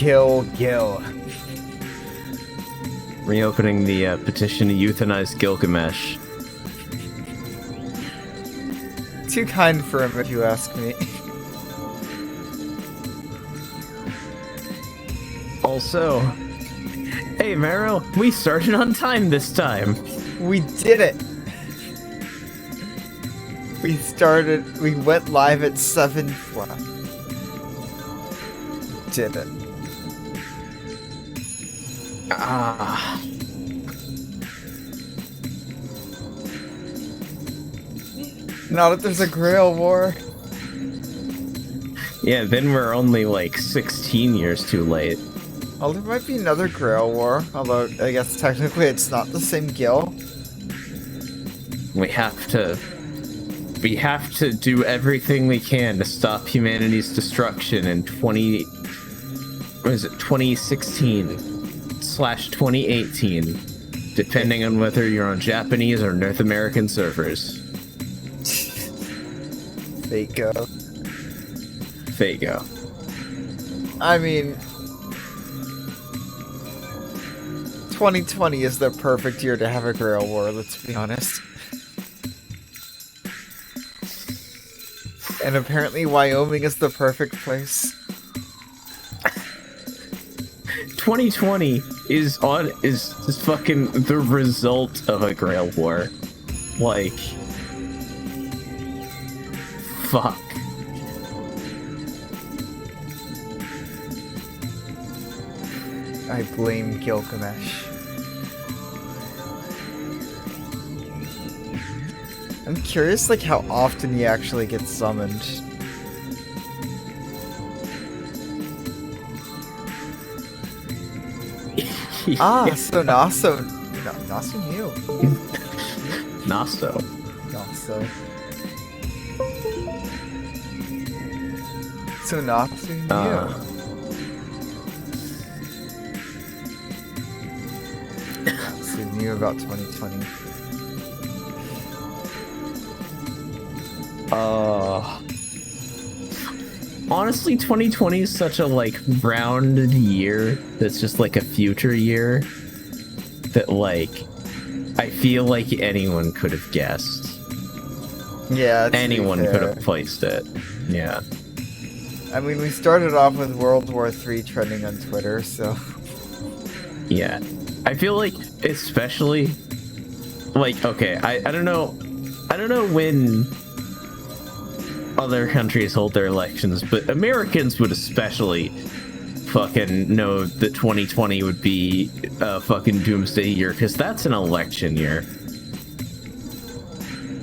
Kill Gil. Reopening the petition to euthanize Gilgamesh. Too kind for him, if you ask me. Also, hey Meryl, we started on time this time. We did it. We went live at 7. What? Did it. Ah. Now that there's a Grail War. Yeah, then we're only like 16 years too late. Oh, there might be another Grail War, although I guess technically it's not the same Gil. We have to do everything we can to stop humanity's destruction in 2016/2018, depending on whether you're on Japanese or North American servers. Fago. Fago. I mean, 2020 is the perfect year to have a Grail War, let's be honest. And apparently Wyoming is the perfect place. 2020 is fucking the result of a Grail War. Like, fuck. I blame Gilgamesh. I'm curious, like, how often he actually gets summoned. Ah, so Naso knew. Naso. So Nasu knew. Nasu knew about 2020. Honestly, 2020 is such a like rounded year that's just like a future year that like I feel like anyone could have guessed. Yeah, anyone could have placed it. Yeah. I mean, we started off with World War III trending on Twitter, so yeah. I feel like especially like okay, I don't know when other countries hold their elections, but Americans would especially fucking know that 2020 would be a fucking doomsday year, because that's an election year.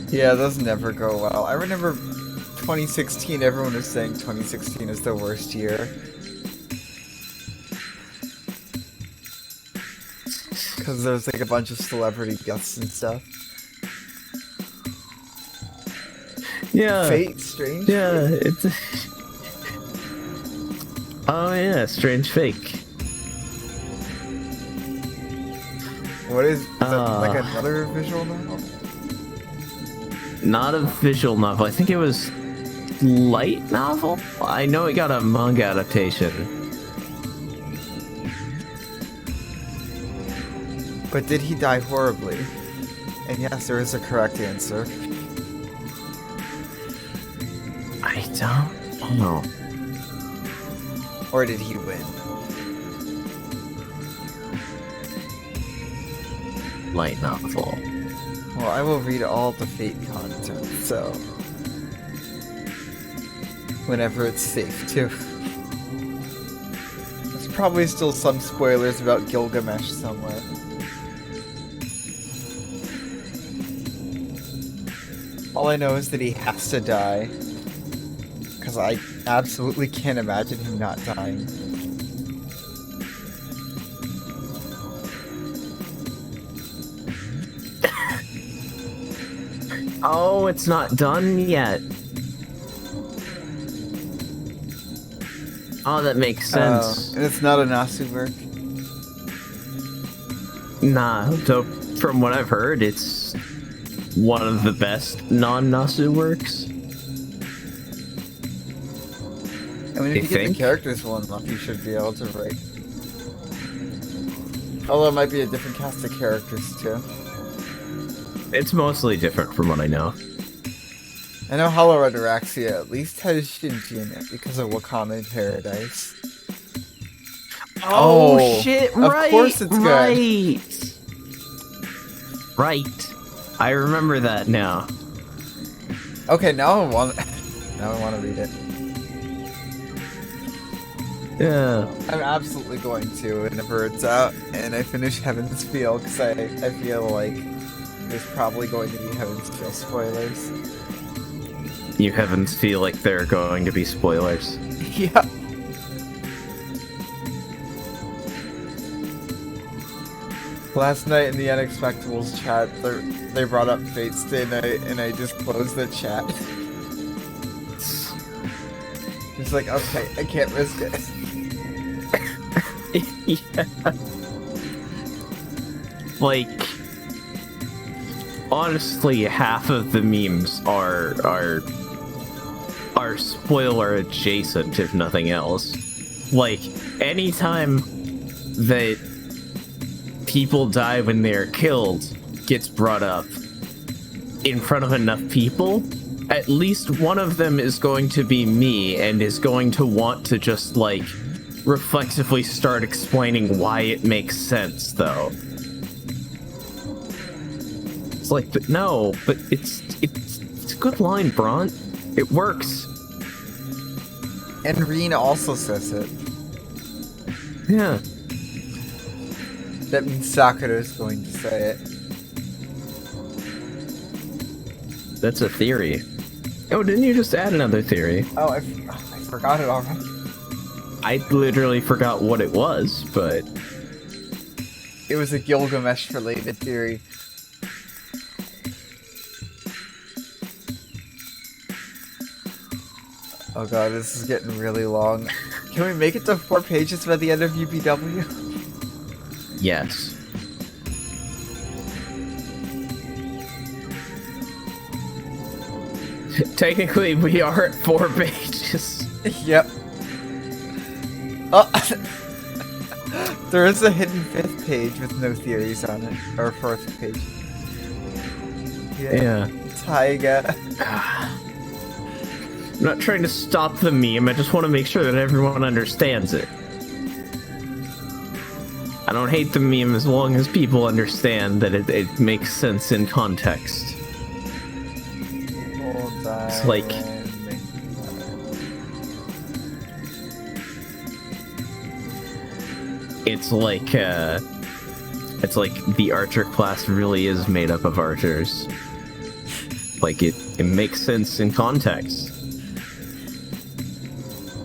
Yeah, those never go well. I remember 2016, everyone was saying 2016 is the worst year. Because there's like a bunch of celebrity deaths and stuff. Yeah. Fate, strange. Yeah, it's. Oh yeah, strange fake. What is that, like another visual novel? Not a visual novel. I think it was light novel. I know it got a manga adaptation. But did he die horribly? And yes, there is a correct answer. I don't know. Or did he win? Light novel. Well, I will read all the Fate content, so whenever it's safe to. There's probably still some spoilers about Gilgamesh somewhere. All I know is that he has to die. Because I absolutely can't imagine him not dying. Oh, it's not done yet. Oh, that makes sense. And it's not a Nasu work? Nah, so from what I've heard, it's one of the best non-Nasu works. I mean, if You you get the think? characters well enough, you should be able to write. Although it might be a different cast of characters too. It's mostly different from what I know. I know Hollow Ataraxia at least has Shinji in it because of Wakame Paradise. Oh, Oh, shit! of Right, course it's good. Right. I remember that now. Okay, now I want to read it. Yeah. I'm absolutely going to whenever it's out and I finish Heaven's Feel because I feel like there's probably going to be Heaven's Feel spoilers. You heavens feel like there are going to be spoilers. Yeah. Last night in the Unexpectables chat, they brought up Fate Stay Night, and I just closed the chat. Just like, okay, I can't risk it. Yeah. Like, honestly, half of the memes are spoiler adjacent, if nothing else. Like, anytime that people die when they're killed gets brought up in front of enough people, at least one of them is going to be me and is going to want to just, like, reflexively start explaining why it makes sense, though. It's like, but no, but it's a good line, Bront. It works. And Reen also says it. Yeah. That means Sakura's going to say it. That's a theory. Oh, didn't you just add another theory? Oh, I forgot it already. I literally forgot what it was, but... It was a Gilgamesh-related theory. Oh god, this is getting really long. Can we make it to 4 pages by the end of UBW? Yes. Technically, we are at 4 pages. Yep. Oh! There is a hidden 5th page with no theories on it. Or 4th page. Yeah. Taiga. I'm not trying to stop the meme, I just want to make sure that everyone understands it. I don't hate the meme as long as people understand that it makes sense in context. It's like... It's like the archer class really is made up of archers. Like, it makes sense in context.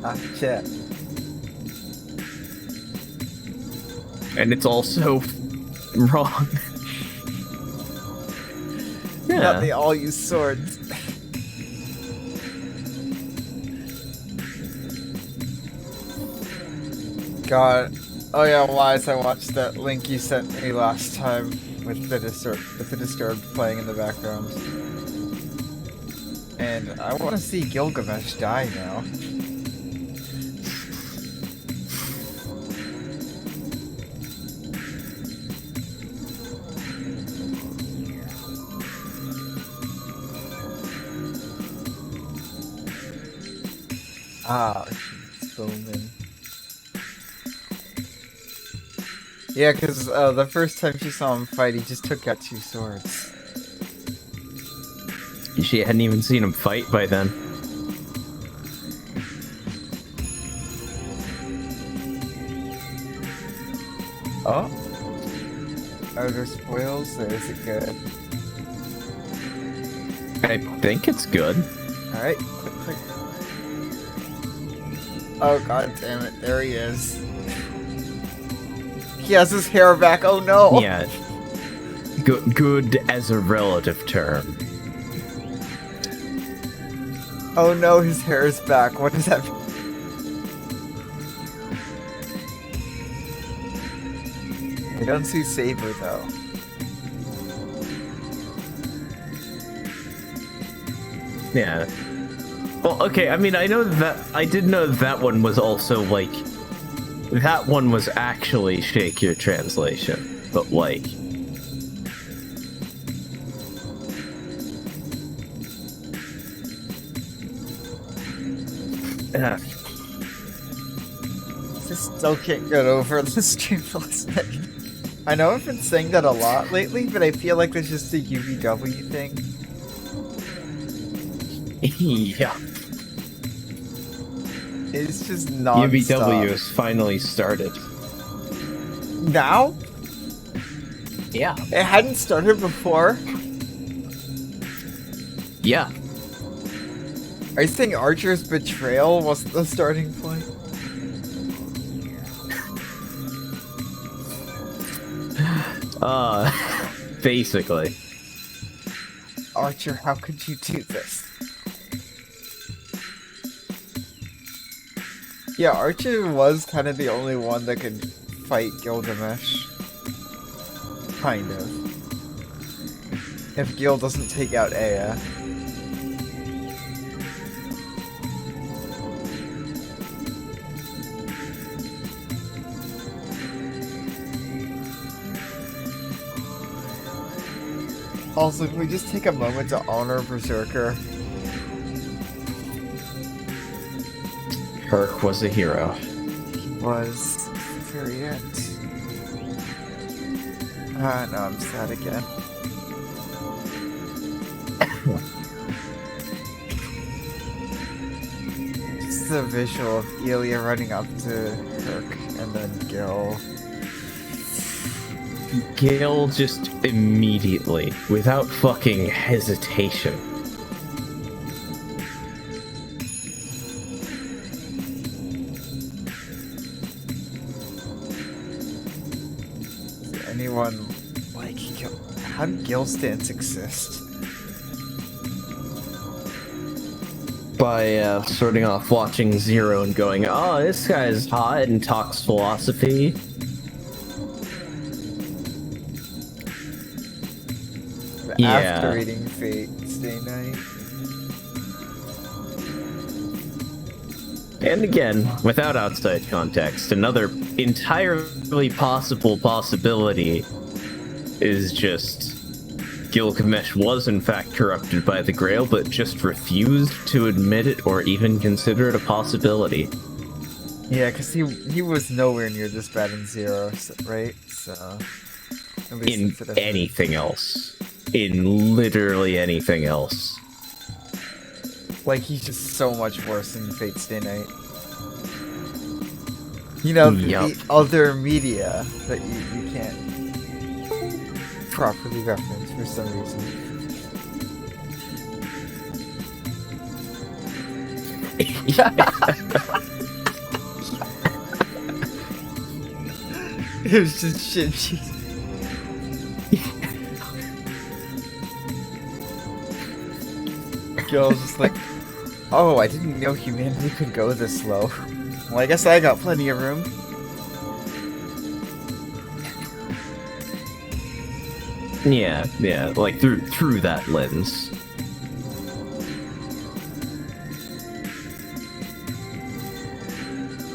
Ah, shit. And it's also wrong. Yeah. Not they all use swords. God. Oh yeah, Wise, I watched that link you sent me last time with the Disturbed playing in the background. And I want to see Gilgamesh die now. Ah, it's booming. Yeah, because the first time she saw him fight, he just took out 2 swords. She hadn't even seen him fight by then. Oh? Are there spoils, or is it good? I think it's good. Alright, quick. Oh god damn it, there he is. He has his hair back, oh no! Yeah. Good as a relative term. Oh no, his hair is back, what does that mean? I don't see Saber though. Yeah. Well, okay, I mean, I know that I did know that one was also like that one was actually Shakespeare translation, but like uh, Just still can't get over the streamless thing. I know I've been saying that a lot lately, but I feel like it's just a UBW thing. yeah. It's just non-stop. UBW has finally started. Now? Yeah. It hadn't started before? Yeah. Are you saying Archer's betrayal was the starting point? Basically. Archer, how could you do this? Yeah, Archer was kind of the only one that could fight Gilgamesh. Kind of. If Gil doesn't take out Aya. Also, can we just take a moment to honor Berserker? Herc was a hero. He was very end. Ah, no, I'm sad again. Just the visual of Elia running up to Herc and then Gil. Gil just immediately, without fucking hesitation. Does anyone like Gil? How do Gil stance exist? By starting off watching Zero and going, oh, this guy's hot and talks philosophy. Yeah. After reading Fate Stay Night. And again, without outside context, another entirely possible possibility is just Gilgamesh was in fact corrupted by the Grail, but just refused to admit it or even consider it a possibility. Yeah, because he was nowhere near this bad in Zero, right? So In anything else. In literally anything else. Like, he's just so much worse in Fate Stay Night. You know, the other media that you can't properly reference for some reason. It was just shit cheese. Gil's just like, oh, I didn't know humanity could go this low. Well, I guess I got plenty of room. Yeah, like through that lens.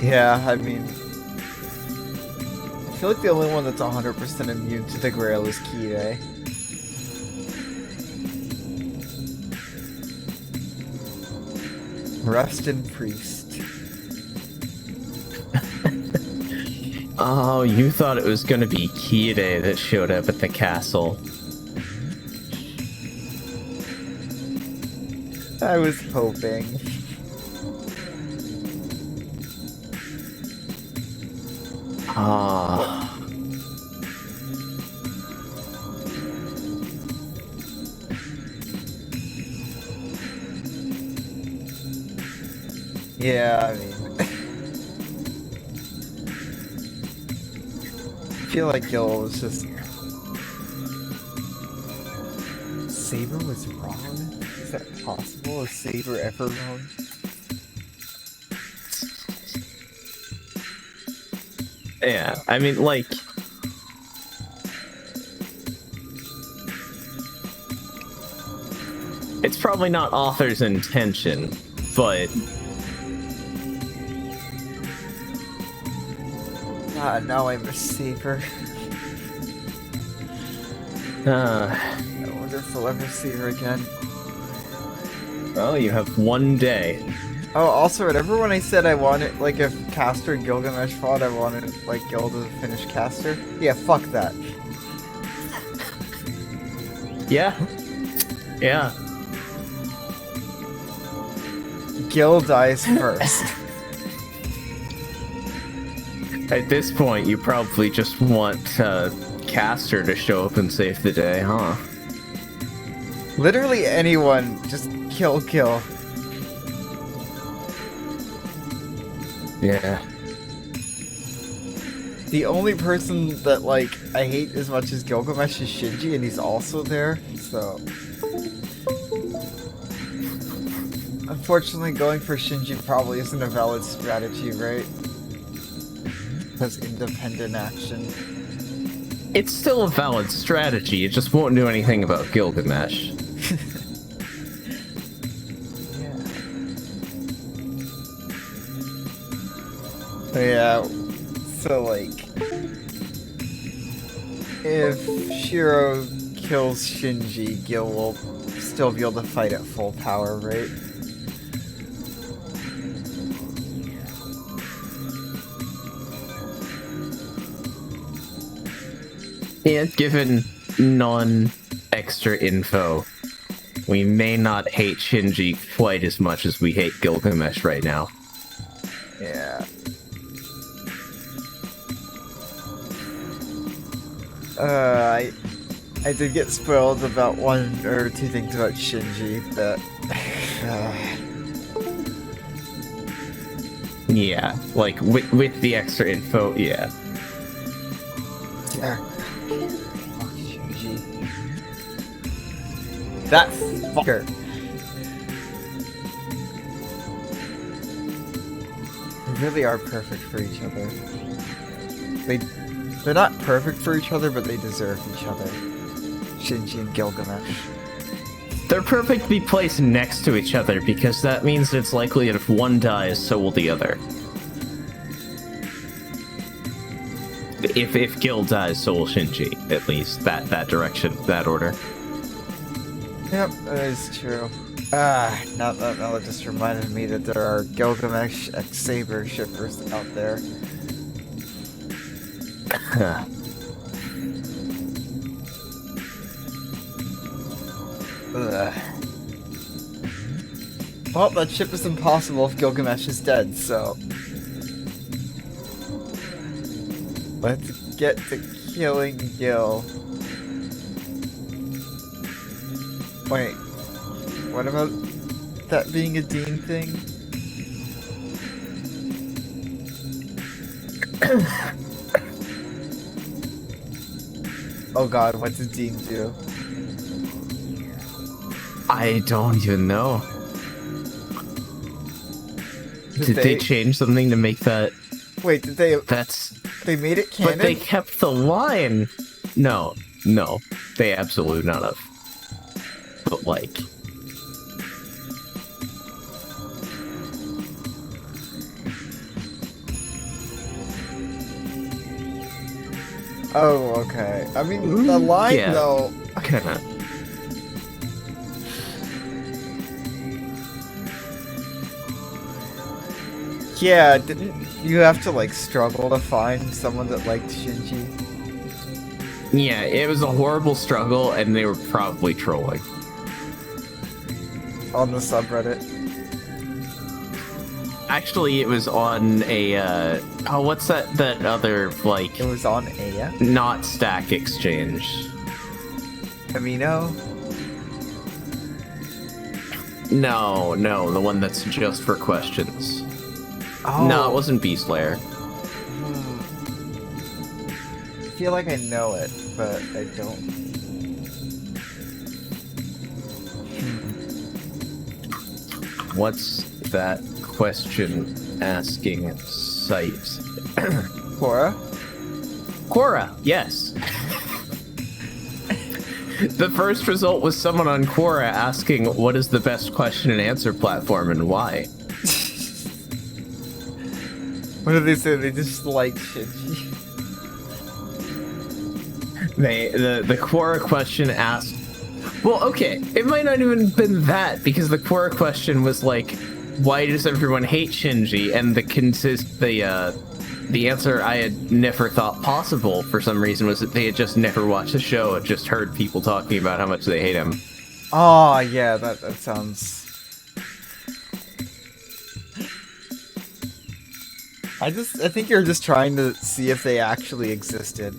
Yeah, I mean, I feel like the only one that's 100% immune to the Grail is Kirei. Rest in Priest. Oh, you thought it was gonna be Kirei that showed up at the castle. I was hoping. Ah. Yeah, I mean, I feel like Gil was just. Saber was wrong? Is that possible? Is Saber ever wrong? Yeah, I mean, like... It's probably not author's intention, but Ah, now I'm a saver. I wonder if I'll ever see her again. well, you have one day. Oh, also, remember when I said I wanted, like, if Castor and Gilgamesh fought, I wanted, like, Gil to finish Castor? Yeah, fuck that. Yeah. Yeah. Gil dies first. At this point, you probably just want Castor to show up and save the day, huh? Literally anyone, just kill Gil. Yeah. The only person that, like, I hate as much as Gilgamesh is Shinji, and he's also there, so... Unfortunately, going for Shinji probably isn't a valid strategy, right? Because independent action. It's still a valid strategy, it just won't do anything about Gilgamesh. Yeah, so like, if Shiro kills Shinji, Gil will still be able to fight at full power, right? Yeah, given non-extra info, we may not hate Shinji quite as much as we hate Gilgamesh right now. Yeah. I did get spoiled about one or two things about Shinji that... Yeah, like, with the extra info, yeah. Yeah. Fuck Shinji. That fucker. They really are perfect for each other. They're not perfect for each other, but they deserve each other. Shinji and Gilgamesh. They're perfectly placed next to each other because that means it's likely that if one dies, so will the other. If Gil dies, so will Shinji. At least that direction, that order. Yep, that is true. Now that just reminded me that there are Gilgamesh X Saber shippers out there. Ugh. Well, that ship is impossible if Gilgamesh is dead, so... Let's get to killing Gil. Wait, what about that being a Dean thing? Oh god, what did Dean do? I don't even know. Did they change something to make that? Wait, did they? They made it canon? But they kept the line. No, they absolutely not have. But like, oh, okay. I mean, the line yeah, though. kinda. Yeah, didn't you have to like struggle to find someone that liked Shinji? Yeah, it was a horrible struggle, and they were probably trolling. On the subreddit. Actually, it was on a, oh, what's that other, like... It was on Aya? Not Stack Exchange. Amino? No, the one that's just for questions. Oh. No, it wasn't Beast Lair. I feel like I know it, but I don't. What's that question asking site? Quora? Quora, yes. The first result was someone on Quora asking, what is the best question and answer platform and why? What did they say? They just like Shinji. The Quora question asked, well, okay, it might not even been that, because the Quora question was like, why does everyone hate Shinji? And the answer I had never thought possible for some reason was that they had just never watched the show and just heard people talking about how much they hate him. Oh, yeah, that sounds... I think you're just trying to see if they actually existed.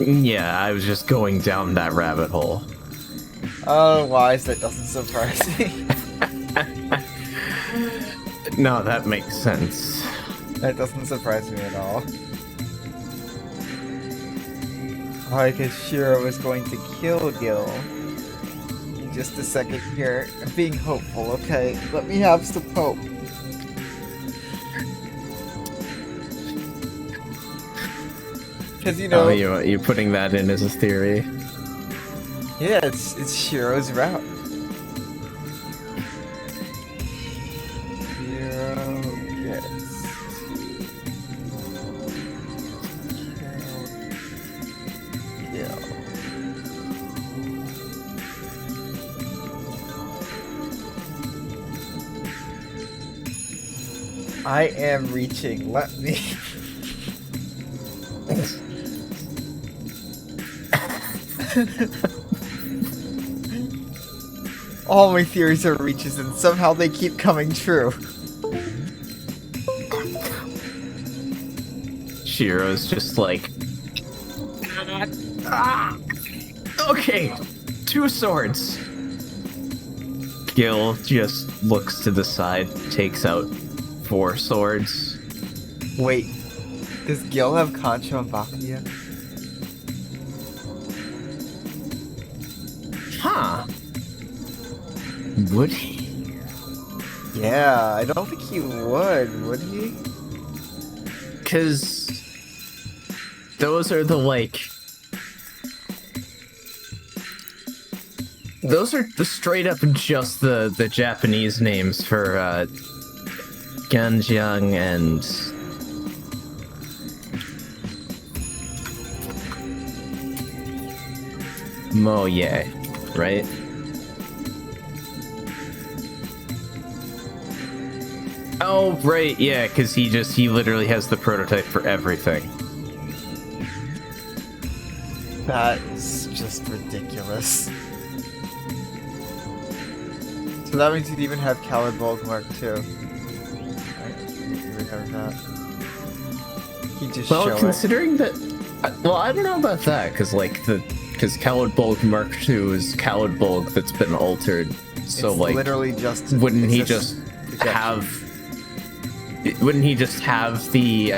Yeah, I was just going down that rabbit hole. Otherwise, that doesn't surprise me. No, that makes sense. That doesn't surprise me at all. Like, Shiro was going to kill Gil. In just a second here. I'm being hopeful, okay? Let me have some hope. Because, you know... Oh, you're putting that in as a theory? Yeah, it's Shiro's route. Shiro gets Gil. I am reaching. Let me... All my theories are reaches and somehow they keep coming true. Shiro's just like... Okay, 2 swords. Gil just looks to the side, takes out 4 swords. Wait, does Gil have Kancho and Bakuya? Huh. Would he? Yeah, I don't think he would he? Because those are the, like... Those are the straight up just the Japanese names for Ganjiang and... Moye, right? Oh, right, yeah, because he literally has the prototype for everything. That's just ridiculous. So that means he'd even have Coward Bulk Mark II. Right, we would have that. He'd just show it. Considering that... Well, I don't know about that, because, like, because Coward Bulk Mark II is Coward Bulk that's been altered, so, It's like... literally just... Wouldn't he just have the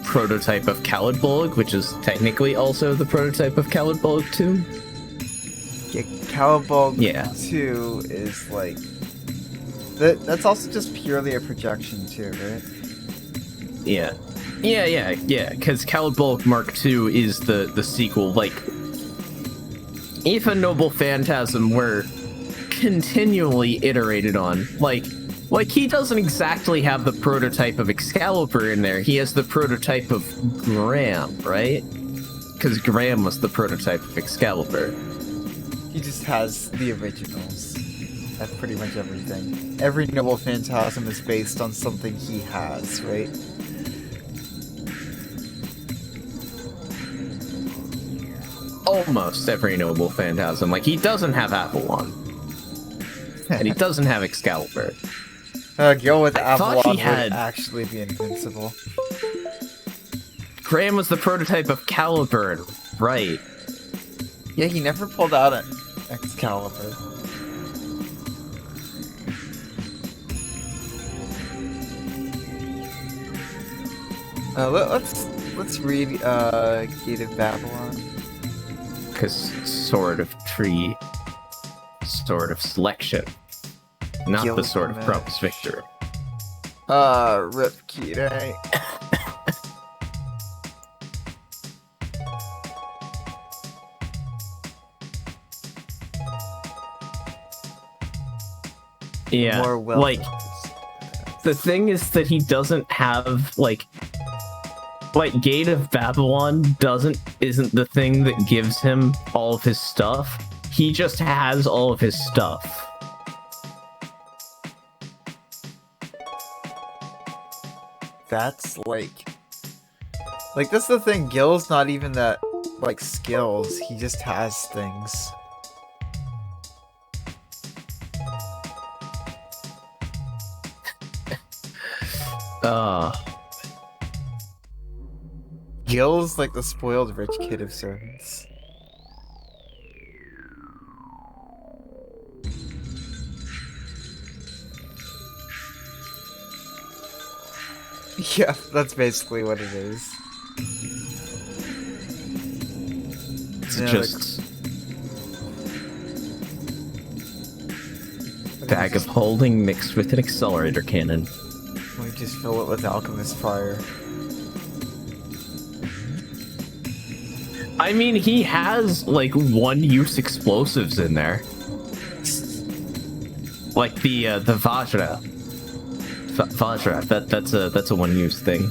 prototype of Coward Bulk, which is technically also the prototype of Coward Bulk 2? Yeah, Coward Bulk Yeah. 2 is like... That's also just purely a projection too, right? Yeah. Yeah, because Coward Bulk Mark II is the sequel. Like, if a Noble Phantasm were continually iterated on, like he doesn't exactly have the prototype of Excalibur in there. He has the prototype of Graham, right? Because Graham was the prototype of Excalibur. He just has the originals. That's pretty much everything. Every Noble Phantasm is based on something he has, right? Almost every Noble Phantasm. Like, he doesn't have Avalon. And he doesn't have Excalibur. Gil with Avalon he would had- actually be invincible. Graham was the prototype of Caliburn, right? Yeah, he never pulled out an Excalibur. Let's read Gate of Babylon. Because Sword of Tree, Sword of Selection, not the Sword of Gilgamesh. Promise Victory. Rip Kite. Yeah, more will. like the thing is that he doesn't have like Gate of Babylon isn't the thing that gives him all of his stuff. He just has all of his stuff. That's like that's the thing. Gil's not even that like skills. He just has things. Gil's like the spoiled rich kid of servants. Yeah, that's basically what it is. It's just bag of holding mixed with an accelerator cannon. We just fill it with alchemist fire. I mean, he has like one-use explosives in there, like the Vajra. Vajra. That's a one-use thing.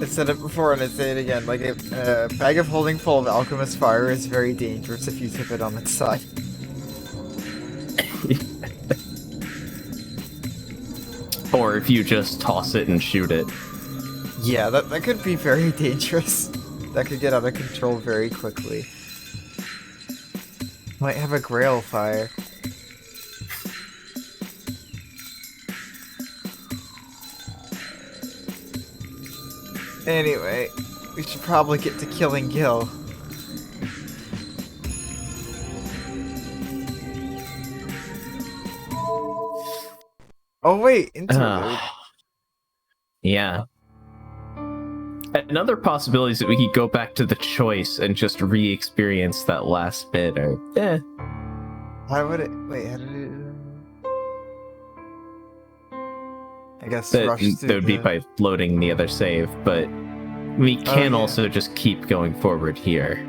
I said it before and I say it again. Like a bag of holding full of alchemist fire is very dangerous if you tip it on its side. Or if you just toss it and shoot it. Yeah, that could be very dangerous. That could get out of control very quickly. Might have a grail fire. Anyway, we should probably get to killing Gil. Oh wait, interlude. Yeah. Another possibility is that we could go back to the choice and just re-experience that last bit, or How would it? Wait, how did it? I guess that rush through would be by loading the other save, but we can also just keep going forward here.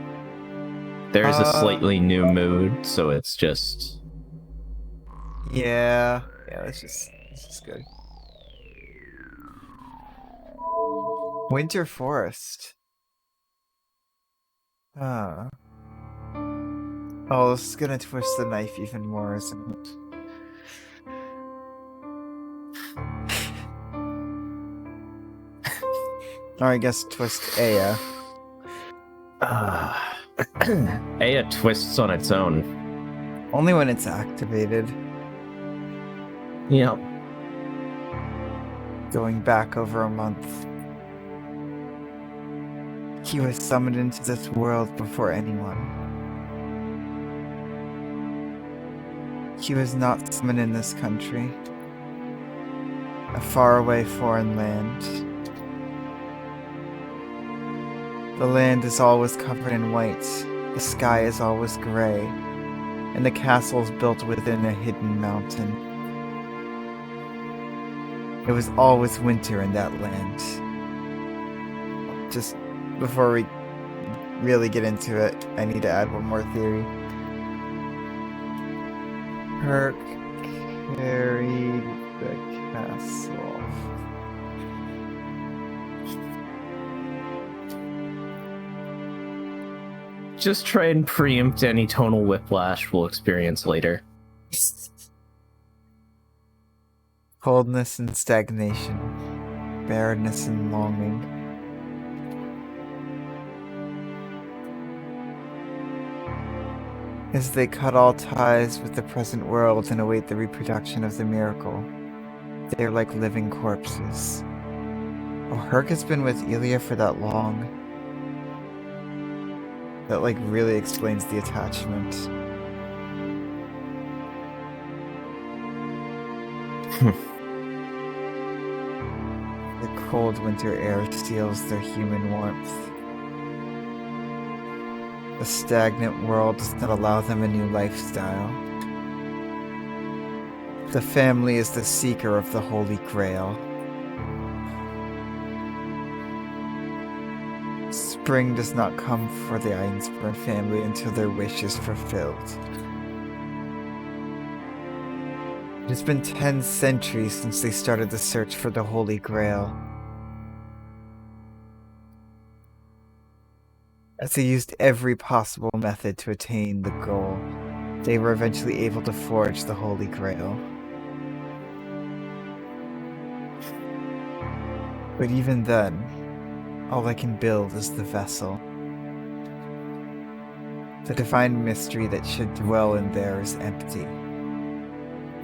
There is a slightly new mood, so it's just... Yeah, this is good. Winter Forest. Oh, this is gonna twist the knife even more, isn't it? Or I guess twist Aya. Aya twists on its own. Only when it's activated. Yep. Going back over a month. He was summoned into this world before anyone. He was not summoned in this country. A faraway foreign land. The land is always covered in white, the sky is always gray, and the castle is built within a hidden mountain. It was always winter in that land. Just before we really get into it, I need to add one more theory. Herc carried the castle. Just try and preempt any tonal whiplash we'll experience later. Coldness and stagnation. Barrenness and longing. As they cut all ties with the present world and await the reproduction of the miracle, they are like living corpses. Oh, Herc has been with Ilya for that long. That, like, really explains the attachment. The cold winter air steals their human warmth. The stagnant world does not allow them a new lifestyle. The family is the seeker of the Holy Grail. Spring does not come for the Einsborn family until their wish is fulfilled. It has been 10 centuries since they started the search for the Holy Grail. As they used every possible method to attain the goal, they were eventually able to forge the Holy Grail. But even then, all I can build is the vessel. The divine mystery that should dwell in there is empty,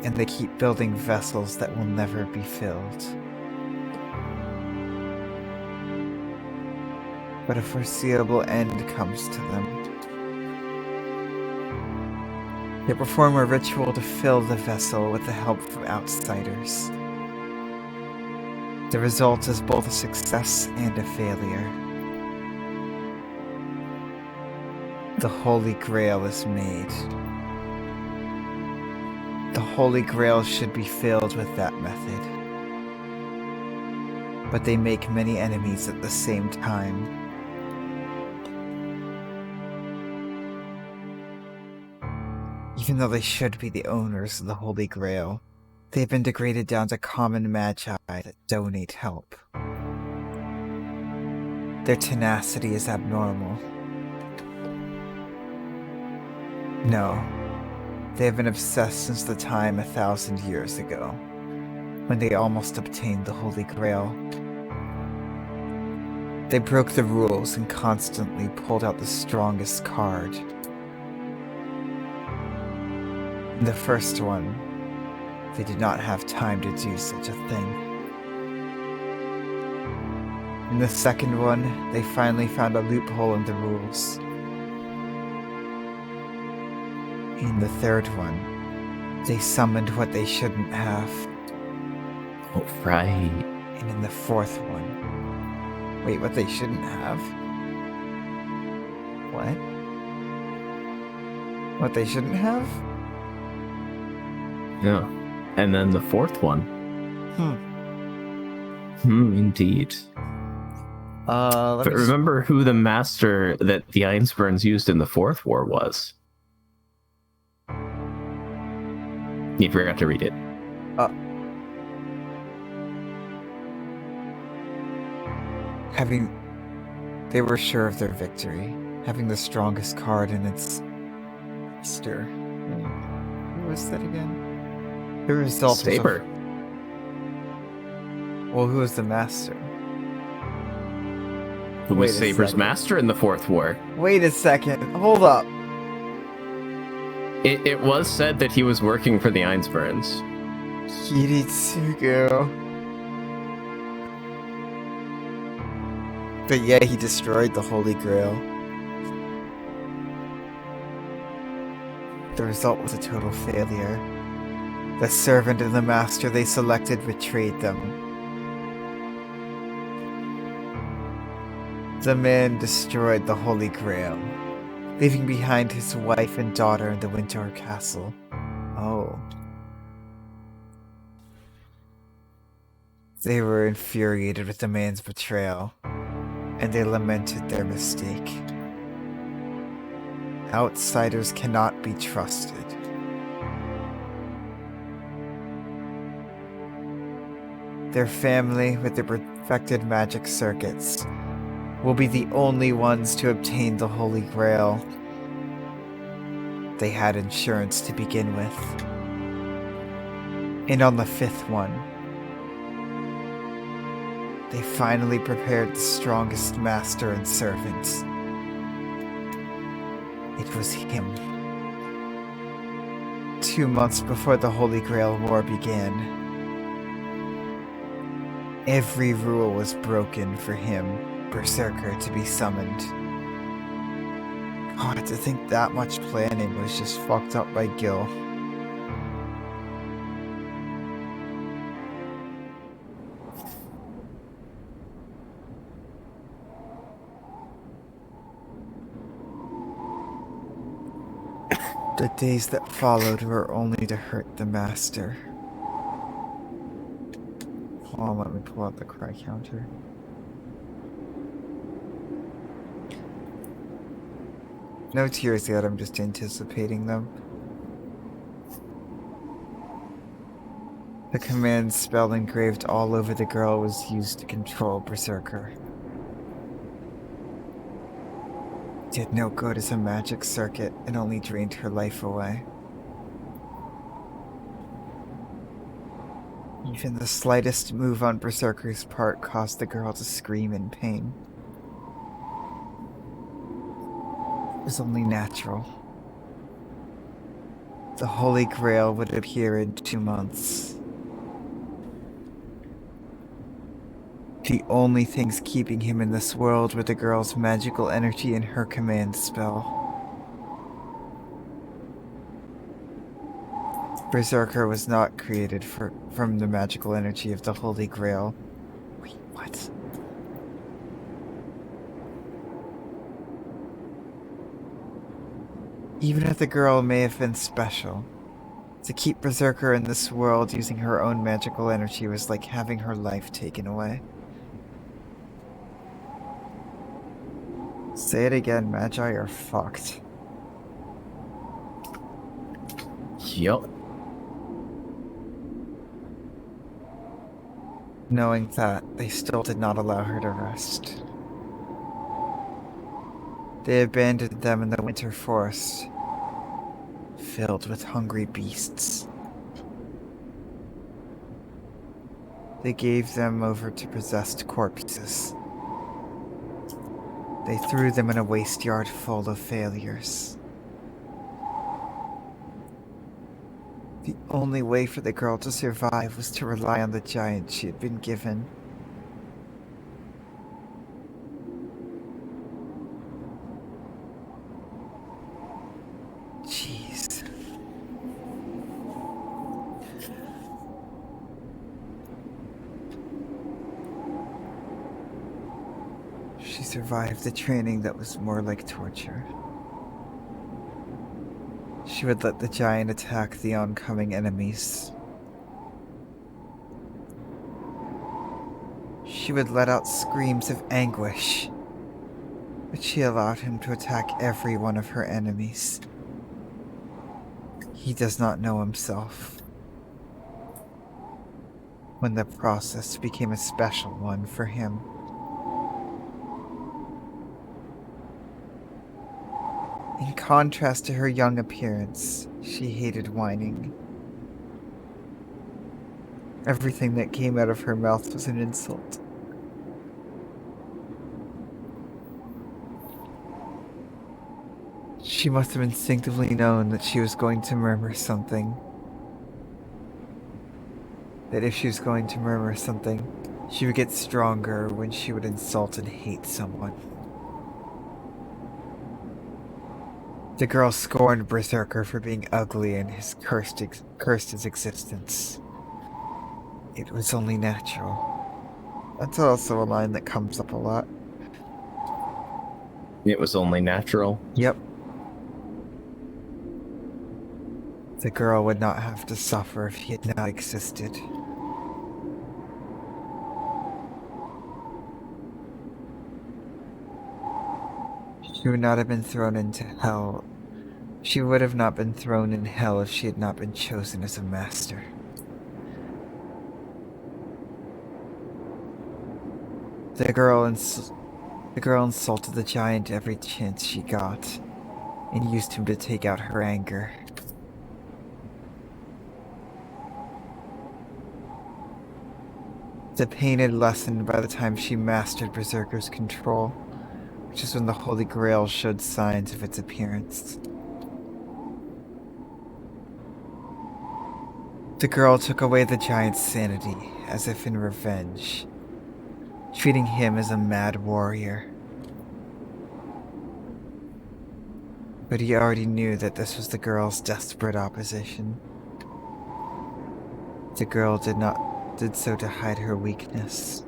and they keep building vessels that will never be filled. But a foreseeable end comes to them. They perform a ritual to fill the vessel with the help from outsiders. The result is both a success and a failure. The Holy Grail is made. The Holy Grail should be filled with that method. But they make many enemies at the same time. Even though they should be the owners of the Holy Grail, they've been degraded down to common magi that donate help. Their tenacity is abnormal. No, they have been obsessed since the time 1,000 years ago, when they almost obtained the Holy Grail. They broke the rules and constantly pulled out the strongest card. In the first one, they did not have time to do such a thing. In the second one, they finally found a loophole in the rules. In the third one, they summoned what they shouldn't have. Oh, right. And in the fourth one... Wait, what they shouldn't have? What? What they shouldn't have? Yeah. And then the fourth one. Indeed. But remember who the master that the Einspurns used in the Fourth War was? You forgot to read it. They were sure of their victory, having the strongest card in its master. Who was that again? The result Saber. Well, who was the master? Who was Saber's master in the Fourth War? Wait a second. Hold up. It was said that he was working for the Einspurns. Kiritsugu. But yeah, he destroyed the Holy Grail. The result was a total failure. The servant and the master they selected betrayed them. The man destroyed the Holy Grail, leaving behind his wife and daughter in the Winter Castle. Oh. They were infuriated with the man's betrayal, and they lamented their mistake. Outsiders cannot be trusted. Their family, with their perfected magic circuits, will be the only ones to obtain the Holy Grail. They had insurance to begin with. And on the fifth one, they finally prepared the strongest master and servant. It was him. 2 months before the Holy Grail War began, every rule was broken for him, Berserker, to be summoned. God, to think that much planning was just fucked up by Gil. The days that followed were only to hurt the master. Hold on, let me pull out the cry counter. No tears yet, I'm just anticipating them. The command spell engraved all over the girl was used to control Berserker. It did no good as a magic circuit and only drained her life away. Even the slightest move on Berserker's part caused the girl to scream in pain. It was only natural. The Holy Grail would appear in 2 months. The only things keeping him in this world were the girl's magical energy and her command spell. Berserker was not created from the magical energy of the Holy Grail. Wait, what? Even if the girl may have been special, to keep Berserker in this world using her own magical energy was like having her life taken away. Say it again, Magi are fucked. Yup. Knowing that, they still did not allow her to rest. They abandoned them in the winter forest, filled with hungry beasts. They gave them over to possessed corpses. They threw them in a waste yard full of failures. The only way for the girl to survive was to rely on the giant she had been given. Jeez. She survived the training that was more like torture. She would let the giant attack the oncoming enemies. She would let out screams of anguish, but she allowed him to attack every one of her enemies. He does not know himself. When the process became a special one for him. In contrast to her young appearance, she hated whining. Everything that came out of her mouth was an insult. She must have instinctively known that she was going to murmur something. That if she was going to murmur something, she would get stronger when she would insult and hate someone. The girl scorned Berserker for being ugly and cursed his existence. It was only natural. That's also a line that comes up a lot. It was only natural. Yep. The girl would not have to suffer if he had not existed. She would not have been thrown into hell. She would have not been thrown in hell if she had not been chosen as a master. The girl insulted the giant every chance she got, and used him to take out her anger. The pain had lessened by the time she mastered Berserker's control, which is when the Holy Grail showed signs of its appearance. The girl took away the giant's sanity, as if in revenge, treating him as a mad warrior. But he already knew that this was the girl's desperate opposition. The girl did so to hide her weakness.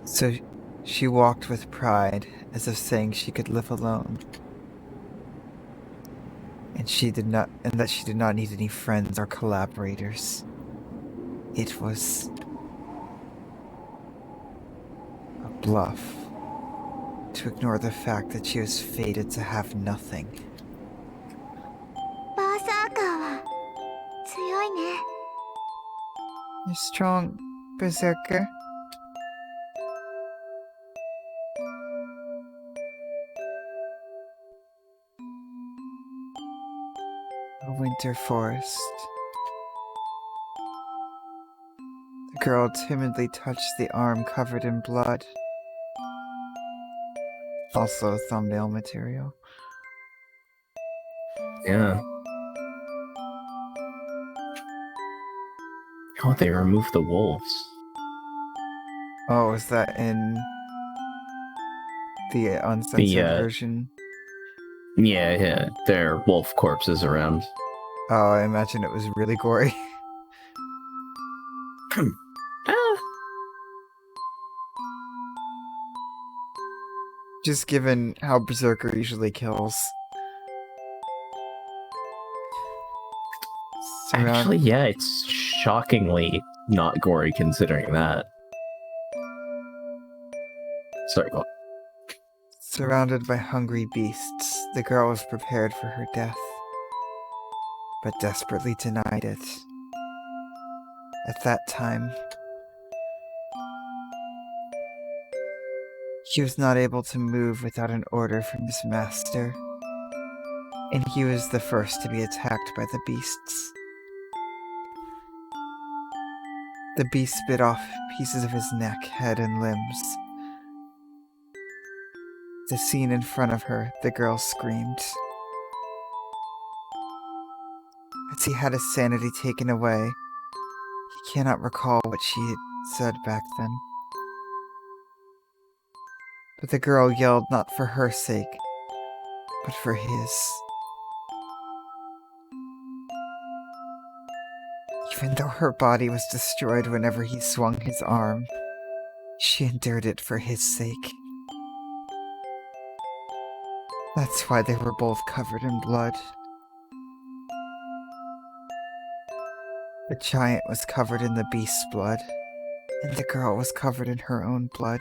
So she walked with pride, as if saying she could live alone. And that she did not need any friends or collaborators. It was a bluff to ignore the fact that she was fated to have nothing. バーサーカーは強いね。You're strong, Berserker. A winter forest. The girl timidly touched the arm covered in blood. Also thumbnail material. Yeah. Oh, they removed the wolves. Oh, is that in the uncensored version? Yeah, there are wolf corpses around. Oh, I imagine it was really gory. Just given how Berserker usually kills. Actually, yeah, it's shockingly not gory considering that. Sorry, go on. Surrounded by hungry beasts, the girl was prepared for her death, but desperately denied it. At that time, she was not able to move without an order from his master, and he was the first to be attacked by the beasts. The beast bit off pieces of his neck, head, and limbs. The scene in front of her, the girl screamed. As he had his sanity taken away, he cannot recall what she had said back then. But the girl yelled not for her sake, but for his. Even though her body was destroyed whenever he swung his arm, she endured it for his sake. That's why they were both covered in blood. The giant was covered in the beast's blood, and the girl was covered in her own blood.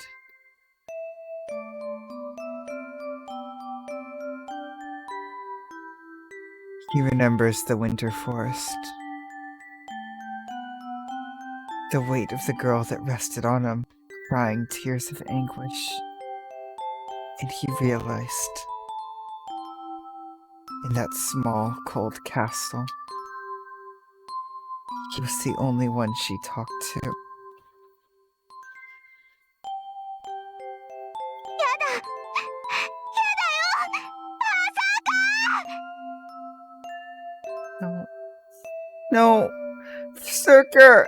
He remembers the winter forest. The weight of the girl that rested on him, crying tears of anguish. And he realized, in that small, cold castle, he was the only one she talked to. No. No! Berserker!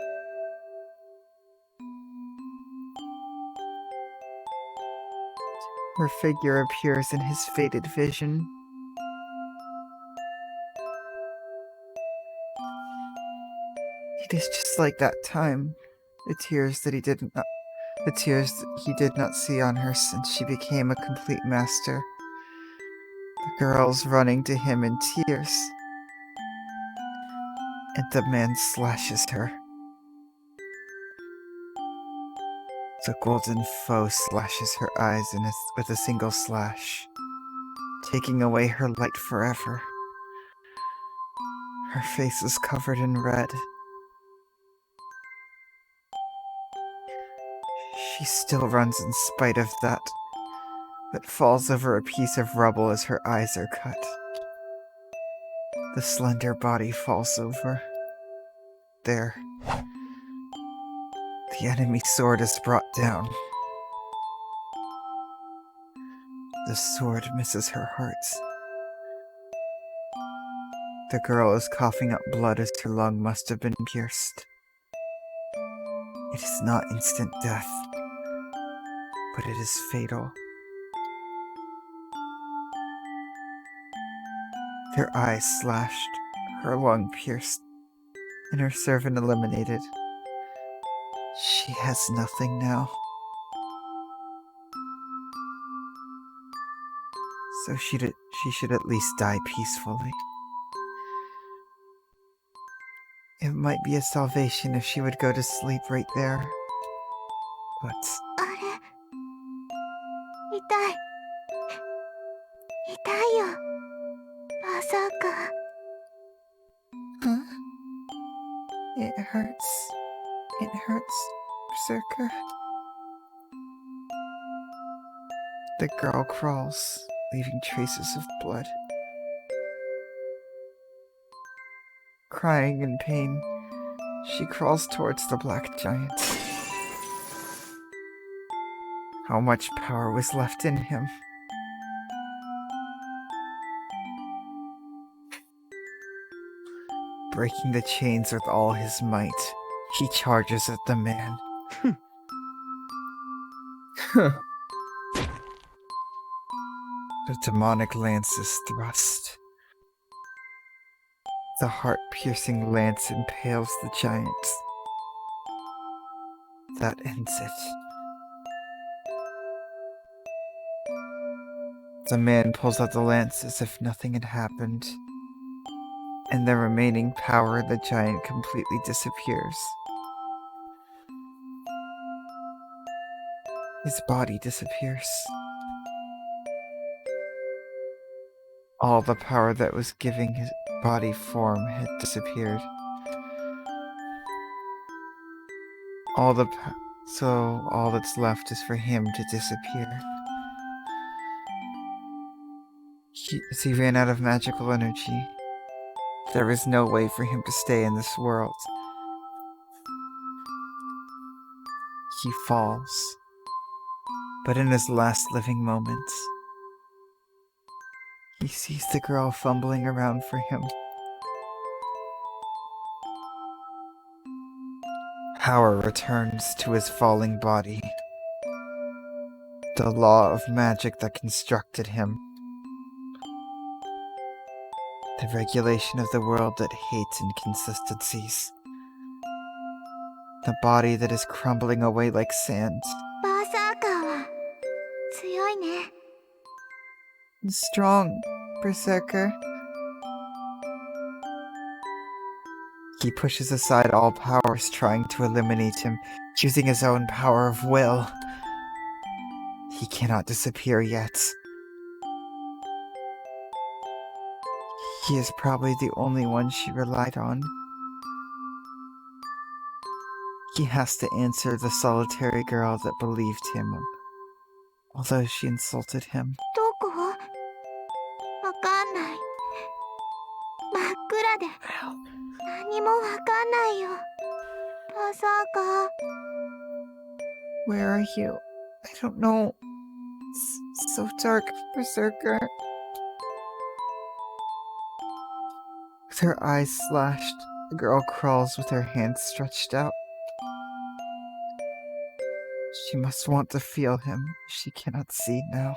Her figure appears in his faded vision. It is just like that time. The tears he did not see on her since she became a complete master. The girl's running to him in tears. And the man slashes her. The golden foe slashes her eyes with a single slash, taking away her light forever. Her face is covered in red. She still runs in spite of that, but falls over a piece of rubble as her eyes are cut. The slender body falls over. There. The enemy sword is brought down. The sword misses her heart. The girl is coughing up blood as her lung must have been pierced. It is not instant death, but it is fatal. Their eyes slashed, her lung pierced, and her servant eliminated. She has nothing now. So she should at least die peacefully. It might be a salvation if she would go to sleep right there. But... Huh? It hurts. It hurts, Berserker. The girl crawls, leaving traces of blood. Crying in pain, she crawls towards the black giant. How much power was left in him? Breaking the chains with all his might, he charges at the man. The demonic lance is thrust. The heart-piercing lance impales the giant. That ends it. The man pulls out the lance as if nothing had happened, and the remaining power in the giant completely disappears. His body disappears. All the power that was giving his body form had disappeared. So all that's left is for him to disappear. As he ran out of magical energy, there was no way for him to stay in this world. He falls. But in his last living moments, he sees the girl fumbling around for him. Power returns to his falling body. The law of magic that constructed him. The regulation of the world that hates inconsistencies. The body that is crumbling away like sand. Strong, Berserker. He pushes aside all powers trying to eliminate him, choosing his own power of will. He cannot disappear yet. He is probably the only one she relied on. He has to answer the solitary girl that believed him, although she insulted him. Where are you? I don't know. It's so dark, Berserker. With her eyes slashed, the girl crawls with her hands stretched out. She must want to feel him. She cannot see now.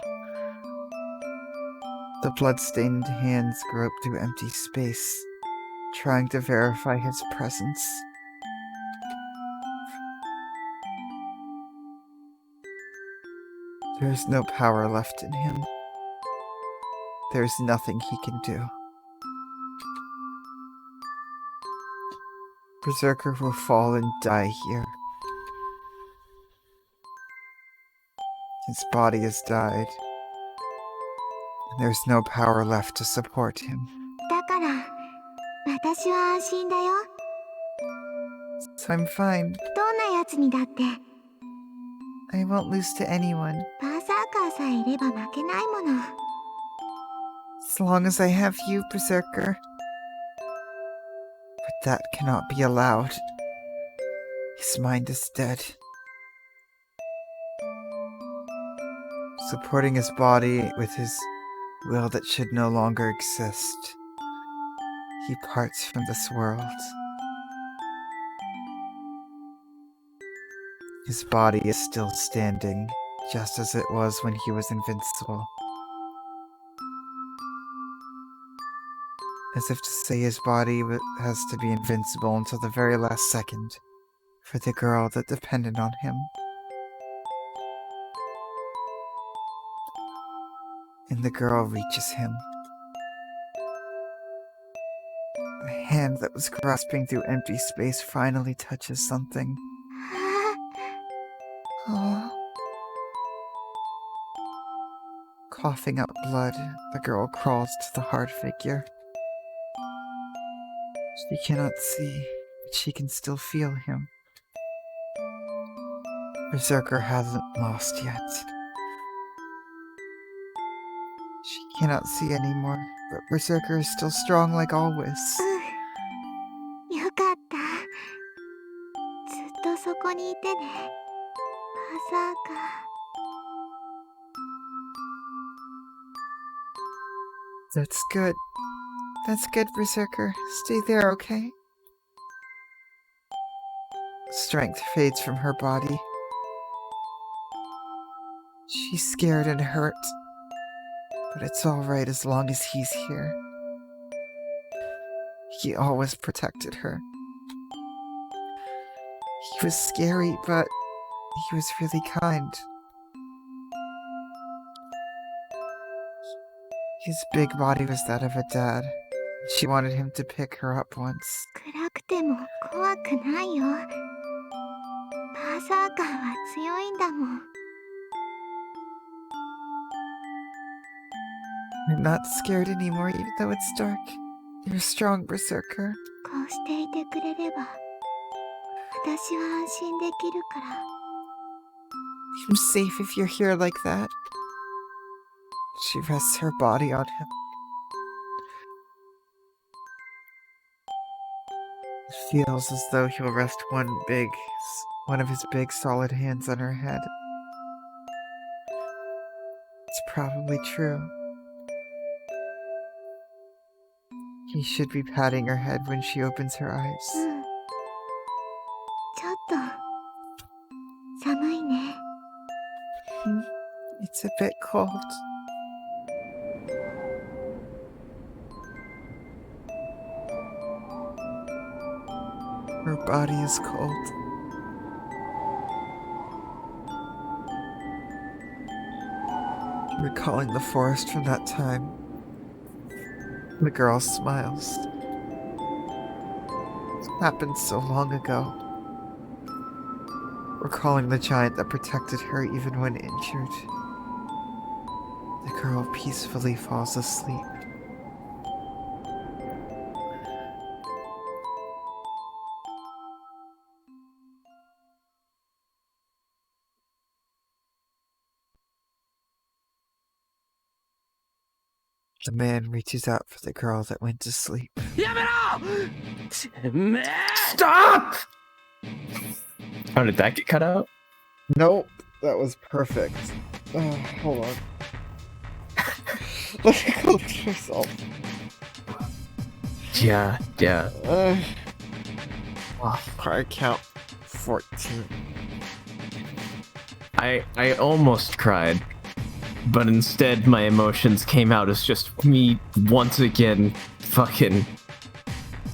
The blood-stained hands grope through empty space, trying to verify his presence. There is no power left in him. There is nothing he can do. Berserker will fall and die here. His body has died, and there's no power left to support him. So I'm fine. I won't lose to anyone. As long as I have you, Berserker. But that cannot be allowed. His mind is dead. Supporting his body with his will that should no longer exist, he parts from this world. His body is still standing, just as it was when he was invincible. As if to say his body has to be invincible until the very last second, for the girl that depended on him. And the girl reaches him. The hand that was grasping through empty space finally touches something. Oh. Coughing up blood, the girl crawls to the hard figure. She cannot see, but she can still feel him. Berserker hasn't lost yet. She cannot see anymore, but Berserker is still strong like always. よかった。ずっとそこにいてね。バーサーカー。That's good. That's good, Berserker. Stay there, okay? Strength fades from her body. She's scared and hurt, but it's alright as long as he's here. He always protected her. He was scary, but he was really kind. His big body was that of a dad. She wanted him to pick her up once. 暗くても怖くないよ。バーサーカーは強いんだもん。I'm not scared anymore, even though it's dark. You're a strong, Berserker. こうしていてくれれば、私は安心できるから。I'm safe if you're here like that. She rests her body on him. It feels as though he'll rest one of his big solid hands on her head. It's probably true. He should be patting her head when she opens her eyes. ちょっと寒いね。It's a bit cold. Her body is cold. Recalling the forest from that time, the girl smiles. It happened so long ago. Recalling the giant that protected her even when injured. The girl peacefully falls asleep. The man reaches out for the girl that went to sleep. Stop! How did that get cut out? Nope, that was perfect. Hold on. Let me go to yourself. Yeah. I count 14. I almost cried, but instead my emotions came out as just me once again fucking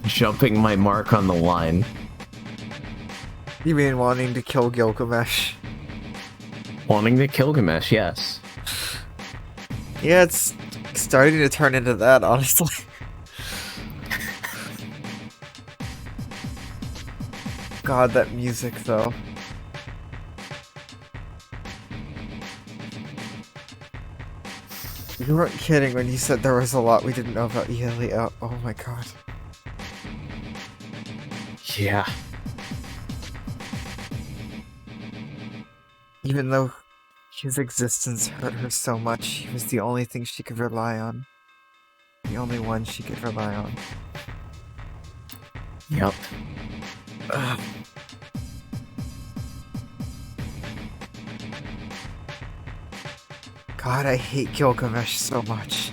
jumping my mark on the line. You mean wanting to kill Gilgamesh? Wanting to kill Gilgamesh, yes. Yeah, it's starting to turn into that, honestly. God, that music, though. You weren't kidding when you said there was a lot we didn't know about Elia. Oh my god. Yeah. Even though his existence hurt her so much, he was the only thing she could rely on. The only one she could rely on. Yep. Ugh. God, I hate Gilgamesh so much.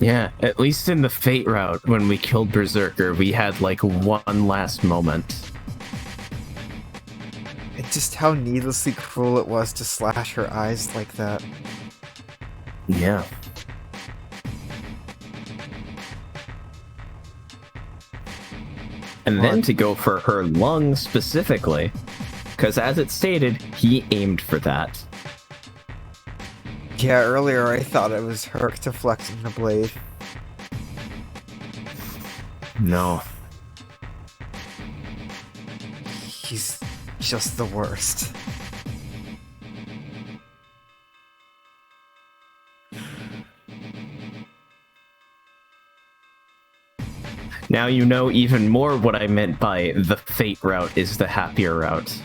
Yeah, at least in the Fate route, when we killed Berserker, we had like one last moment. And just how needlessly cruel it was to slash her eyes like that. Yeah. And then to go for her lung specifically, because as it stated, he aimed for that. Yeah, earlier I thought it was her deflecting the blade. No. He's just the worst. Now you know even more what I meant by the fate route is the happier route.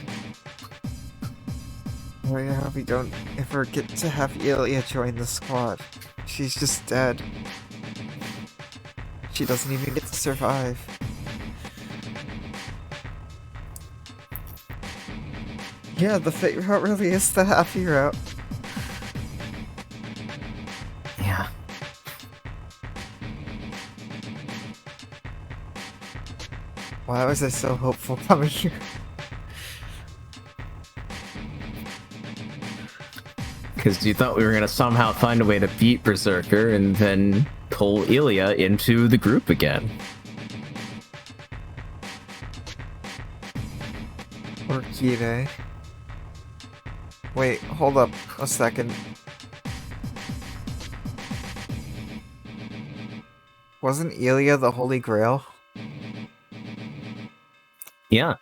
Oh yeah, we don't ever get to have Ilya join the squad. She's just dead. She doesn't even get to survive. Yeah, the fate route really is the happy route. Yeah. Why was I so hopeful coming here? Because you thought we were going to somehow find a way to beat Berserker and then pull Ilya into the group again. Or Kire. Wait, hold up a second. Wasn't Ilya the Holy Grail? Yeah.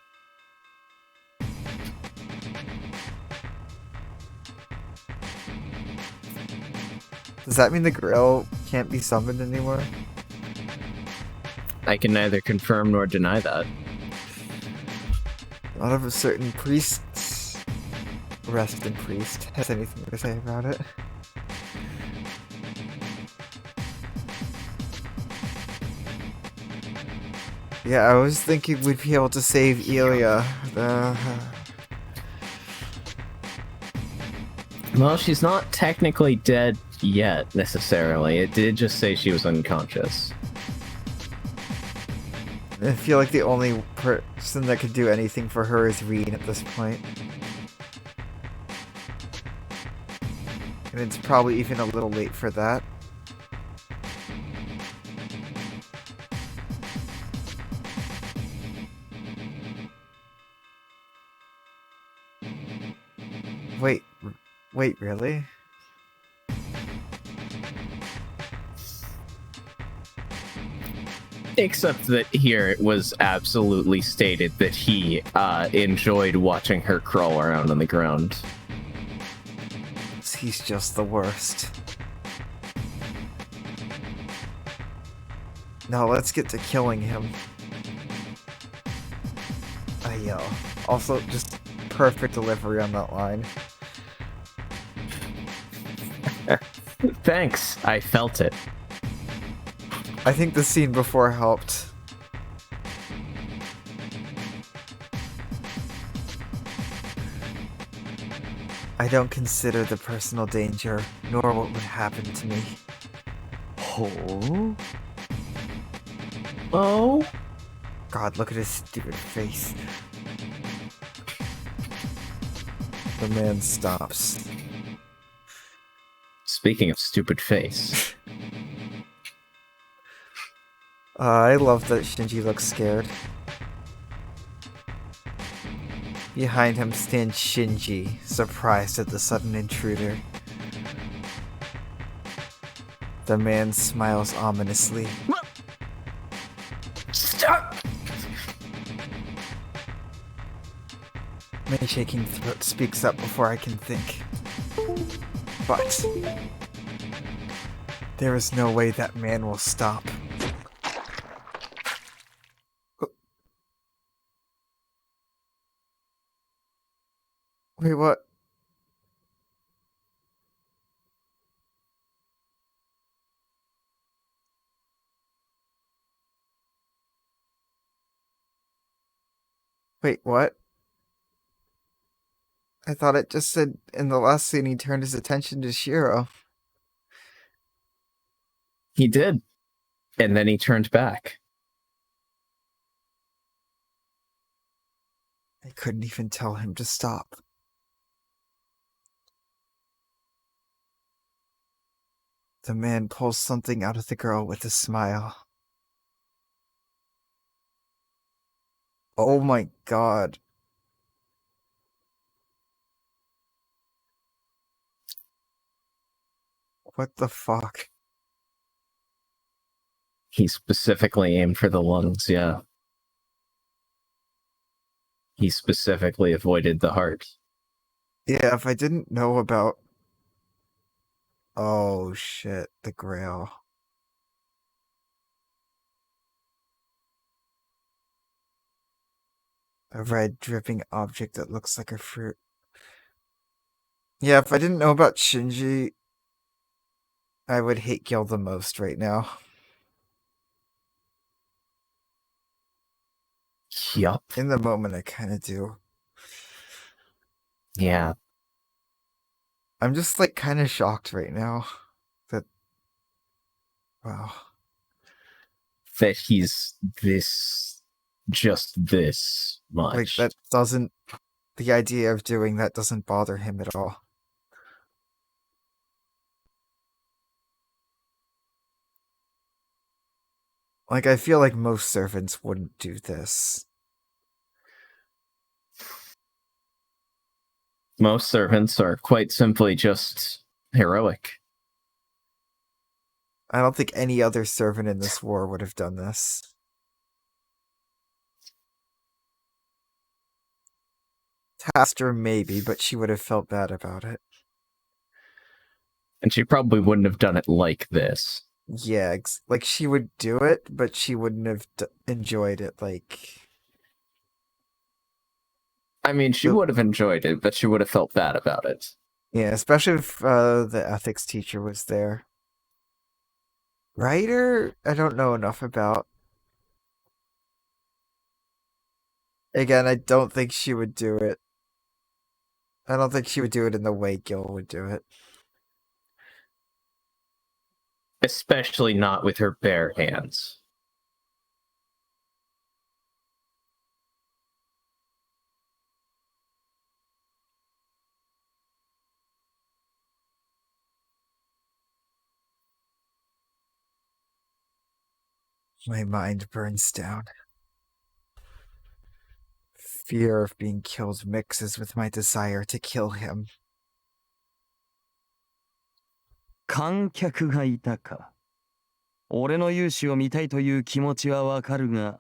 Does that mean the Grail can't be summoned anymore? I can neither confirm nor deny that. None of a certain priest's rest in priest has anything to say about it. Yeah, I was thinking we'd be able to save Ilya. Well, she's not technically dead yet, necessarily. It did just say she was unconscious. I feel like the only person that could do anything for her is Reed at this point. And it's probably even a little late for that. Wait, really? Except that here it was absolutely stated that he enjoyed watching her crawl around on the ground. He's just the worst. Now let's get to killing him. I yell. Also, just perfect delivery on that line. Thanks, I felt it. I think the scene before helped. I don't consider the personal danger, nor what would happen to me. Oh? Oh? God, look at his stupid face. The man stops. Speaking of stupid face. I love that Shinji looks scared. Behind him stands Shinji, surprised at the sudden intruder. The man smiles ominously. Stop! My shaking throat speaks up before I can think. But there is no way that man will stop. Wait, what? Wait, what? I thought it just said in the last scene he turned his attention to Shiro. He did. And then he turned back. I couldn't even tell him to stop. The man pulls something out of the girl with a smile. Oh my god. What the fuck? He specifically aimed for the lungs, yeah. He specifically avoided the heart. Yeah, if I didn't know about... Oh shit, the Grail. A red dripping object that looks like a fruit. Yeah, if I didn't know about Shinji, I would hate Gil the most right now. Yup. In the moment, I kind of do. Yeah. I'm just like kind of shocked right now that, wow. That he's just this much. Like, that doesn't, the idea of doing that doesn't bother him at all. Like, I feel like most servants wouldn't do this. Most servants are quite simply just heroic. I don't think any other servant in this war would have done this. Taster maybe, but she would have felt bad about it. And she probably wouldn't have done it like this. Yeah, like she would do it, but she wouldn't have enjoyed it. Like, I mean, she would have enjoyed it, but she would have felt bad about it. Yeah, especially if the ethics teacher was there. Writer, I don't know enough about. Again, I don't think she would do it. I don't think she would do it in the way Gil would do it. Especially not with her bare hands. My mind burns down. Fear of being killed mixes with my desire to kill him. 観客がいたか。俺の勇姿を見たいという気持ちはわかるが。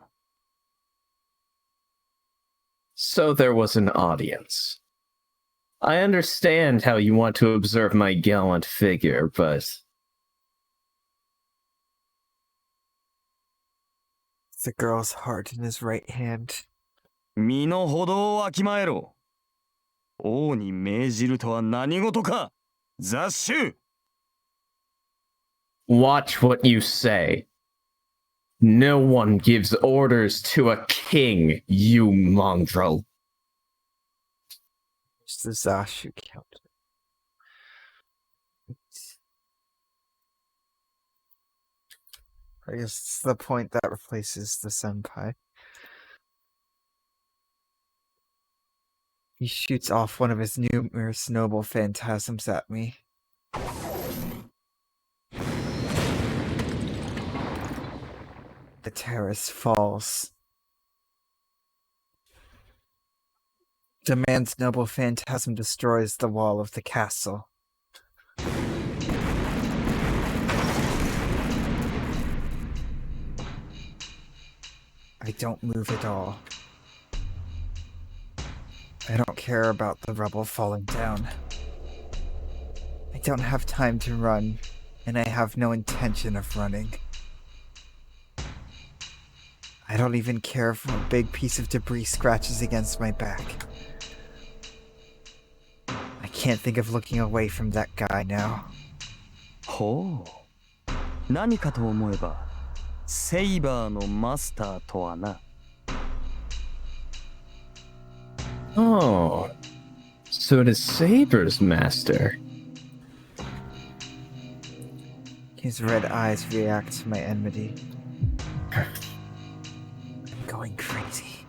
So there was an audience. I understand how you want to observe my gallant figure, but... The girl's heart in his right hand. 身の程をわきまえろ。王に命じるとは何事か。雑種。Watch what you say. No one gives orders to a king, you mongrel. It's the Zashu counter. I guess it's the point that replaces the senpai. He shoots off one of his numerous noble phantasms at me. The terrace falls. The man's noble phantasm destroys the wall of the castle. I don't move at all. I don't care about the rubble falling down. I don't have time to run, and I have no intention of running. I don't even care if a big piece of debris scratches against my back. I can't think of looking away from that guy now. ほう。何かと思えば、セイバーのマスターとはな。Oh, so it is Saber's master. His red eyes react to my enmity. I'm going crazy.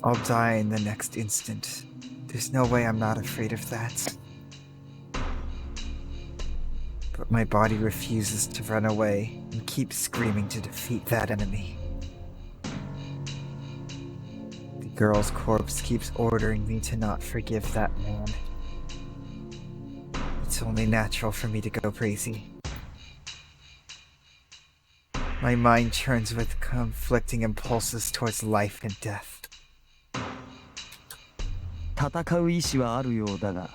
I'll die in the next instant. There's no way I'm not afraid of that. But my body refuses to run away and keeps screaming to defeat that enemy. The girl's corpse keeps ordering me to not forgive that man. It's only natural for me to go crazy. My mind churns with conflicting impulses towards life and death. 戦う意志はあるようだが、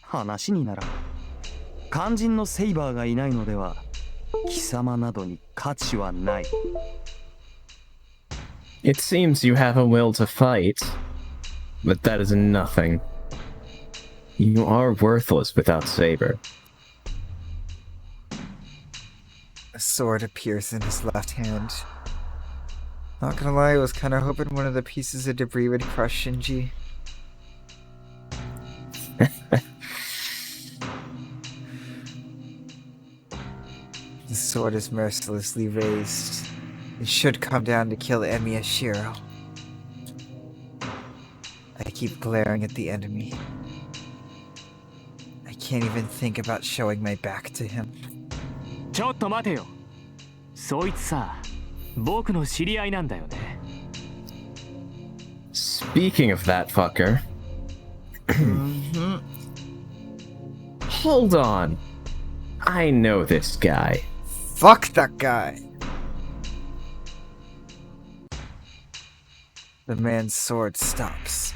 話にならん。肝心のセイバーがいないのでは、貴様などに価値はない。It seems you have a will to fight, but that is nothing. You are worthless without saber. A sword appears in his left hand. Not gonna lie, I was kind of hoping one of the pieces of debris would crush Shinji. The sword is mercilessly raised. It should come down to kill Emiya Shiro. I keep glaring at the enemy. I can't even think about showing my back to him. ちょっと待てよ。そいつさ、僕の知り合いなんだよね。Speaking of that fucker. Hold on. I know this guy. Fuck that guy! The man's sword stops.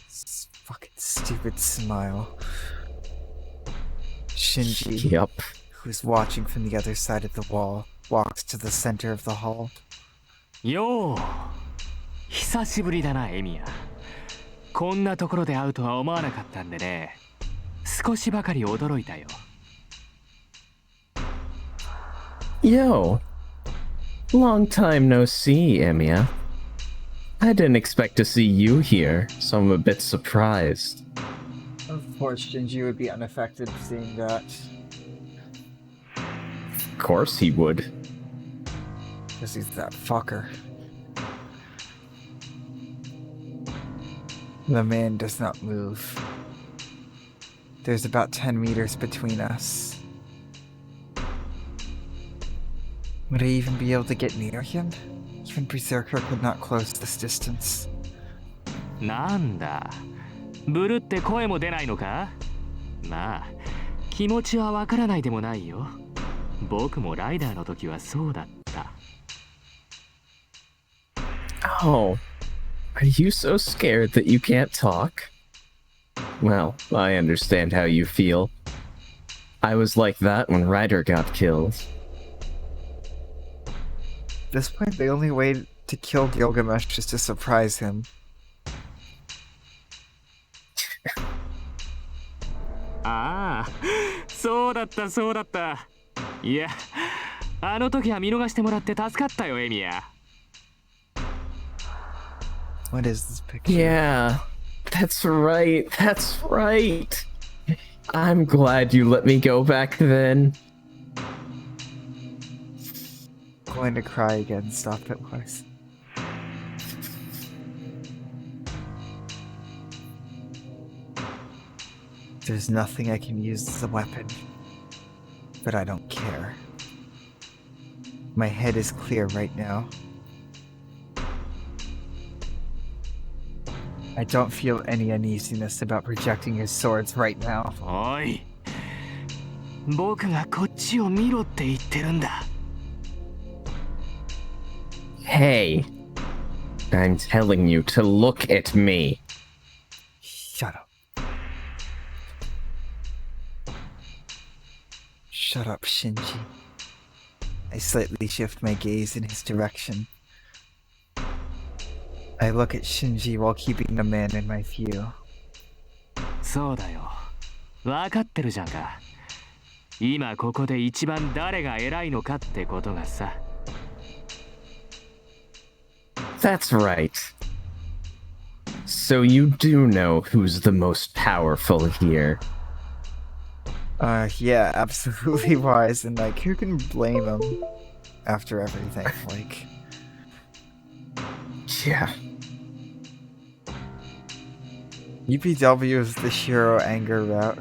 This fucking stupid smile. Shinji, Yup. who's watching from the other side of the wall, walks to the center of the hall. よう、久しぶりだな、エミヤ。こんなところで会うとは思わなかったんでね。少しばかり驚いたよ。Yo. Long time no see, Emiya. I didn't expect to see you here, so I'm a bit surprised. Of course, Shinji would be unaffected seeing that. Of course he would. Because he's that fucker. The man does not move. There's about 10 meters between us. Would I even be able to get near him? Even Berserker could not close this distance. なんだ、ブルって声も出ないのか？まあ、気持ちはわからないでもないよ。僕もライダーの時はそうだった。Oh. Are you so scared that you can't talk? Well, I understand how you feel. I was like that when Ryder got killed. At this point, the only way to kill Gilgamesh is to surprise him. ああ、そうだったそうだった。いや、あの時は見逃してもらって助かったよ、エミヤ。What is this picture? Yeah, that's right. That's right. I'm glad you let me go back then. Going to cry again. Stop it, Lars. There's nothing I can use as a weapon, but I don't care. My head is clear right now. I don't feel any uneasiness about projecting your swords right now. おい、僕がこっちを見ろって言ってるんだ。Hey, I'm telling you to look at me. Shut up. Shut up, Shinji. I slightly shift my gaze in his direction. I look at Shinji while keeping the man in my view. そうだよ。分かってるじゃんか。今ここで一番誰が偉いのかってことがさ。That's right. So you do know who's the most powerful here. Yeah, absolutely wise, and like, who can blame him after everything? Like, Yeah. UBW is the Shiro anger route.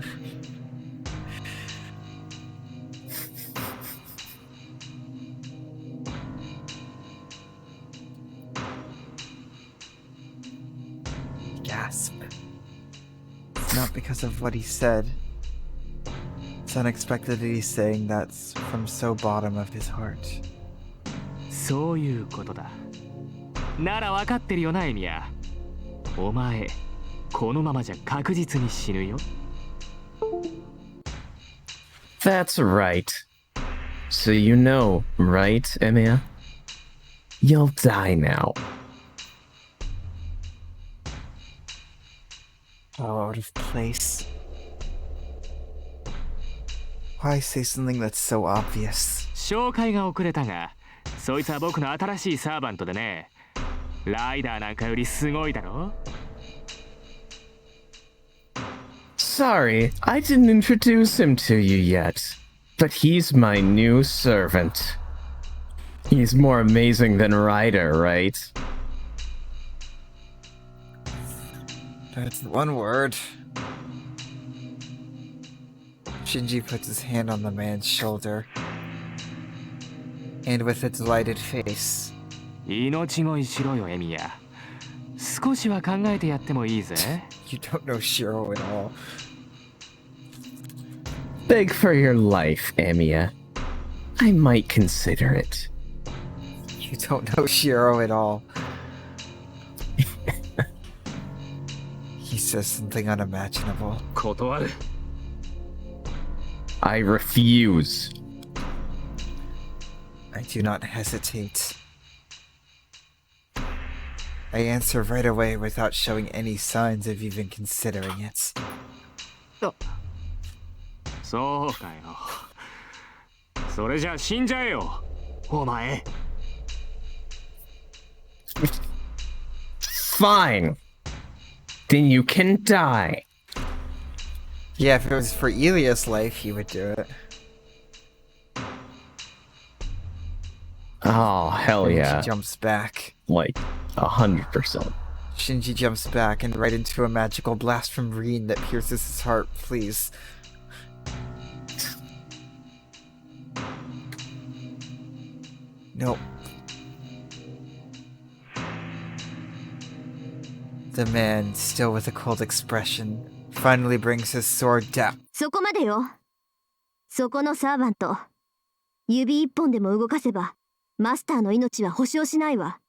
Gasp. It's not because of what he said. It's unexpected that he's saying that's from so bottom of his heart. そういうことだ。なら分かってるよな、エミヤ。お前、このままじゃ確実に死ぬよ。That's right. So you know, right, Emiya? You'll die now. Oh, out of place. Why say something that's so obvious? 紹介が遅れたが、そいつは僕の新しいサーバントでね。ライダーなんかよりすごいだろ。 Sorry, I didn't introduce him to you yet. But he's my new servant. He's more amazing than Ryder, right? That's one word. Shinji puts his hand on the man's shoulder. And with a delighted face. 命乞いしろよ、エミヤ。少しは考えてやってもいいぜ。You don't know Shiro at all. Beg for your life, Emiya. I might consider it. You don't know Shiro at all. He says something unimaginable. 断る。I refuse. I do not hesitate. I answer right away without showing any signs of even considering it. そうかよ。それじゃあ死んじゃえよ、お前。Fine. Then you can die. Yeah, if it was for Ilia's life, he would do it. Oh, hell yeah. Shinji jumps back. Like, 100%. Shinji jumps back and right into a magical blast from Rin that pierces his heart, please. Nope. The man, still with a cold expression, finally brings his sword down. そこまでよ。そこのサーバント。指一本でも動かせば、マスターの命は保証しないわ。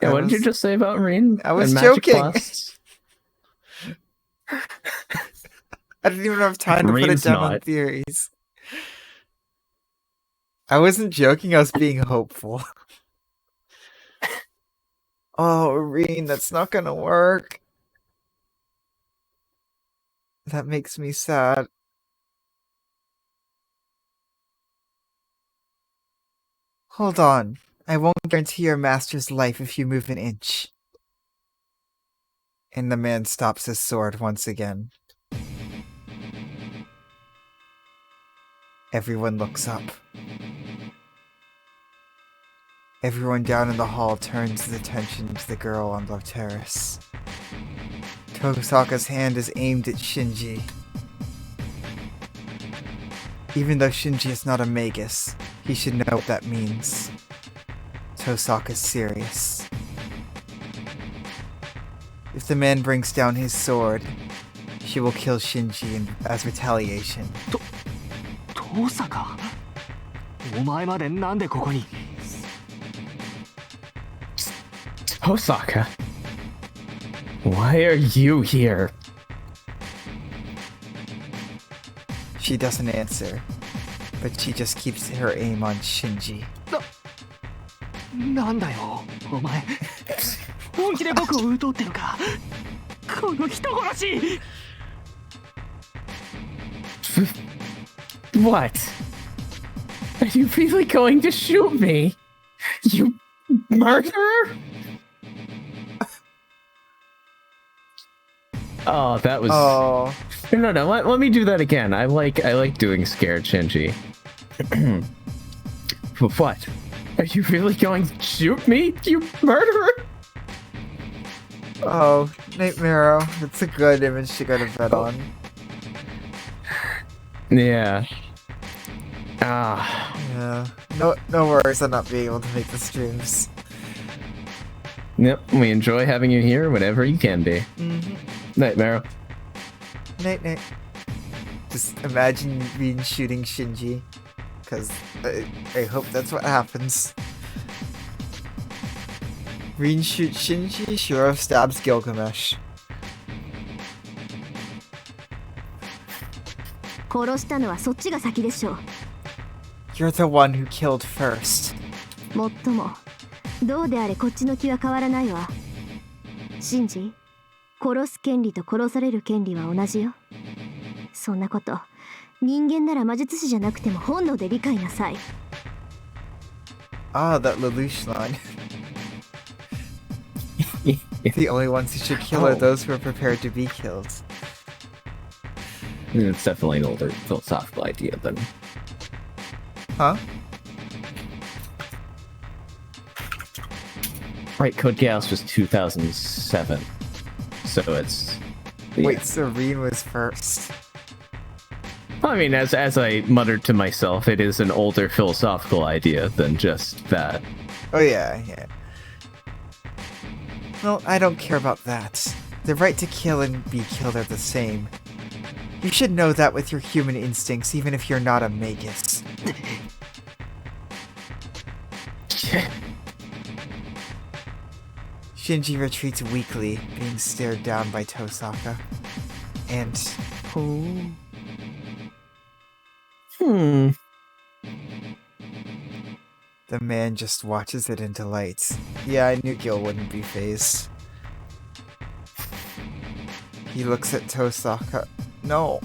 Yeah, what did you just say about Rin? I was and magic joking. blasts? I didn't even have time to put it Rin's down on not. theories. I wasn't joking, I was being hopeful. Oh, Rin, that's not gonna work. That makes me sad. Hold on. I won't guarantee your master's life if you move an inch. And the man stops his sword once again. Everyone looks up. Everyone down in the hall turns his attention to the girl on the terrace. Tosaka's hand is aimed at Shinji. Even though Shinji is not a magus, he should know what that means. Tosaka's serious. If the man brings down his sword, she will kill Shinji as retaliation. 遠坂、お前までなんでここに。 Osaka, why are you here? She doesn't answer, but she just keeps her aim on Shinji. なんだよ、お前。本気で僕を撃とうってのか。この人殺し。 What? Are you really going to shoot me? You murderer? Oh, that was... Oh, No, let me do that again. I like doing scared Shinji. What? Are you really going to shoot me, you murderer? oh, Nightmare. That's a good image to go to bed on. Yeah. Ah. Yeah. No worries on not being able to make the streams. Yep, we enjoy having you here whenever you can be. Nightmare. Night. Just imagine Rin shooting Shinji. Because I hope that's what happens. Rin shoots Shinji, Shiro stabs Gilgamesh. 殺したのはそっちが先でしょう。 You're the one who killed first. もっともどうであれこっちの気は変わらないわ。シンジ、殺す権利と殺される権利は同じよ。そんなこと人間なら魔術師じゃなくても本能で理解なさい。 Ah, that Lelouch line. The only ones who should kill are those who are prepared to be killed. It's definitely an older philosophical idea than. Huh? Right, Code Geass was 2007. So it's. Yeah. Wait, Serene was first. I mean, as I muttered to myself, it is an older philosophical idea than just that. Oh yeah. Well, I don't care about that. The right to kill and be killed are the same. You should know that with your human instincts, even if you're not a magus. Shinji retreats weakly, being stared down by Tosaka. And... The man just watches it in delight. Yeah, I knew Gil wouldn't be fazed. He looks at Tosaka. No.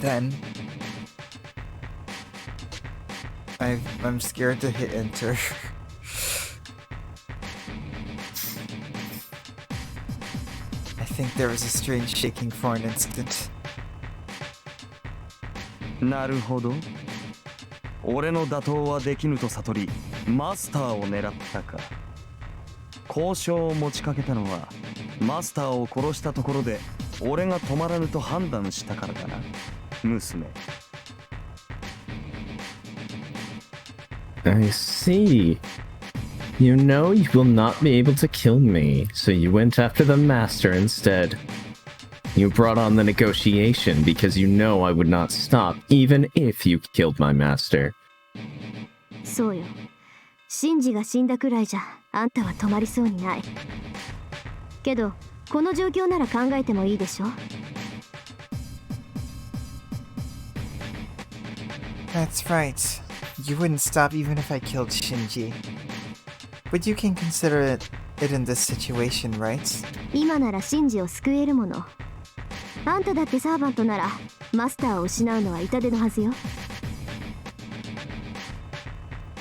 Then... I'm scared to hit enter. I think there was a strange shaking for an instant. なるほど。俺の打倒はできぬと悟り、マスターを狙ったか。交渉を持ちかけたのは、マスターを殺したところで、俺が止まらぬと判断したからだな、娘。I see. You know you will not be able to kill me, so you went after the master instead. You brought on the negotiation because you know I would not stop even if you killed my master. そうよ。シンジが死んだくらいじゃあんたは止まりそうにない。けどこの状況なら考えてもいいでしょ。 That's right. You wouldn't stop even if I killed Shinji. But you can consider it in this situation, right? 今ならシンジを救えるもの。あんただってサーバントならマスターを失うのは痛手のはずよ。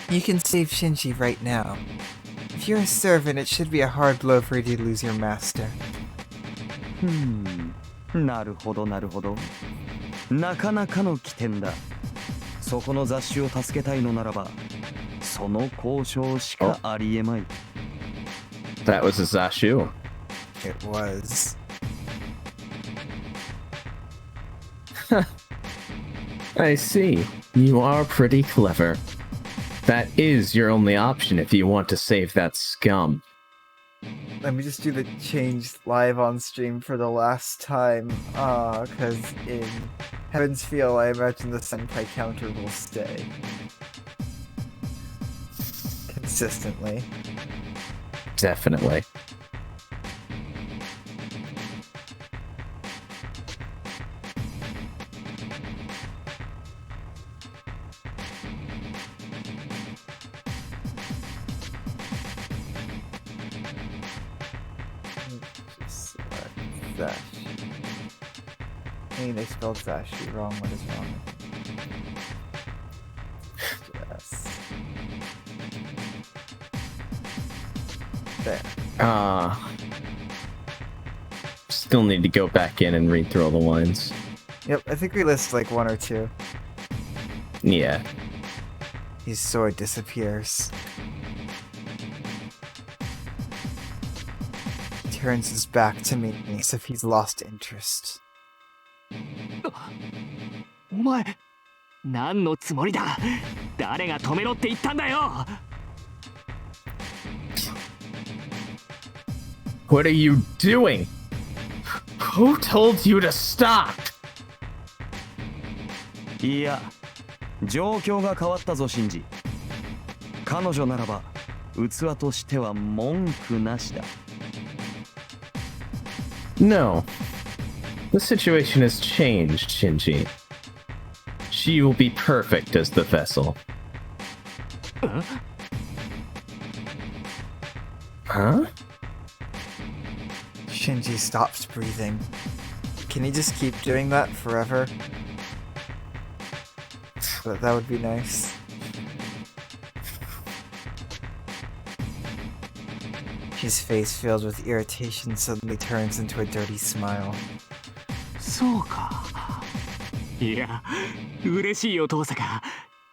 You can save Shinji right now. If you're a servant, it should be a hard blow for you to lose your master. なるほどなるほど。なかなかの起点だ。そこの雑種を助けたいのならば、その交渉しかありえまい。That was a Zashu. It was. I see. You are pretty clever. That is your only option if you want to save that scum. Let me just do the change live on stream for the last time. Because in Heaven's Feel, I imagine the Senpai counter will stay. Consistently. Definitely. Just select Zash. I mean, they spelled Zashi wrong. What is wrong with it? Yes. There. Still need to go back in and read through all the lines. Yep, I think we list like one or two. Yeah. His sword disappears. He turns his back to me as if he's lost interest. お前何のつもりだ。誰が止めろって言ったんだよ。 What are you doing? Who told you to stop? いや、状況が変わったぞ、シンジ。彼女ならば、器としては文句なしだ。No. The situation has changed, Shinji. She will be perfect as the vessel. Huh? Shinji stops breathing. Can he just keep doing that forever? That would be nice. His face filled with irritation suddenly turns into a dirty smile. そうか。いや、嬉しいよ遠坂。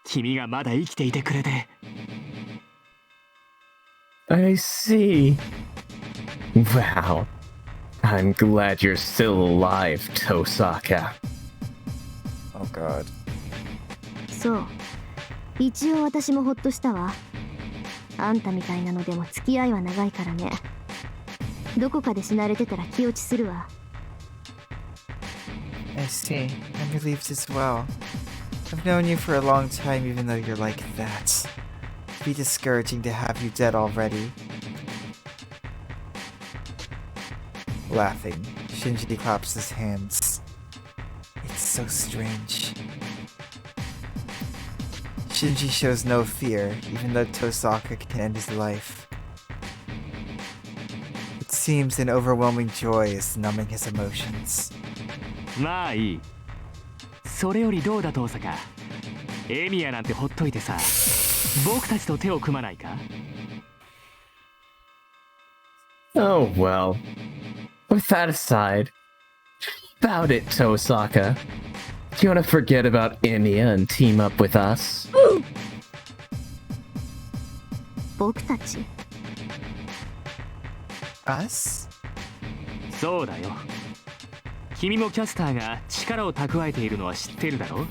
君がまだ生きていてくれて。I see. Wow. I'm glad you're still alive, Tosaka. Oh god. そう。一応私もほっとしたわ。あんたみたいなのでも付き合いは長いからね。どこかで死なれてたら気落ちするわ。I see. I'm relieved as well. I've known you for a long time even though you're like that. It'd be discouraging to have you dead already. Laughing, Shinji claps his hands. It's so strange. Shinji shows no fear, even though Tosaka can end his life. It seems an overwhelming joy is numbing his emotions. まあいい。それよりどうだ遠坂。エミヤなんてほっといてさ、僕たちと手を組まないか？ Oh well. With that aside, about it, Tosaka. Do you want to forget about Emiya and team up with us? 僕たち Us? そうだよ。君もキャスターが力を蓄えているのは知ってるだろ？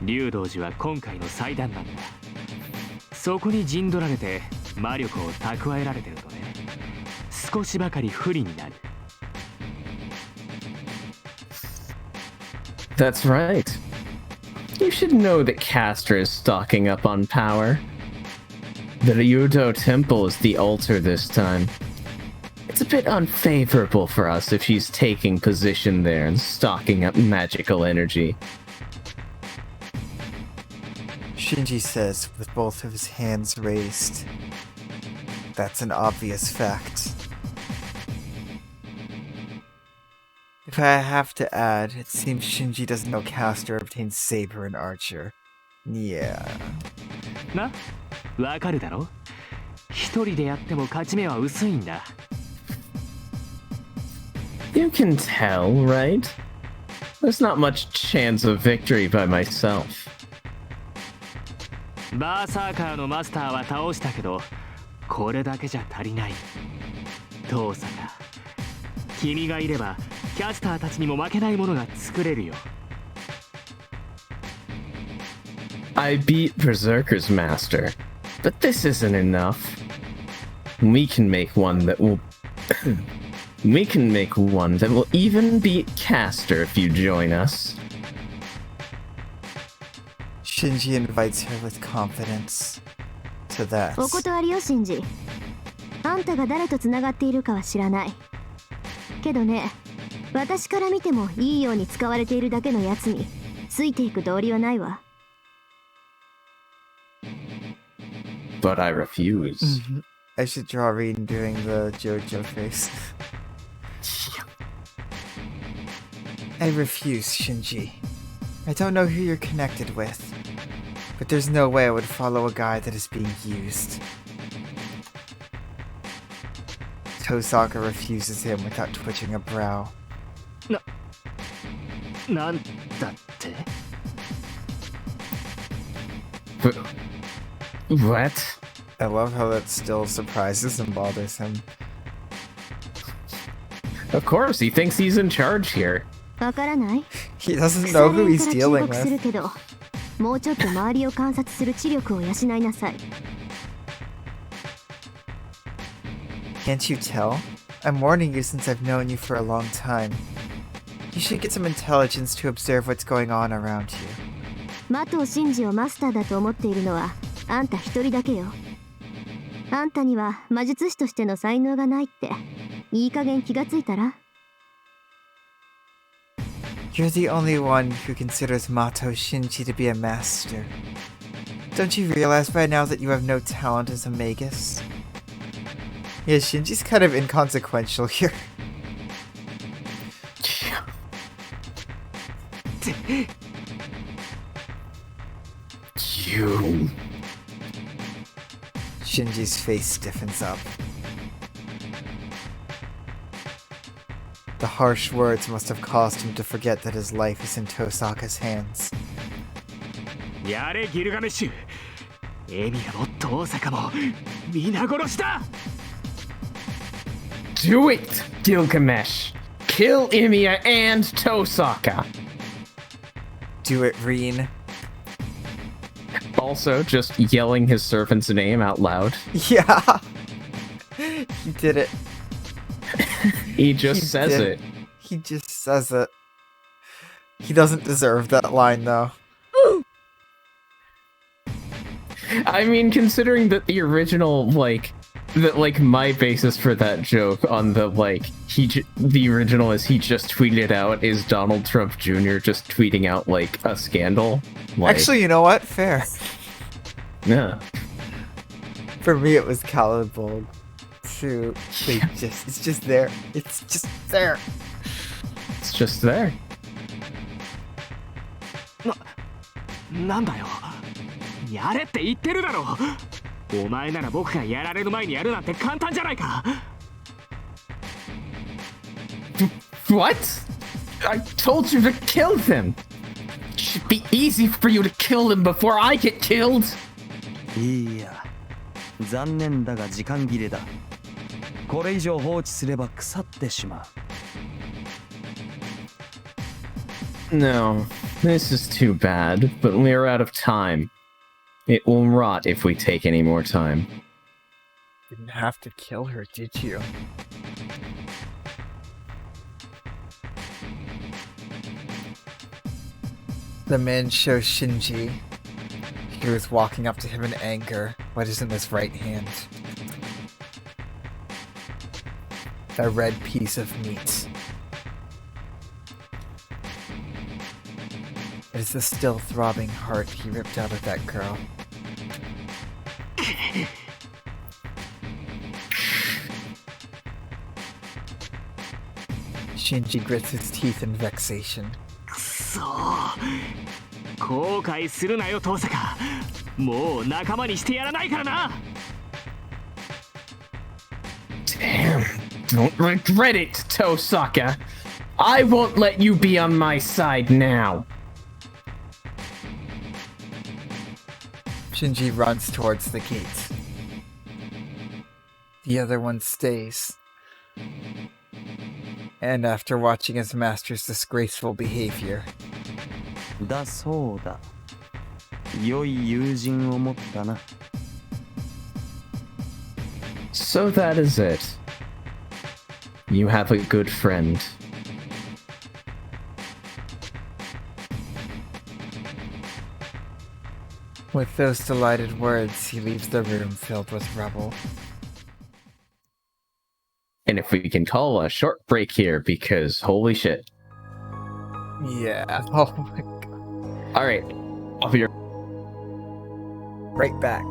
竜道寺は今回の祭壇なんだ。そこに陣取られて魔力を蓄えられてるとね、少しばかり不利になる。That's right. You should know that Castor is stocking up on power. The Ryudo Temple is the altar this time. It's a bit unfavorable for us if she's taking position there and stocking up magical energy. Shinji says with both of his hands raised. That's an obvious fact. If I have to add, it seems Shinji doesn't know Castor obtains Saber and Archer. Yeah. な、わかるだろ？一人でやっても勝ち目は薄いんだ。You can tell, right? There's not much chance of victory by myself. バーサーカーのマスターは倒したけど、これだけじゃ足りない。遠坂、君がいればキャスターたちにも負けないものが作れるよ。I beat Berserker's master, but this isn't enough. We can make one that will... We can make one that will even beat Castor if you join us. Shinji invites her with confidence. To that. お断りよシンジ。あんたが誰とつながっているかは知らない。けどね、私から見てもいいように使われているだけのやつについていく道理はないわ。But I refuse. I should draw Reed doing the JoJo face. I refuse, Shinji. I don't know who you're connected with, but there's no way I would follow a guy that is being used. Tosaka refuses him without twitching a brow. なんだって？ What? I love how that still surprises and bothers him. Of course, he thinks he's in charge here. わからない？ He doesn't know who he's 腐れ dealing 縁から注目する with. けど、もうちょっと周りを観察する知力を養いなさい。Can't you tell? I'm warning you since I've known you for a long time. You should get some intelligence to observe what's going on around you. マトシンジをマスターだと思っているのはあんた一人だけよ。あんたには魔術師としての才能がないっていい加減気がついたら？ You're the only one who considers Mato Shinji to be a master. Don't you realize by now that you have no talent as a magus? Yeah, Shinji's kind of inconsequential here. You. Shinji's face stiffens up. The harsh words must have caused him to forget that his life is in Tosaka's hands. やれギルガメッシュ。エミヤも遠坂も皆殺しだ。 Do it, Gilgamesh. Kill Emiya and Tosaka. Do it, Reen. Also, just yelling his servant's name out loud. Yeah! He did it. He just says did. it. He just says it. He doesn't deserve that line, though. I mean, considering that the original, my basis for that joke on the, the original is he just tweeted out is Donald Trump Jr. just tweeting out, a scandal. Actually, you know what? Fair. Yeah. For me, it was Caliburn. Too. It's just there. It's just there. It's just there. なんだよ。やれって言ってるだろ。お前なら僕がやられる前にやるなんて簡単じゃないか。What? I told you to kill them. It should be easy for you to kill them before I get killed. いや、残念だが時間切れだ。これ以上放置すれば腐ってしまう。 No, this is too bad, but we're out of time. It will rot if we take any more time. Didn't have to kill her, did you? The man shows Shinji. He was walking up to him in anger. What is in his right hand? A red piece of meat. It is the still throbbing heart he ripped out of that girl. Shinji grits his teeth in vexation. くそ後悔するなよ遠坂。もう仲間にしてやらないからな。 Damn, don't regret it, Tosaka. I won't let you be on my side now. Shinji runs towards the gate. The other one stays. And after watching his master's disgraceful behavior, だそうだ。良い友人を持ったな。 So that is it. You have a good friend. with those delighted words, he leaves the room filled with rubble. And if we can call a short break here, because holy shit. Yeah. Oh my god. Alright, I'll be right back.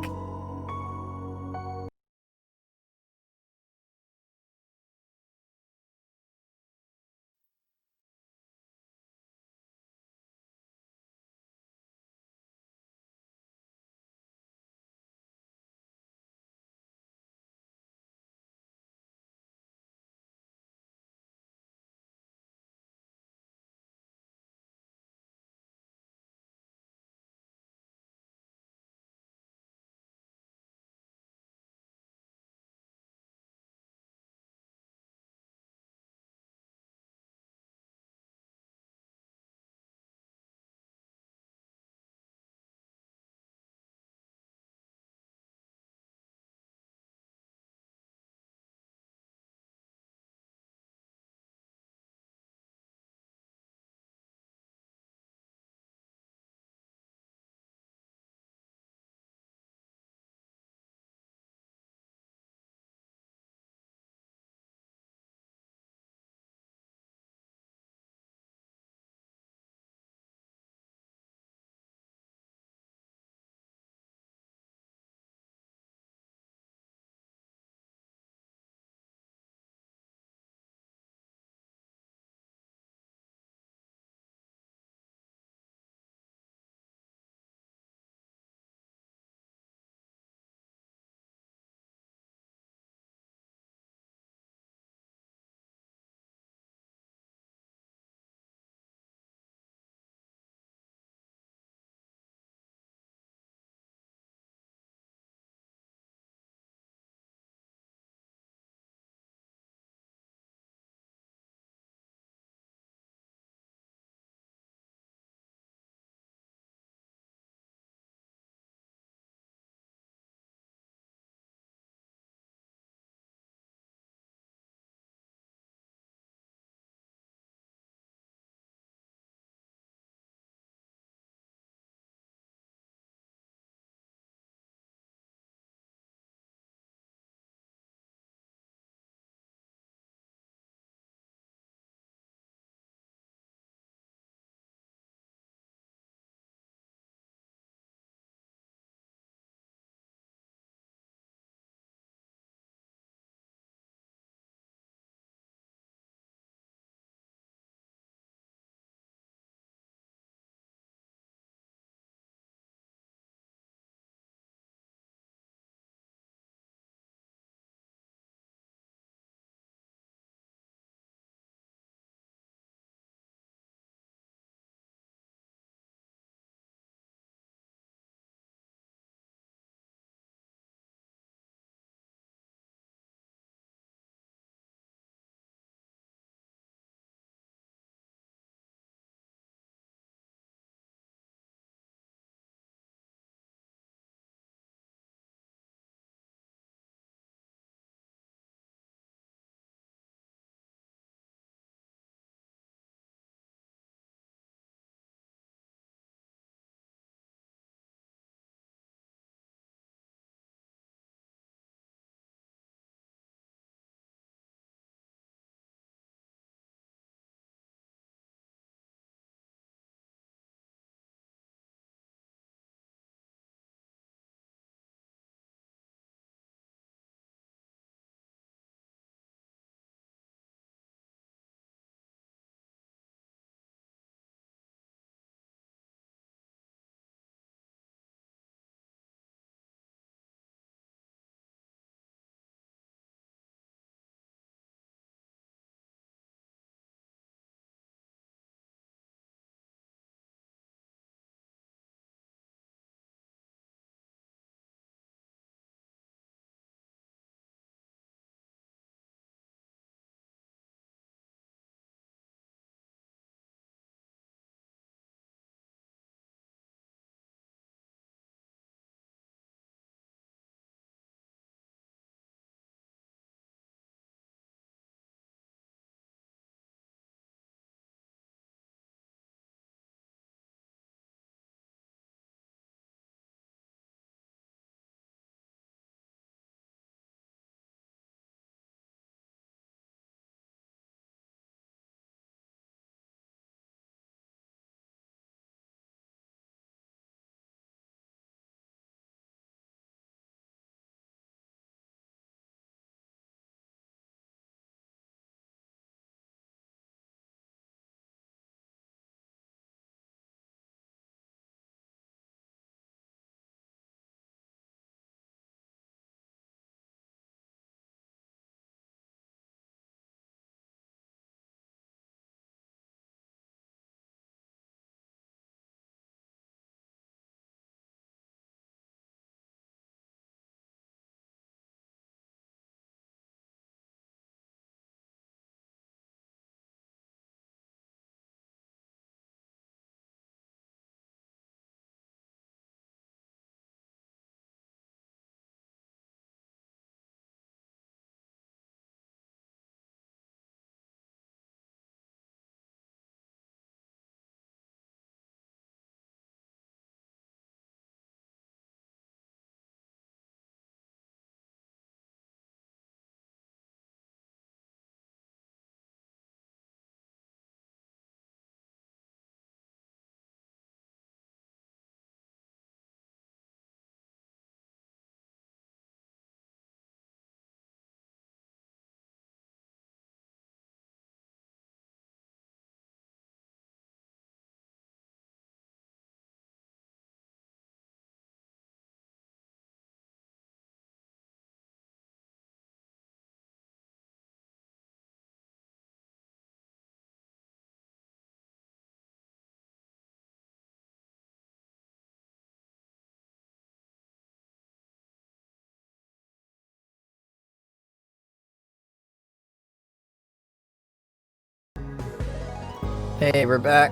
Hey, we're back.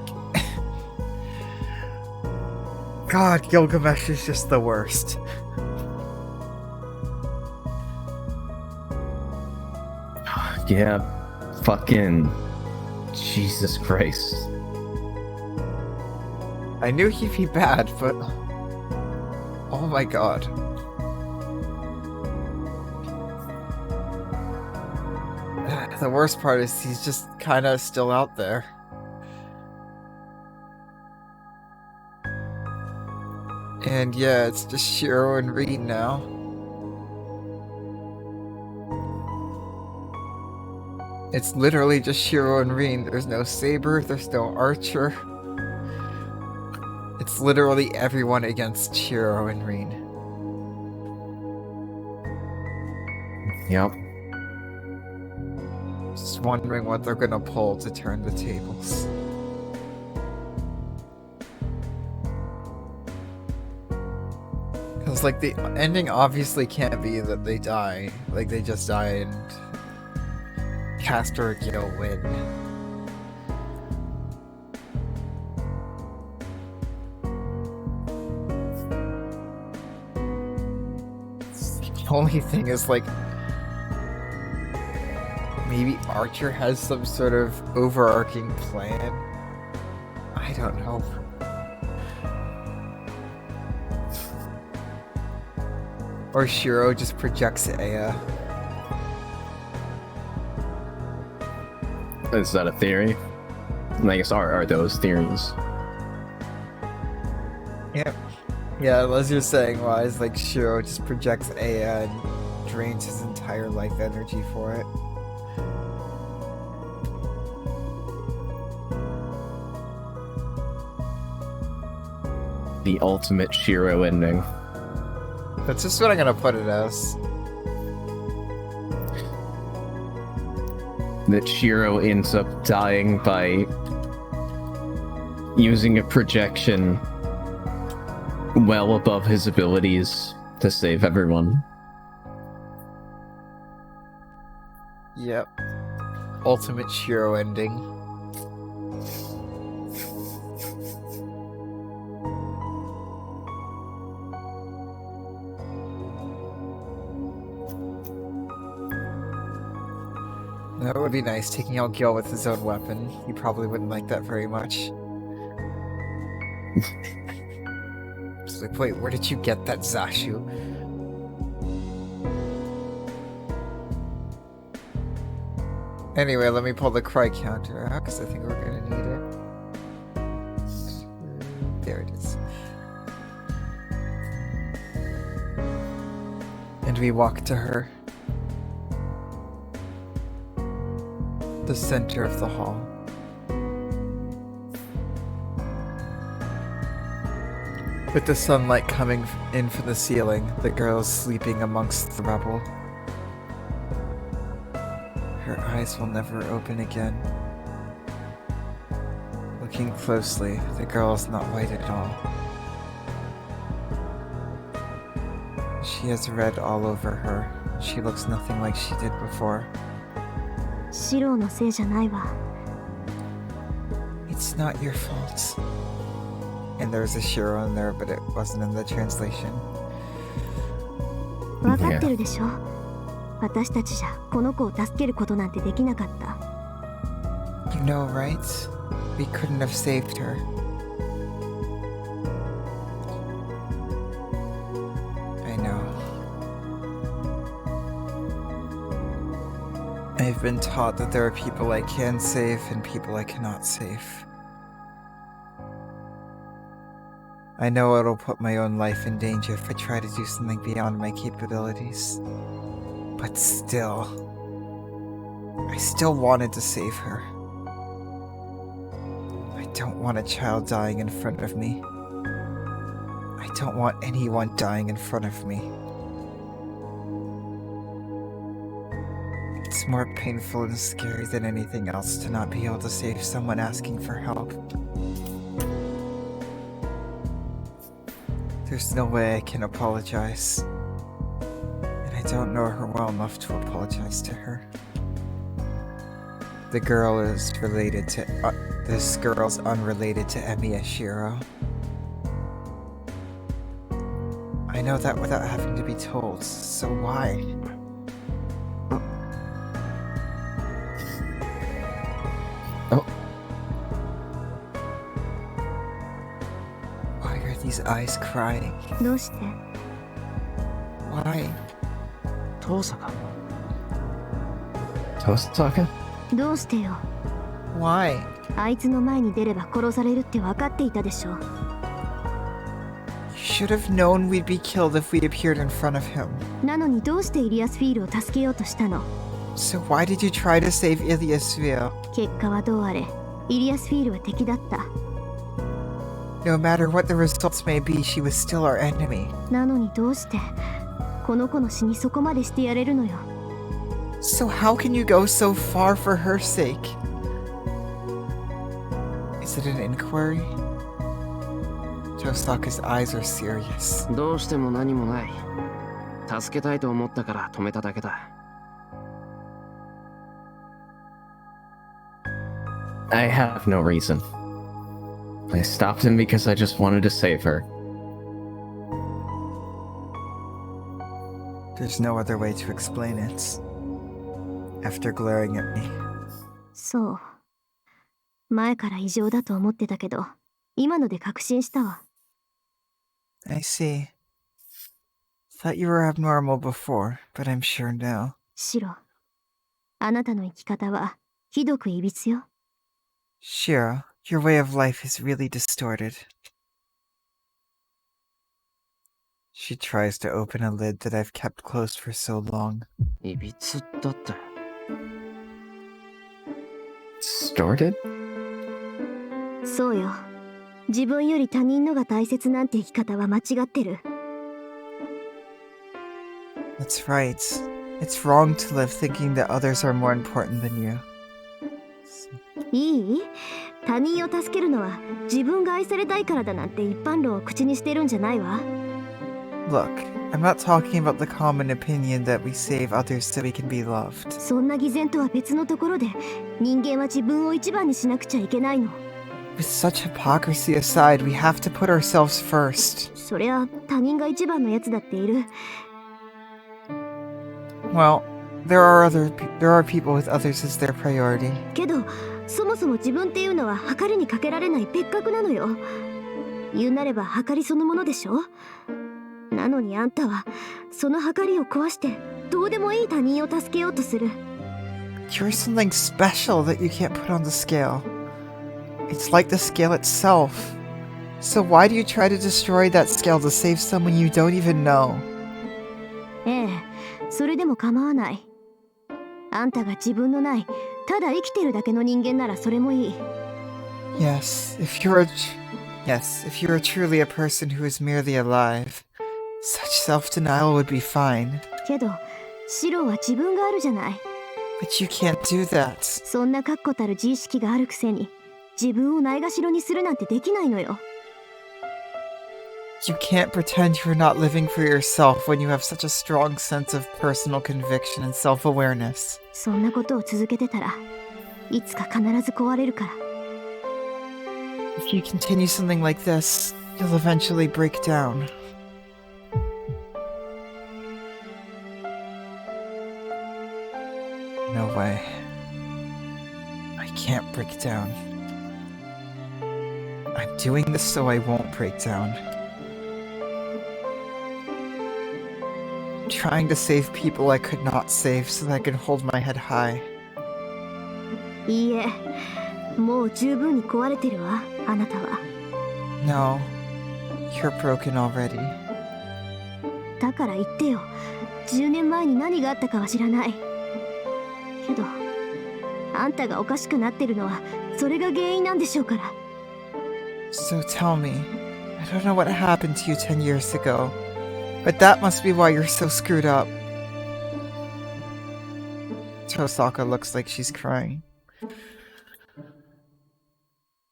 God, Gilgamesh is just the worst. Yeah, fucking Jesus Christ. I knew he'd be bad, but oh my god. The worst part is he's just kind of still out there. And yeah, it's just Shiro and Reed now. It's literally just Shiro and Reed. There's no Saber, there's no Archer. It's literally everyone against Shiro and Reed. Yep. Just wondering what they're gonna pull to turn the tables. Because, like, the ending obviously can't be that they die. Like, they just die and Castor and Gil win. The only thing is, like, maybe Archer has some sort of overarching plan. I don't know. Or Shiro just projects Aya. Is that a theory? I guess are those theories? Yep. Yeah, as you're saying, wise, like Shiro just projects Aya and drains his entire life energy for it. The ultimate Shiro ending. That's just what I'm gonna put it as. That Shiro ends up dying by using a projection well above his abilities to save everyone. Yep. Ultimate Shiro ending. That would be nice, taking out Gil with his own weapon. He probably wouldn't like that very much. It's like, wait, where did you get that Zashu? Anyway, let me pull the cry counter out, because I think we're gonna need it. There it is. And we walk to her. The center of the hall. With the sunlight coming in from the ceiling, the girl is sleeping amongst the rubble. Her eyes will never open again. Looking closely, the girl is not white at all. She has red all over her. She looks nothing like she did before. シロのせいじゃないわ。 It's not your fault. And there's a Shiro in there, but it wasn't in the translation. わかってるでしょ。私たちじゃこの子を助けることなんてできなかった。 You know, right? We couldn't have saved her. I know. I've been taught that there are people I can save and people I cannot save. I know it'll put my own life in danger if I try to do something beyond my capabilities. But still, I still wanted to save her. I don't want a child dying in front of me. I don't want anyone dying in front of me. It's more painful and scary than anything else to not be able to save someone asking for help. There's no way I can apologize. And I don't know her well enough to apologize to her. The girl is related to... this girl's unrelated to Emi Ashiro. I know that without having to be told, so why? Oh. Why are these eyes crying? どうして？ Why? 遠坂 Tosaka? どうしてよ。 Why? あいつの前に出れば殺されるって分かっていたでしょ。 You should have known we'd be killed if we appeared in front of him. なのにどうしてイリアスフィールを助けようとしたの？ So why did you try to save Iliasville? 結果はどうあれ、イリアスフィールは敵だった。 No matter what the results may be, she was still our enemy. なのにどうしてこの子の死にそこまでしてやれるのよ。 So how can you go so far for her sake? Is it an inquiry? Tosaka's eyes are serious. どうしても何もない。助けたいと思ったから止めただけだ。 I have no reason. I stopped him because I just wanted to save her. There's no other way to explain it. After glaring at me. そう。前から異常だと思ってたけど、今ので確信したわ。 I see. Thought you were abnormal before, but I'm sure now. シロ、あなたの生き方はひどくいびつよ。 Shiro, your way of life is really distorted. She tries to open a lid that I've kept closed for so long. いびつだった。 Distorted? そうよ。自分より他人のが大切なんて生き方は間違ってる。 That's right. It's wrong to live thinking that others are more important than you. いい？他人を助けるのは自分が愛されたいからだなんて一般論を口にしてるんじゃないわ。 Look, I'm not talking about the common opinion that we save others so we can be loved. そんな偽善とは別のところで、人間は自分を一番にしなくちゃいけないの。 With such hypocrisy aside, we have to put ourselves first. そりゃ他人が一番のやつだっている。 Well, there are people with others as their priority. けど、そもそも自分っていうのは計りにかけられない別格なのよ。言うなれば計りそのものでしょ。なのにあんたはその計りを壊してどうでもいい他人を助けようとする。 You're something special that you can't put on the scale. It's like the scale itself. So why do you try to destroy that scale to save someone you don't even know? ええ、それでも構わない。あんたが自分のない、ただ生きてるだけの人間ならそれもいい。 Yes, if you're truly a person who is merely alive, such self-denial would be fine. けど、シロは自分があるじゃない。 But you can't do that. そんな確固たる自意識があるくせに、自分をないがしろにするなんてできないのよ。 You can't pretend you're not living for yourself when you have such a strong sense of personal conviction and self-awareness. そんなことを続けてたら、いつか必ず壊れるから。 If you continue something like this, you'll eventually break down. No way. I can't break down. I'm doing this so I won't break down. I'm trying to save people I could not save so that I can hold my head high. いいえ、もう十分に壊れてるわ、あなたは。 No, you're broken already. だから言ってよ、10年前に何があったかは知らない。けど、あんたがおかしくなってるのは、それが原因なんでしょうから。 So tell me, I don't know what happened to you 10 years ago, but that must be why you're so screwed up. Tosaka looks like she's crying.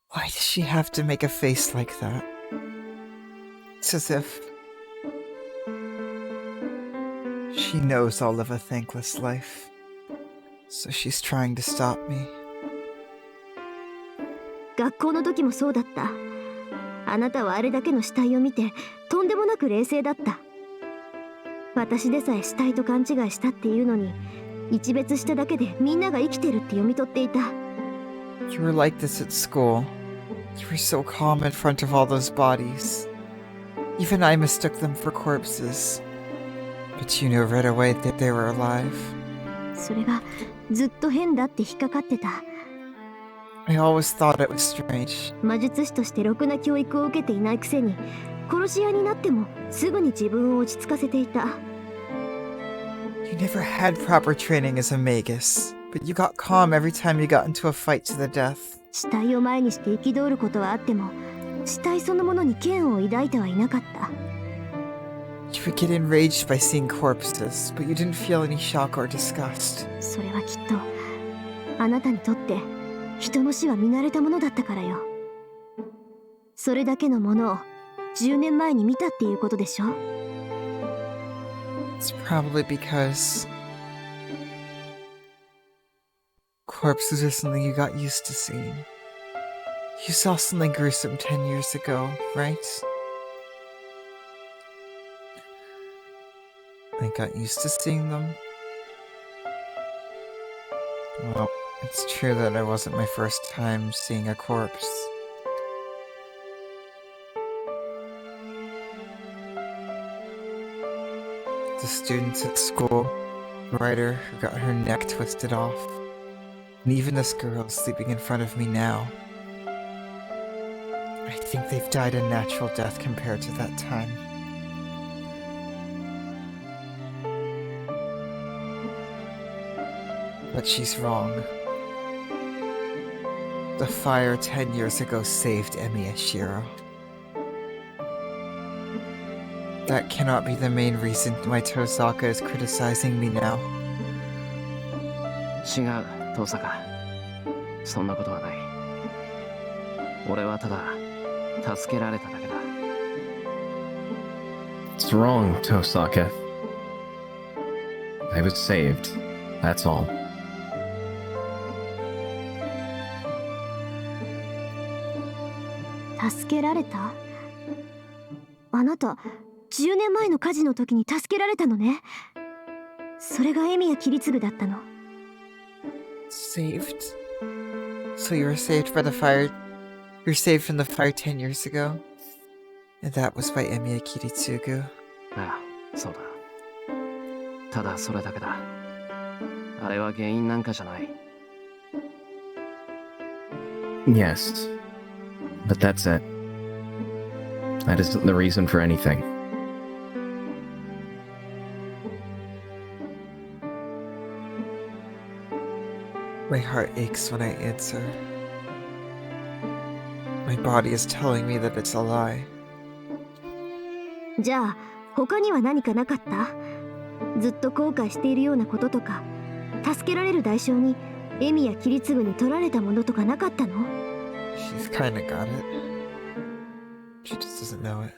Why does she have to make a face like that? It's as if she knows I'll live a thankless life, so she's trying to stop me. 学校の時もそうだった。あなたはあれだけの死体を見てとんでもなく冷静だった。私でさえ死体と勘違いしたっていうのに、一別しただけでみんなが生きてるって読み取っていた。 You were like this at school. You were so calm in front of all those bodies. Even I mistook them for corpses. But you knew right away that they were alive. それがずっと変だって引っかかってた。 I always thought it was strange. 魔術師としてろくな教育を受けていないくせに、殺し屋になってもすぐに自分を落ち着かせていた。 You never had proper training as a magus, but you got calm every time you got into a fight to the death. 死体を前にして憤ることはあっても、死体そのものに嫌悪を抱いてはいなかった。 You would get enraged by seeing corpses, but you didn't feel any shock or disgust. それはきっとあなたにとって人の死は見慣れたものだったからよ。それだけのものを10年前に見たっていうことでしょ。 It's probably because corpses are something you got used to seeing. You saw something gruesome 10 years ago, right? I got used to seeing them. Well, it's true that it wasn't my first time seeing a corpse. The students at school, the writer who got her neck twisted off, and even this girl sleeping in front of me now. I think they've died a natural death compared to that time. But she's wrong. The fire 10 years ago saved Emi Shiro. That cannot be the main reason why Tosaka is criticizing me now. 違う、遠坂。そんなことはない。俺はただ助けられただけだ。It's wrong, Tosaka. I was saved. That's all. 助けられた？あなた10年前の火事の時に助けられたのね。それがエミヤキリツグだったの。 Saved? So you were saved by the fire? You were saved from the fire 10 years ago? And that was by Emiya Kiritsugu? ああ、そうだ。ただそれだけだ。あれは原因なんかじゃない。Yes. But that's it. That isn't the reason for anything. My heart aches when I answer. My body is telling me that it's a lie. じゃあ他には何かなかった？ずっと後悔しているようなこととか、助けられる代償にエミやキリツグに取られたものとかなかったの？ She's kinda got it. She just doesn't know it.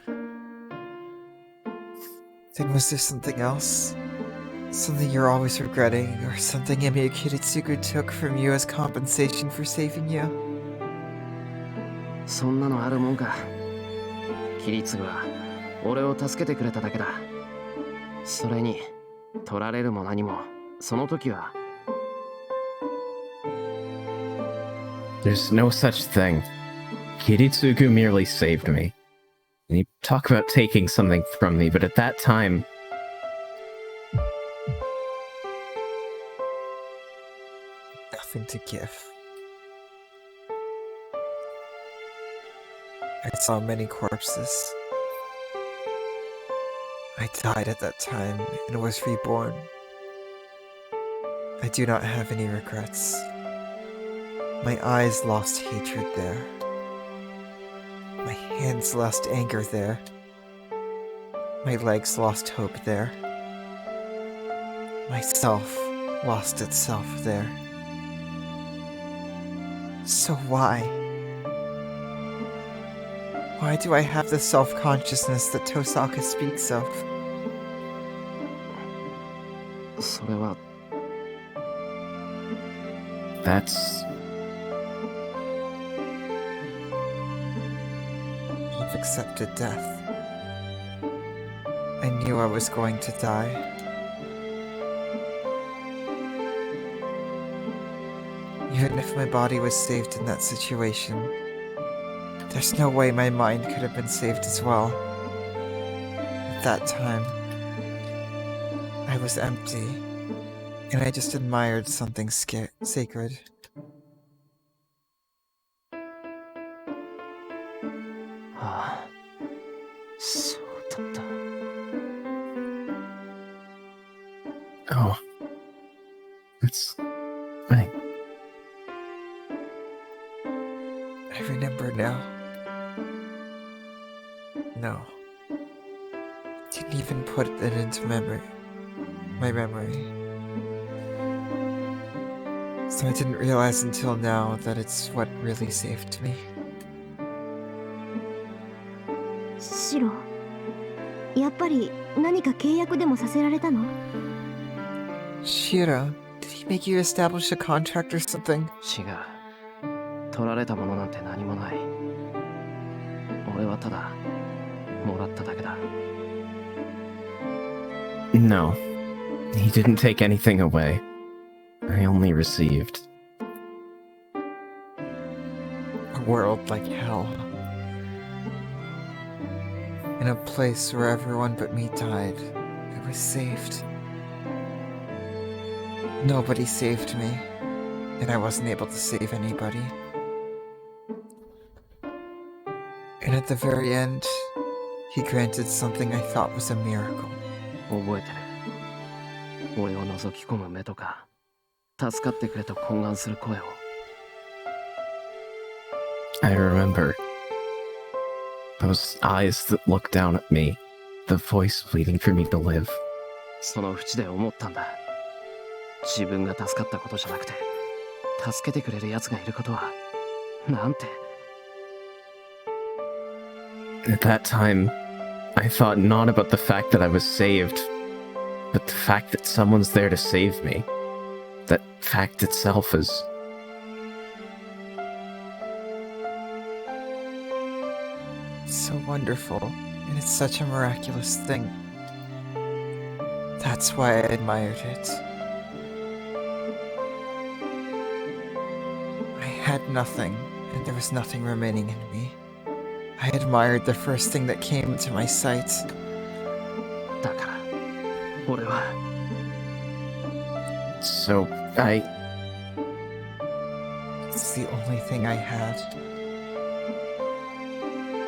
Then was there something else? Something you're always regretting, or something Emiya Kiritsugu took from you as compensation for saving you? そんなのあるもんか。キリツグは俺を助けてくれただけだ。それに取られるも何もその時は。 There's no such thing. Kiritsugu merely saved me. And you talk about taking something from me, but at that time... Nothing to give. I saw many corpses. I died at that time and was reborn. I do not have any regrets. My eyes lost hatred there. My hands lost anger there. My legs lost hope there. Myself lost itself there. So why? Why do I have the self-consciousness that Tosaka speaks of? それは That's... accepted death. I knew I was going to die. Even if my body was saved in that situation, there's no way my mind could have been saved as well. At that time, I was empty, and I just admired something sacred. Ah, そうだった。 Oh. That's right. I remember now. No. Didn't even put it into my memory. So I didn't realize until now that it's what really saved me. シロ、やっぱり何か契約でもさせられたの？ Shira, did he make you establish a contract or something? 違う。取られたものなんて何もない。俺はただもらっただけだ。 No. He didn't take anything away. I only received. A world like hell. In a place where everyone but me died, I was saved. Nobody saved me, and I wasn't able to save anybody. And at the very end, he granted something I thought was a miracle. 覚えてる。俺を覗き込む目とか、助かってくれと懇願する声を。 I remember. Those eyes that looked down at me. The voice pleading for me to live. その淵で思ったんだ。自分が助かったことじゃなくて、助けてくれる奴がいることは、なんて。 At that time, I thought not about the fact that I was saved, but the fact that someone's there to save me. That fact itself is... It's so wonderful, and it's such a miraculous thing. That's why I admired it. I had nothing, and there was nothing remaining in me. I admired the first thing that came into my sight. だから、俺は。 So, It's the only thing I had.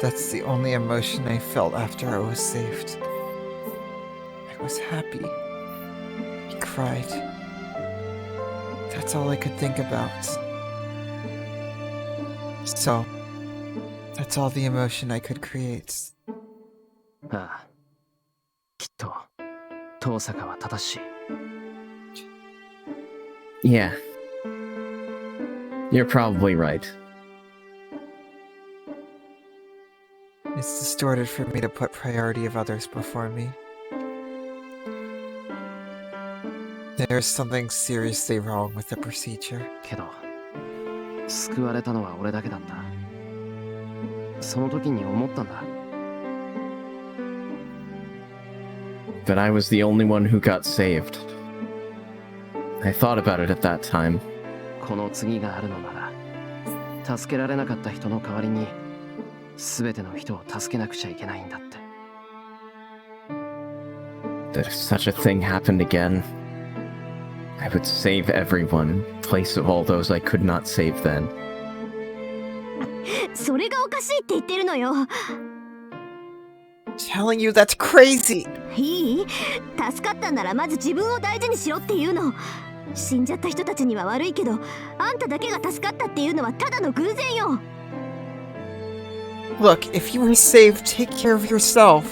That's the only emotion I felt after I was saved. I was happy. I cried. That's all I could think about. So, that's all the emotion I could create. ああ。きっと、遠坂は正しい。 yeah. You're probably right. It's distorted for me to put priority of others before me. There's something seriously wrong with the procedure. けど、救われたのは俺だけだった。その時に思ったんだ。 That I was the only one who got saved. I thought about it at that time. この次があるのなら、助けられなかった人の代わりに、全ての人を助けなくちゃいけないんだって。 That if such a thing happened again, I would save everyone in place of all those I could not save then. それがおかしいって言ってるのよ。 Telling you that's crazy! いい？助かったんならまず自分を大事にしろっていうの。死んじゃった人たちには悪いけど、あんただけが助かったっていうのはただの偶然よ。 Look, if you were saved, take care of yourself.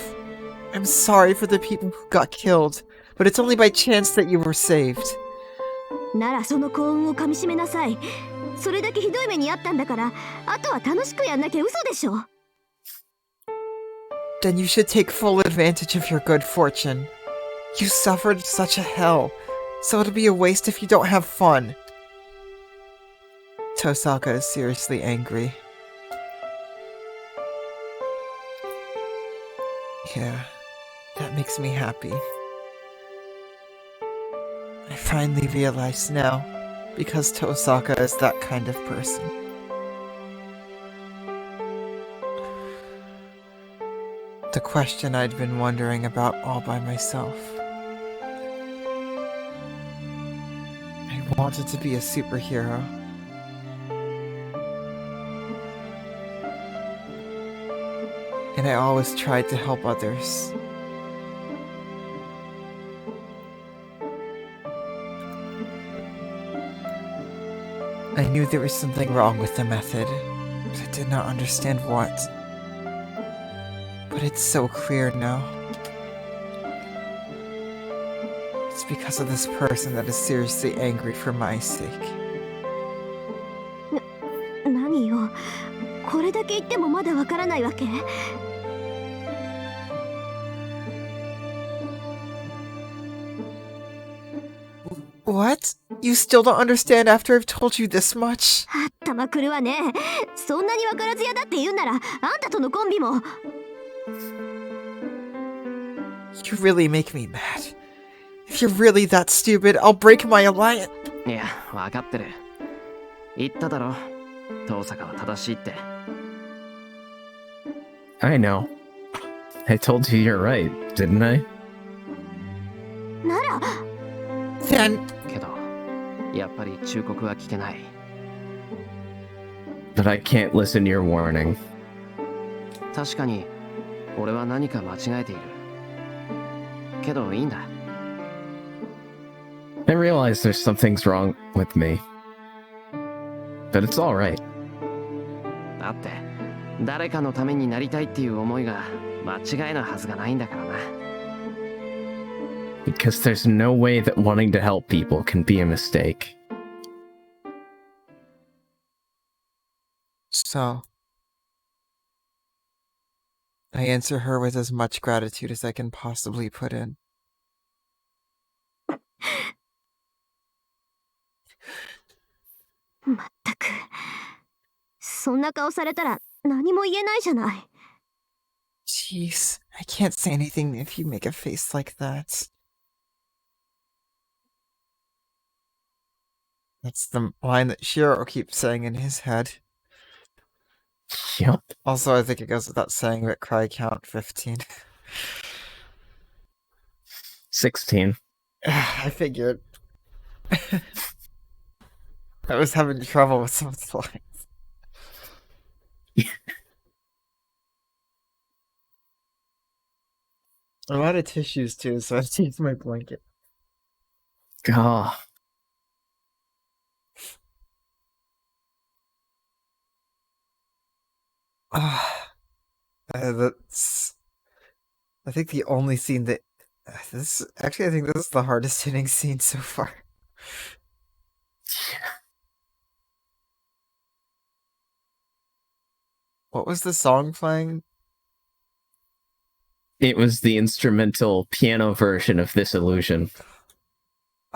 I'm sorry for the people who got killed, but it's only by chance that you were saved. ならその幸運をかみしめなさい。それだけひどい目にあったんだから、あとは楽しくやんなきゃ嘘でしょ。 Then you should take full advantage of your good fortune. You suffered such a hell, so it'll be a waste if you don't have fun. Tosaka is seriously angry. care. That makes me happy. I finally realize now, because Tosaka is that kind of person. The question I'd been wondering about all by myself. I wanted to be a superhero. And I always tried to help others. I knew there was something wrong with the method, but I did not understand what. But it's so clear now. It's because of this person that is seriously angry for my sake. 何よ、これだけ言ってもまだわからないわけ？ What? You still don't understand after I've told you this much? 頭くるわね。そんなにわからずやだって言うなら、あんたとのコンビも。You really make me mad. If you're really that stupid, I'll break my alliance. いや、わかってる。言っただろ。遠坂は正しいって。I know. I told you you're right, didn't I? なら。Then. けど、やっぱり忠告は聞けない。But I can't listen to your warning. 確かに、俺は何か間違えている。けどいいんだ。I realize there's some things wrong with me. But it's alright. だって、誰かのためになりたいっていう思いが間違いなはずがないんだからな。Because there's no way that wanting to help people can be a mistake. So, I answer her with as much gratitude as I can possibly put in. まったく、そんな顔されたら何も言えないじゃない。Jeez, I can't say anything if you make a face like that. That's the line that Shiro keeps saying in his head. Yep. Also, I think it goes without saying that cry count 15. 16. I figured. I was having trouble with some of the lines. I'm out of tissues too, so I have to use my blanket. God. That's. I think the only scene that. This actually, I think this is the hardest hitting scene so far. What was the song playing? It was the instrumental piano version of This Illusion.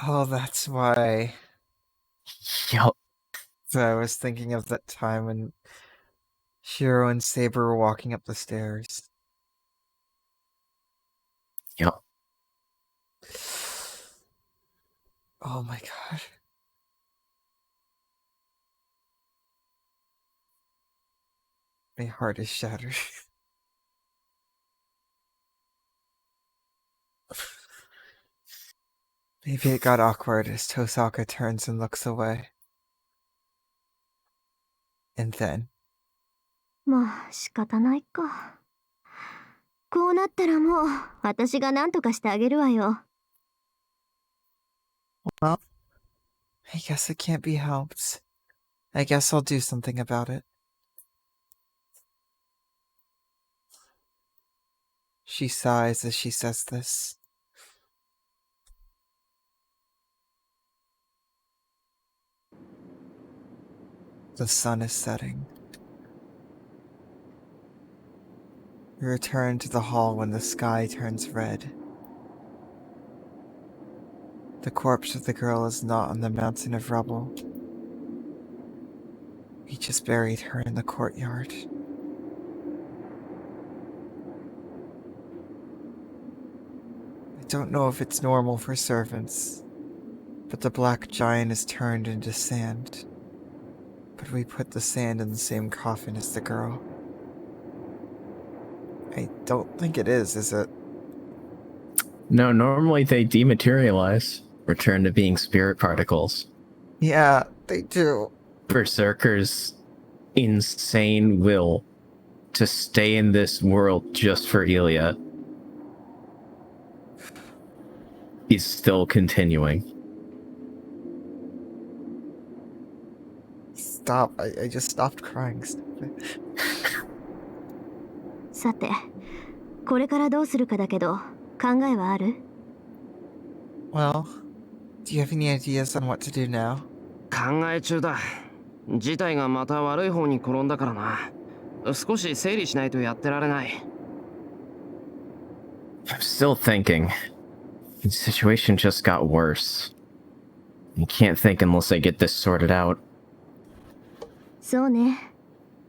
Oh, that's why. Yup. So I was thinking of that time when Shiro and Saber were walking up the stairs. Yup. Oh my god. My heart is shattered. Maybe it got awkward as Tosaka turns and looks away. And then. まあ仕方ないか。こうなったらもう私が何とかしてあげるわよ。Well, I guess it can't be helped. I guess I'll do something about it. She sighs as she says this. The sun is setting. We return to the hall when the sky turns red. The corpse of the girl is not on the mountain of rubble. We just buried her in the courtyard. don't know if it's normal for servants, but the black giant is turned into sand. But we put the sand in the same coffin as the girl. I don't think it is it? No, normally they dematerialize, return to being spirit particles. Yeah, they do. Berserker's insane will to stay in this world just for Ilya is still continuing. Stop. I just stopped crying. Stop it. さて、これからどうするかだけど、考えはある？ Well, do you have any ideas on what to do now? 考え中だ。事態がまた悪い方に転んだからな。少し整理しないとやってられない。I'm still thinking. The situation just got worse. I can't think unless I get this sorted out. そうね。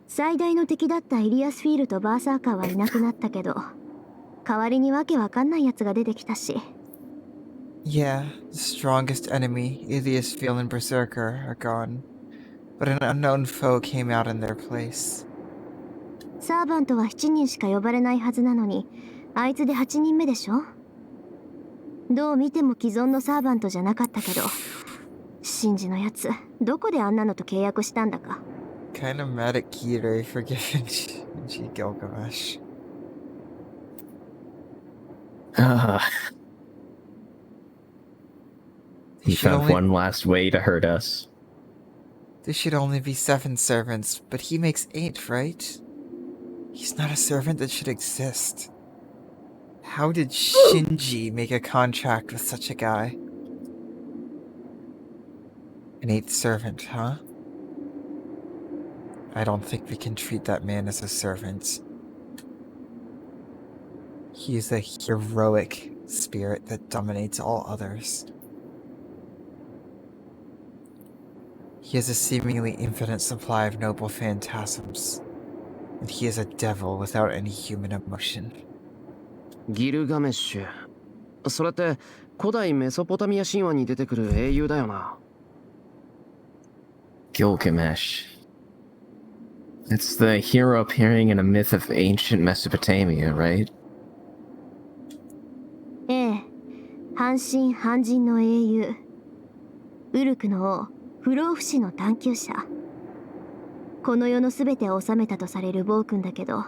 最大の敵だったイリアスフィールとバーサーカーはいなくなったけど、代わりにわけわかんないやつが出てきたし。Yeah, the strongest enemy, Iliasfield and Berserker, are gone. But an unknown foe came out in their place. サーバントは7人しか呼ばれないはずなのに、あいつで8人目でしょ？どう見ても既存のサーバントじゃなかったけど、シンジのやつ、どこであんなのと契約したんだか。Kinda mad at Kirei for giving Shinji Gilgamesh. He found one last way to hurt us. There should only be 7 servants, but he makes 8, right? He's not a servant that should exist. How did Shinji make a contract with such a guy? An 8th servant, huh? I don't think we can treat that man as a servant. He is a heroic spirit that dominates all others. He has a seemingly infinite supply of noble phantasms, and he is a devil without any human emotion. ギルガメッシュ。それって古代メソポタミア神話に出てくる英雄だよな。Gilgamesh. It's the hero appearing in a myth of ancient Mesopotamia, right? ええ、半神半人の英雄。ウルクの王、不老不死の探求者。この世の全てを治めたとされる暴君だけど、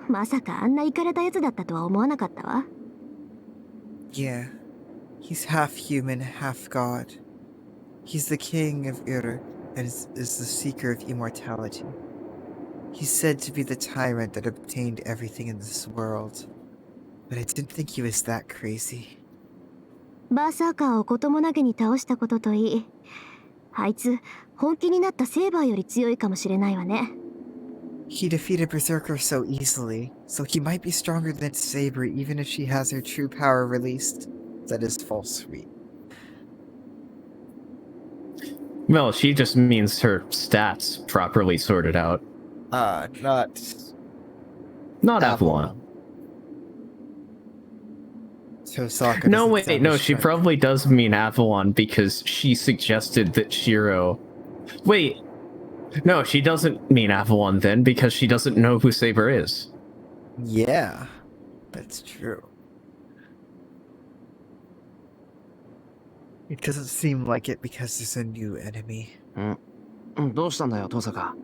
まさかあんなイカれたやつだったとは思わなかったわ。Yeah, he's half human, half god. He's the king of Ur and is the seeker of immortality. He's said to be the tyrant that obtained everything in this world. But I didn't think he was that crazy. バーサーカーをこともなげに倒したことといい、あいつ本気になったセーバーより強いかもしれないわね。He defeated Berserker so easily, so he might be stronger than Saber even if she has her true power released. That is false, sweet. Well, she just means her stats properly sorted out. Not Avalon. So Sokka No, doesn't wait, sound no, as she strong. probably does mean Avalon because she suggested that Shiro... Wait, no, she doesn't mean Avalon then because she doesn't know who Saber is. Yeah, that's true. It doesn't seem like it because there's a new enemy. どうしたんだよ、トサカ。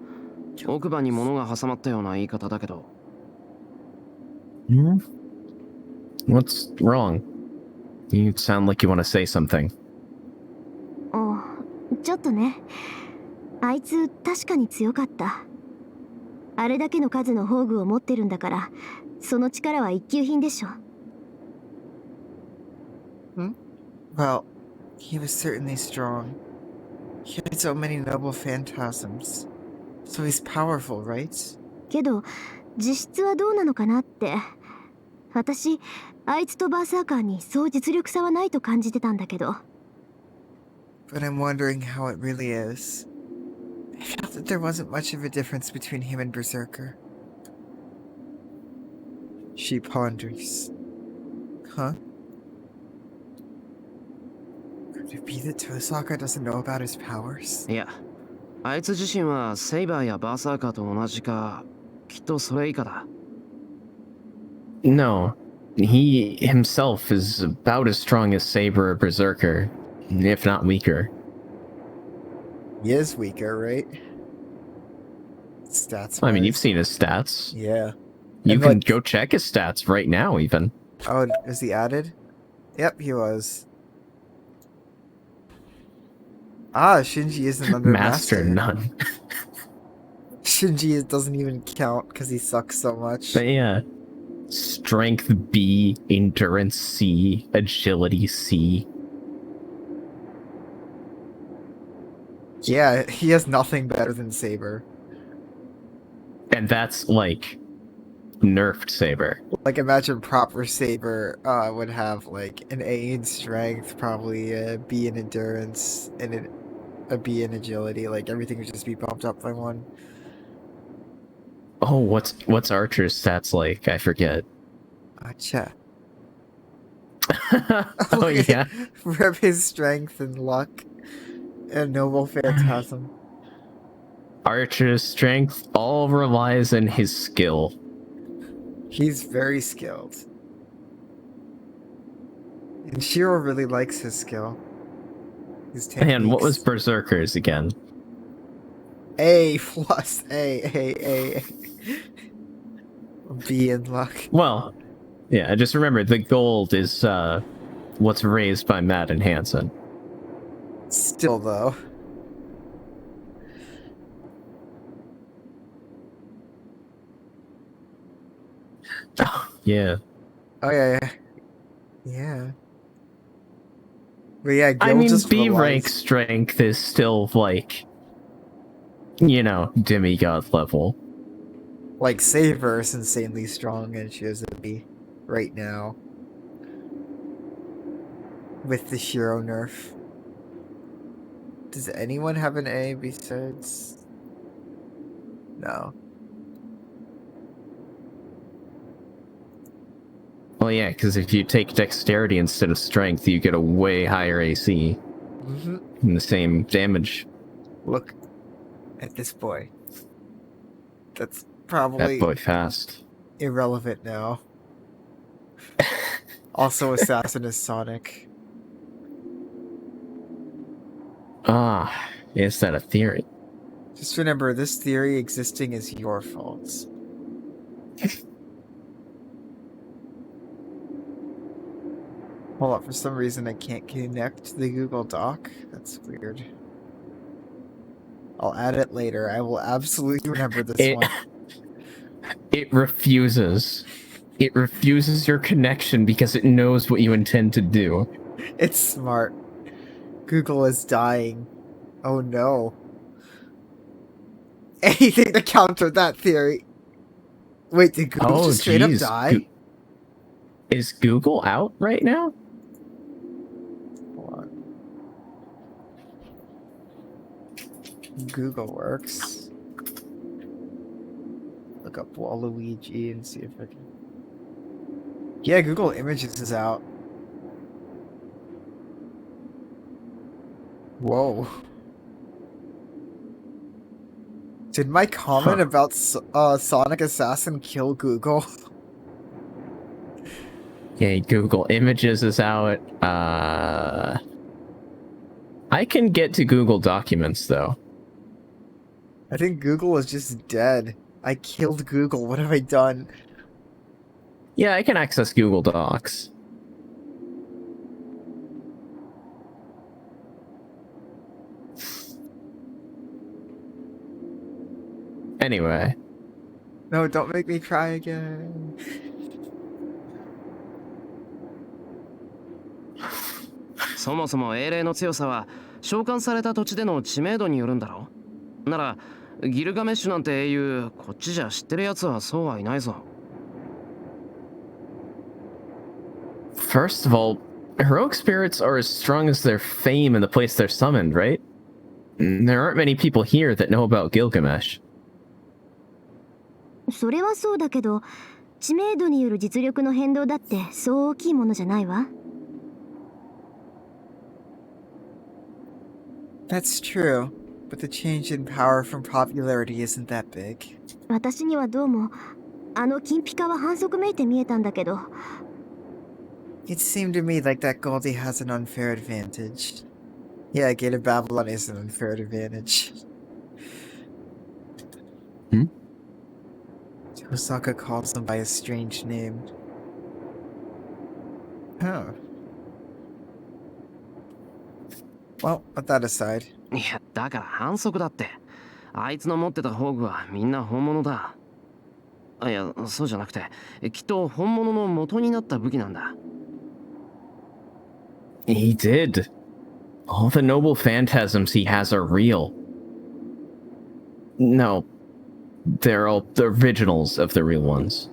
奥歯に物が挟まったような言い方だけど。Hmm? What's wrong? You sound like you want to say something. ちょっとね。あいつ確かに強かった。あれだけの数の宝具を持ってるんだから、その力は一級品でしょ。Well, he was certainly strong. He had so many noble phantasms. So he's powerful, right? けど、実質はどうなのかなって。私、あいつとバーサーカーにそう実力差はないと感じてたんだけど。But I'm wondering how it really is. I felt that there wasn't much of a difference between him and Berserker. She ponders. Huh? Could it be that Tosaka doesn't know about his powers? いや、あいつ自身はセイバーやバーサーカーと同じか、きっとそれ以下だ。No, he himself is about as strong as Saber or Berserker, if not weaker. He is weaker, right? Stats. I mean, you've seen his stats. Yeah. You And, can like- go check his stats right now, even. Oh, is he added? Yep, he was. Ah, Shinji isn't under Master none. Shinji doesn't even count because he sucks so much. But yeah. Strength B, Endurance C, Agility C. Yeah, he has nothing better than Saber. And that's like nerfed Saber. Like, imagine proper Saber would have like an A in strength, probably a B in endurance, and a B in agility. Like, everything would just be bumped up by one. Oh, what's Archer's stats like? I forget. Gotcha. Oh yeah. Rep his strength and luck and noble phantasm. Archer's strength all relies on his skill. He's very skilled. And Shiro really likes his skill. His techniques. And what was Berserker's again? A plus A. B in luck. Well, yeah, just remember the gold is what's raised by Matt and Hansen. Still though. Yeah. Oh yeah. Yeah. But yeah, Gil I mean, just B relies- rank strength is still like, you know, demigod level. Like, Saber is insanely strong, and she has a B right now. With the Shiro nerf. Does anyone have an A besides... No. Well, yeah, because if you take dexterity instead of strength, you get a way higher AC Mm-hmm. and the same damage. Look at this boy. That's That probably boy fast. irrelevant now. Also, Assassin is Sonic. Ah, is that a theory? Just remember, this theory existing is your fault. Hold up, for some reason I can't connect the Google Doc. That's weird. I'll add it later. I will absolutely remember this one. It refuses. It refuses your connection because it knows what you intend to do. It's smart. Google is dying. Oh no. Anything to counter that theory. Wait, did Google just straight up die? Is Google out right now? Hold on. Google works. Look up Waluigi and see if I can... Yeah, Google Images is out. Whoa. Did my comment about Sonic Assassin kill Google? Yeah, Google Images is out. I can get to Google Documents, though. I think Google is just dead. I killed Google. What have I done? Yeah, I can access Google Docs. Anyway. No, don't make me cry again.そもそも英霊の強さは召喚された土地での知名度によるんだろう。ならギルガメッシュなんて英雄こっちじゃ知ってるやつはそうはいないぞ。First of all, heroic spirits are as strong as their fame in the place they're summoned, right? There aren't many people here that know about Gilgamesh. それはそうだけど、知名度による実力の変動だってそう大きいものじゃないわ。That's true, but the change in power from popularity isn't that big. 私にはどうもあの金ピカは反則めいて見えたんだけど。 It seemed to me like that Goldie has an unfair advantage. Yeah, Gate of Babylon is an unfair advantage. Osaka calls him by a strange name. Huh. Well, with that aside. いやだから反則だって。あいつの持ってた宝具はみんな本物だ。いやそうじゃなくてきっと本物の元になった武器なんだ。He did. All the noble phantasms he has are real. No, they're all the originals of the real ones.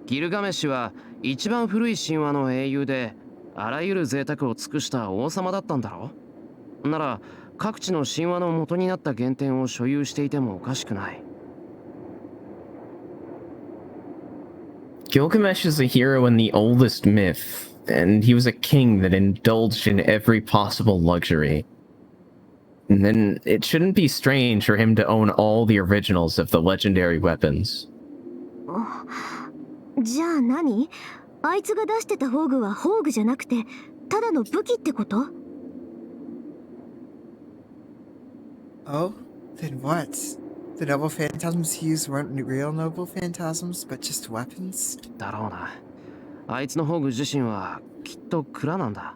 ギルガメッシュは一番古い神話の英雄で、あらゆる贅沢を尽くした王様だったんだろう。なら各地の神話の元になった原点を所有していてもおかしくない。Gilgamesh is a hero in the oldest myth, and he was a king that indulged in every possible luxury. And then it shouldn't be strange for him to own all the originals of the legendary weapons. じゃあ何？あいつが出してた宝具は宝具じゃなくてただの武器ってこと？ Oh? Then what? The noble phantasms he used weren't real noble phantasms, but just weapons? だろうな。あいつの宝具自身はきっと蔵なんだ。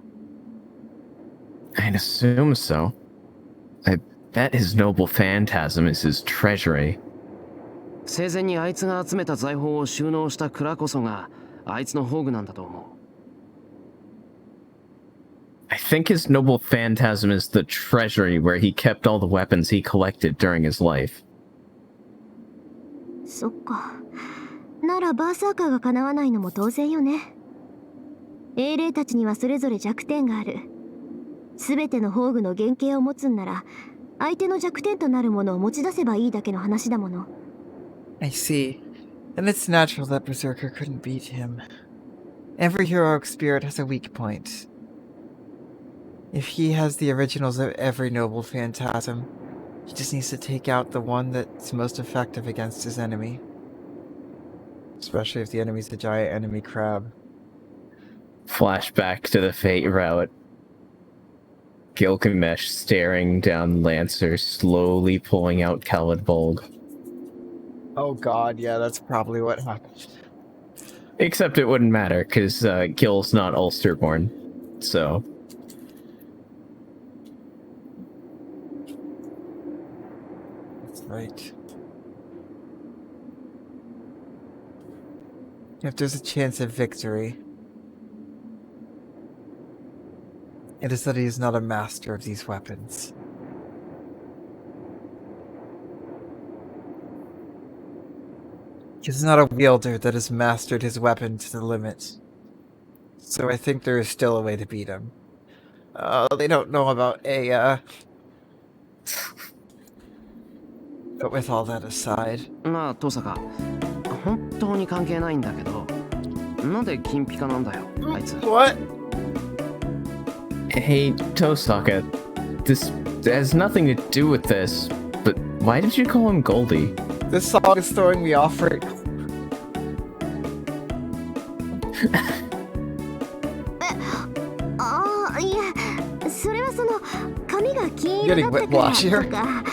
I'd assume so. I bet his noble phantasm is his treasury. 生前にあいつが集めた財宝を収納した蔵こそがあいつの宝具なんだと思う。I think his noble phantasm is the treasury where he kept all the weapons he collected during his life. そっか。ならバーサーカーが叶わないのも当然よね。英霊たちにはそれぞれ弱点がある。すべての宝具の原型を持つんなら、相手の弱点となるものを持ち出せばいいだけの話だもの。I see. And it's natural that Berserker couldn't beat him. Every heroic spirit has a weak point. If he has the originals of every noble phantasm, he just needs to take out the one that's most effective against his enemy. Especially if the enemy's a giant enemy crab. Flashback to the Fate route. Gilgamesh staring down Lancer, slowly pulling out Kalidbolg. Oh god, yeah, that's probably what happened. Except it wouldn't matter, because Gil's not Ulsterborn, so... That's right. If there's a chance of victory, it is that he is not a master of these weapons. He's not a wielder that has mastered his weapon to the limit. So I think there is still a way to beat him. They don't know about a, But with all that aside... まあ登坂、本当に関係ないんだけど、なんで金ピカなんだよ、あいつ。What? Hey, Tosaka, this has nothing to do with this, but why did you call him Goldie? This song is throwing me off right now. ああ、いや、それはその髪が金色だ Getting ったから whiplash here. とか。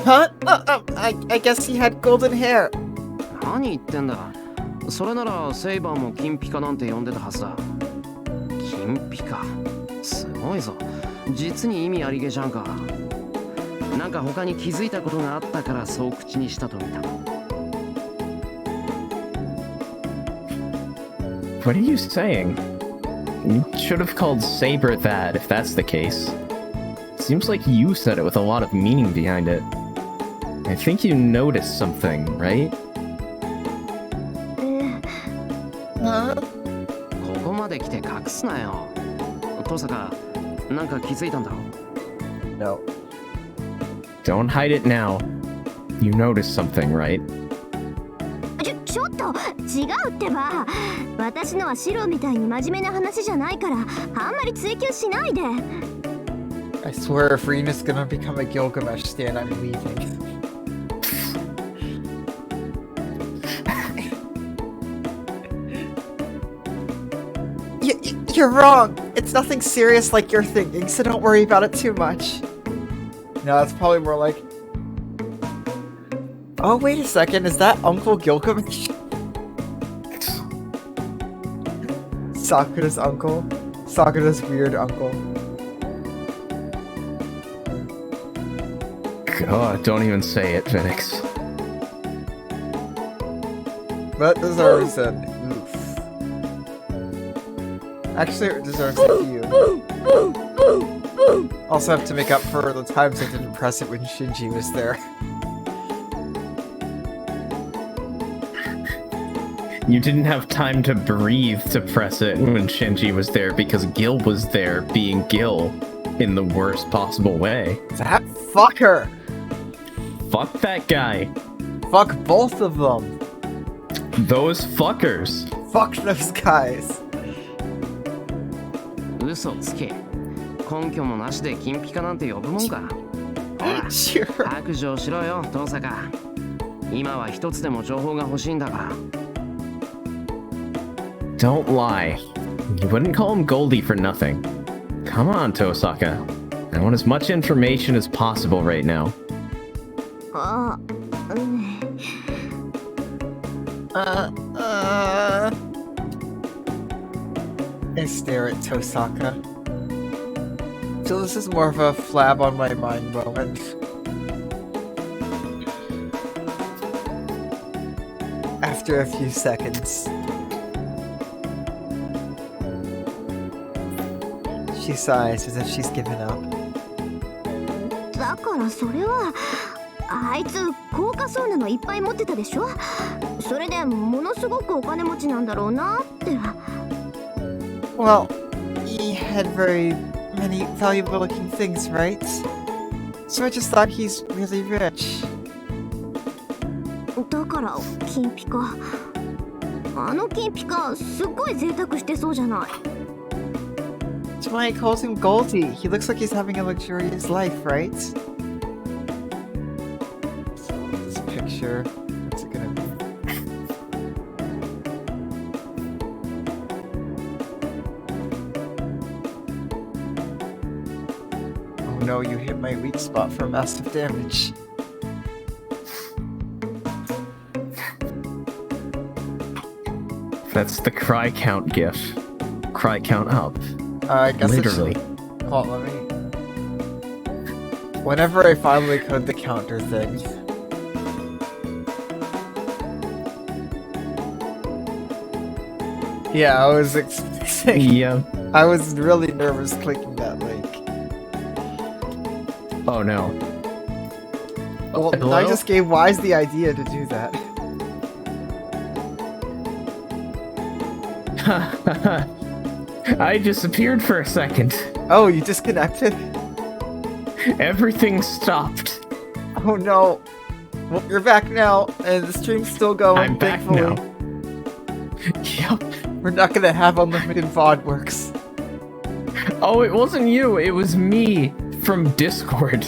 Huh? I guess he had golden hair. 何言ってんだ。それならセイバーも金ピカなんて呼んでたはずだ。金ピカ、すごいぞ。実に意味ありげじゃんか。なんか他に気づいたことがあったからそう口にしたと見た。What are you saying? You should have called Saber that, if that's the case. Seems like you said it with a lot of meaning behind it. I think you noticed something, right? ここまで来て隠すなよ。登坂、なんか気づいたんだろ。No. Don't hide it now. You noticed something, right? ちょっと違違うってば。私のはシロみたいに真面目な話じゃないから、あんまり追求しないで。I swear if Rena's gonna become a Gilgamesh stan, I'm leaving. You're wrong. It's nothing serious like you're thinking, so don't worry about it too much. No, it's probably more like... Oh, wait a second. Is that Uncle Gilgamesh? Sakura's uncle? Sakura's weird uncle. God, don't even say it, Phoenix. That deserves an oof. Actually, it deserves a few. Also have to make up for the times I didn't press it when Shinji was there. You didn't have time to breathe to press it when Shinji was there because Gil was there being Gil in the worst possible way. That fucker! Fuck that guy. Fuck both of them! Those fuckers. Fuck those guys! 嘘つけ。根拠もなしで金ピカなんて呼ぶもんか。ほら、 Sure. 白状しろよ、遠坂。今は一つでも情報が欲しいんだから。Don't lie. You wouldn't call him Goldie for nothing. Come on, Tosaka. I want as much information as possible right now. あ、I stare at Tosaka. So this is more of a flab on my mind moment. After a few seconds, she sighs as if she's given up. だからそれは、あいつ高価そうなのいっぱい持ってたでしょ。それでものすごくお金持ちなんだろうなって。Well, he had very many valuable looking things, right? So I just thought he's really rich. だから金ピカ。あの金ピカすっごい贅沢してそうじゃない。That's why he calls him Goldie. He looks like he's having a luxurious life, right? So this picture, what's it gonna be? Oh no, you hit my weak spot for massive damage. That's the cry count gif. Cry count up. I guess Literally. Hold on, let me... Whenever I finally code the counter thing... Yeah, I was expecting... Yeah. I was really nervous clicking that link. Oh no. Well, Hello? I just gave Wise the idea to do that. I disappeared for a second. Oh, you disconnected? Everything stopped. Oh no. Well, you're back now, and the stream's still going, I'm back thankfully. now. Yep. We're not gonna have unlimited VOD works. Oh, it wasn't you. It was me from Discord.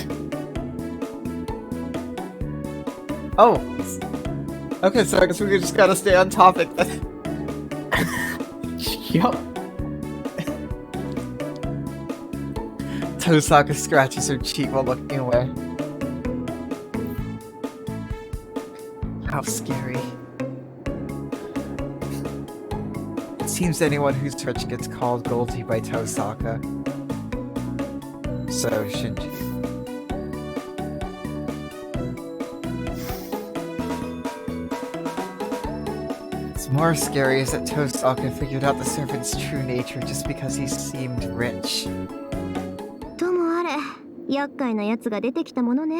Oh. Okay, so I guess we just gotta stay on topic then. Yup. Tosaka scratches her cheek while looking away. How scary. It seems anyone who's rich gets called Goldie by Tosaka. So, Shinji. What's more scary is that Tosaka figured out the servant's true nature just because he seemed rich. ともあれ、厄介なやつが出てきたものね。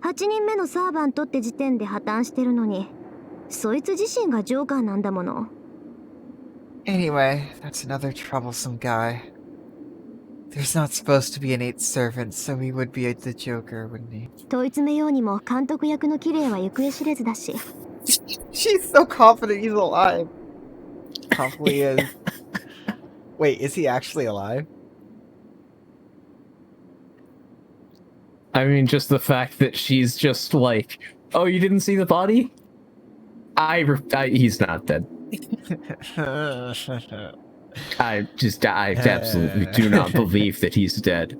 8人目のサーバントって時点で破綻してるのに、そいつ自身がジョーカーなんだもの。Anyway, that's another troublesome guy. There's not supposed to be an 8th servant, so he would be the Joker, wouldn't he? 問い詰めようにも監督役の綺麗は行方知れずだし、She's so confident he's alive. Probably is. Wait, is he actually alive? I mean, just the fact that she's just like, oh, you didn't see the body? He's not dead. I absolutely do not believe that he's dead.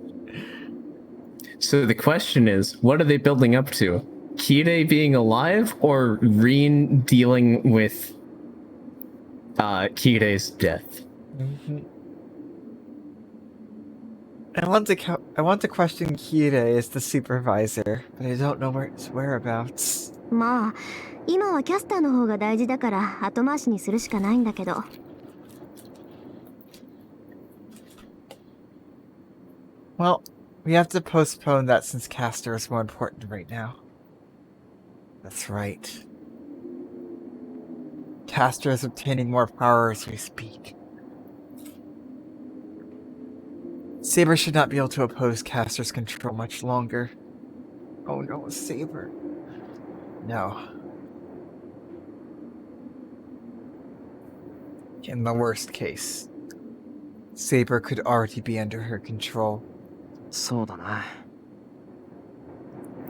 So the question is, what are they building up to? Kire being alive or Reen dealing with Kire's death? Mhm. I want to question Kire as the supervisor, but I don't know his whereabouts. まあ今はキャスターの方が大事だから後回しにするしかないんだけど。Well, we have to postpone that since Castor is more important right now. That's right. Castor is obtaining more power as we speak. Saber should not be able to oppose Castor's control much longer. Oh no, Saber. No. In the worst case, Saber could already be under her control. そうだな。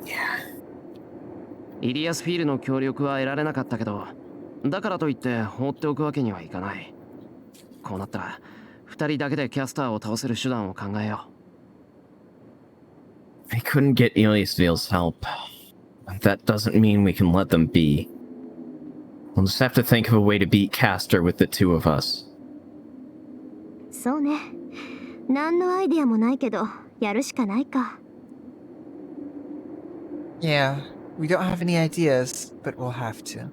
Yeah. イリアスフィールの協力は得られなかったけど、だからといって放っておくわけにはいかない。こうなったら2人だけでキャスターを倒せる手段を考えよう。I couldn't get Iliasville's help. That doesn't mean we can let them be. We'll just have to think of a way to beat Castor with the two of us. そうね。何のアイデアもないけどやるしかないか。Yeah, we don't have any ideas, but we'll have to.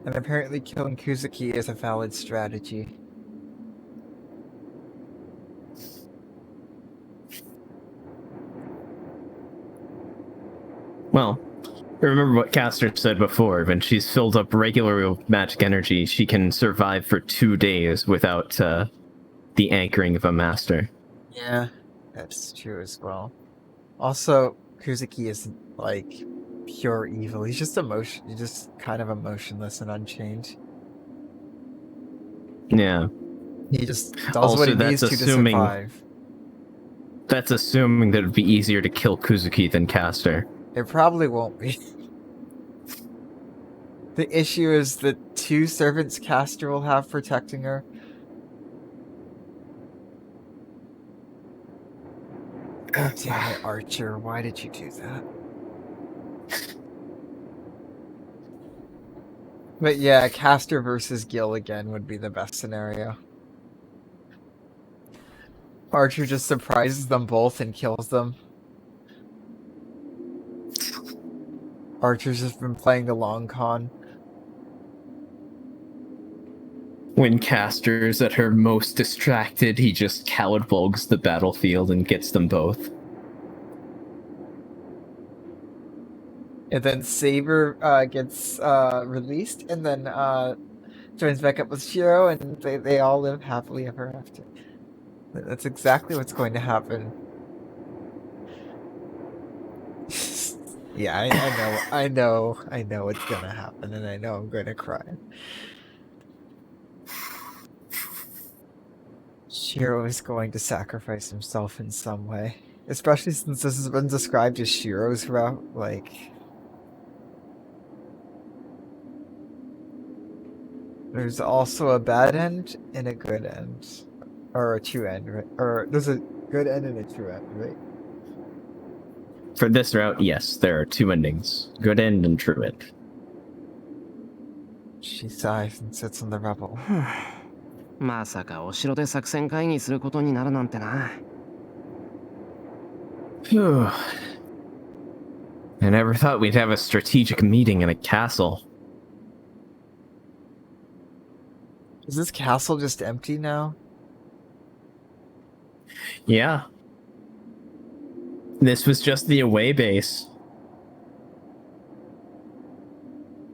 And apparently killing Kuzuki is a valid strategy. Well, remember what Castor said before. When she's filled up regularly with magic energy, she can survive for 2 days without the anchoring of a master. Yeah, that's true as well. Also, Kuzuki isn't like pure evil. He's just he's just kind of emotionless and unchained. Yeah. He just does Also, what he that's needs to assuming- survive. That's assuming that it'd be easier to kill Kuzuki than Castor. It probably won't be. The issue is the 2 servants Castor will have protecting her. Oh, damn it, Archer. Why did you do that? But yeah, Castor versus Gil again would be the best scenario. Archer just surprises them both and kills them. Archer's just been playing the long con. When Castor's at her most distracted, he just coward-bulgs the battlefield and gets them both. And then Saber gets released and then joins back up with Shiro and they all live happily ever after. That's exactly what's going to happen. Yeah, I know what's gonna happen and I know I'm gonna cry. Shiro is going to sacrifice himself in some way. Especially since this has been described as Shiro's route, like... There's also a bad end and a good end. Or a true end, right? Or there's a good end and a true end, right? For this route, yes, there are 2 endings. Good end and true end. She sighs and sits on the rubble. まさかお城で作戦会議することになるなんてな。Phew. I never thought we'd have a strategic meeting in a castle. Is this castle just empty now? Yeah. This was just the away base.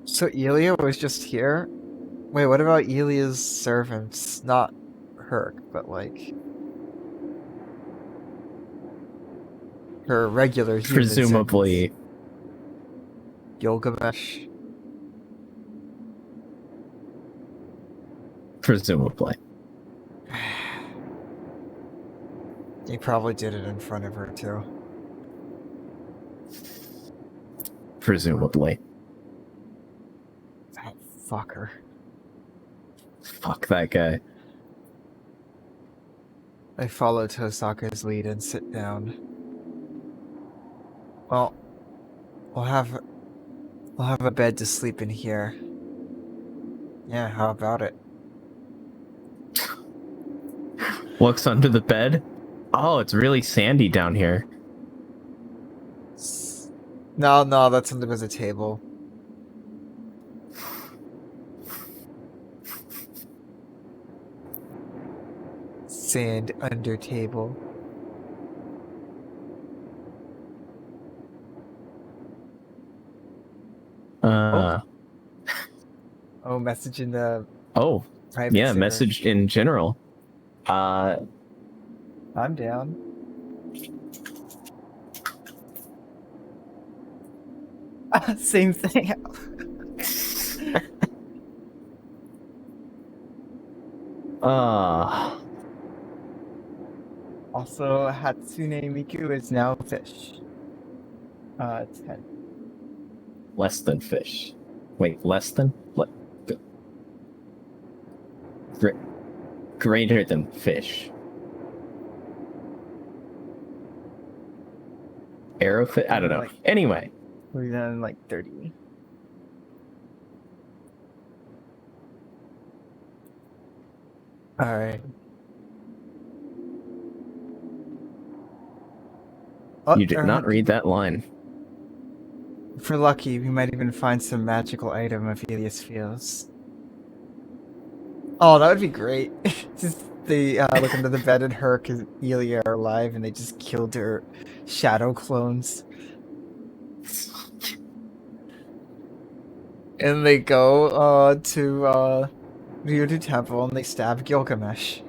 So Elia was just here? Wait, what about Elia's servants? Not her, but like... her regular humans. Presumably. Gilgamesh. Presumably. He probably did it in front of her, too. Presumably. That fucker. Fuck that guy. I follow Tosaka's lead and sit down. Well, we'll have a bed to sleep in here. Yeah, how about it? Looks under the bed. Oh, it's really sandy down here. No, that's under the table. Sand under table. Oh, message in the Oh, private yeah, server. message in general. I'm down. Same thing. Also, Hatsune Miku is now fish. 10. Less than fish. Wait, less than? What? Greater than fish. Arrowfish? I don't know. Anyway. We're done like 30. Alright. Oh, You did not read that line. If we're lucky, we might even find some magical item if Elias feels. Oh, that would be great. Just they look under the bed and Herc and Elia are alive and they just killed her shadow clones. And they go to Ryudu Temple and they stab Gilgamesh.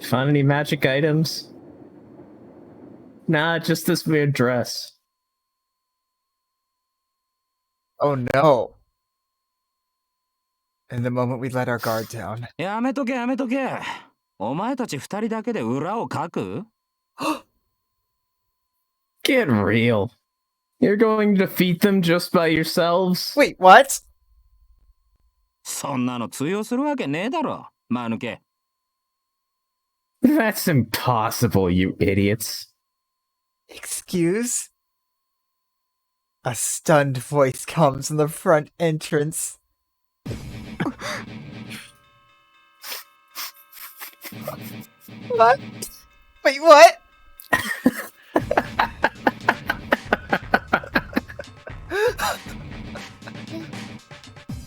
Find any magic items? Nah, just this weird dress. Oh no. And the moment we let our guard down. やめとけやめとけ。お前たち二人だけで裏をかく？ Get real. You're going to defeat them just by yourselves? Wait, what? そんなの通用するわけねえだろ。間抜け。 That's impossible, you idiots. Excuse? A stunned voice comes from the front entrance. What? Wait, what?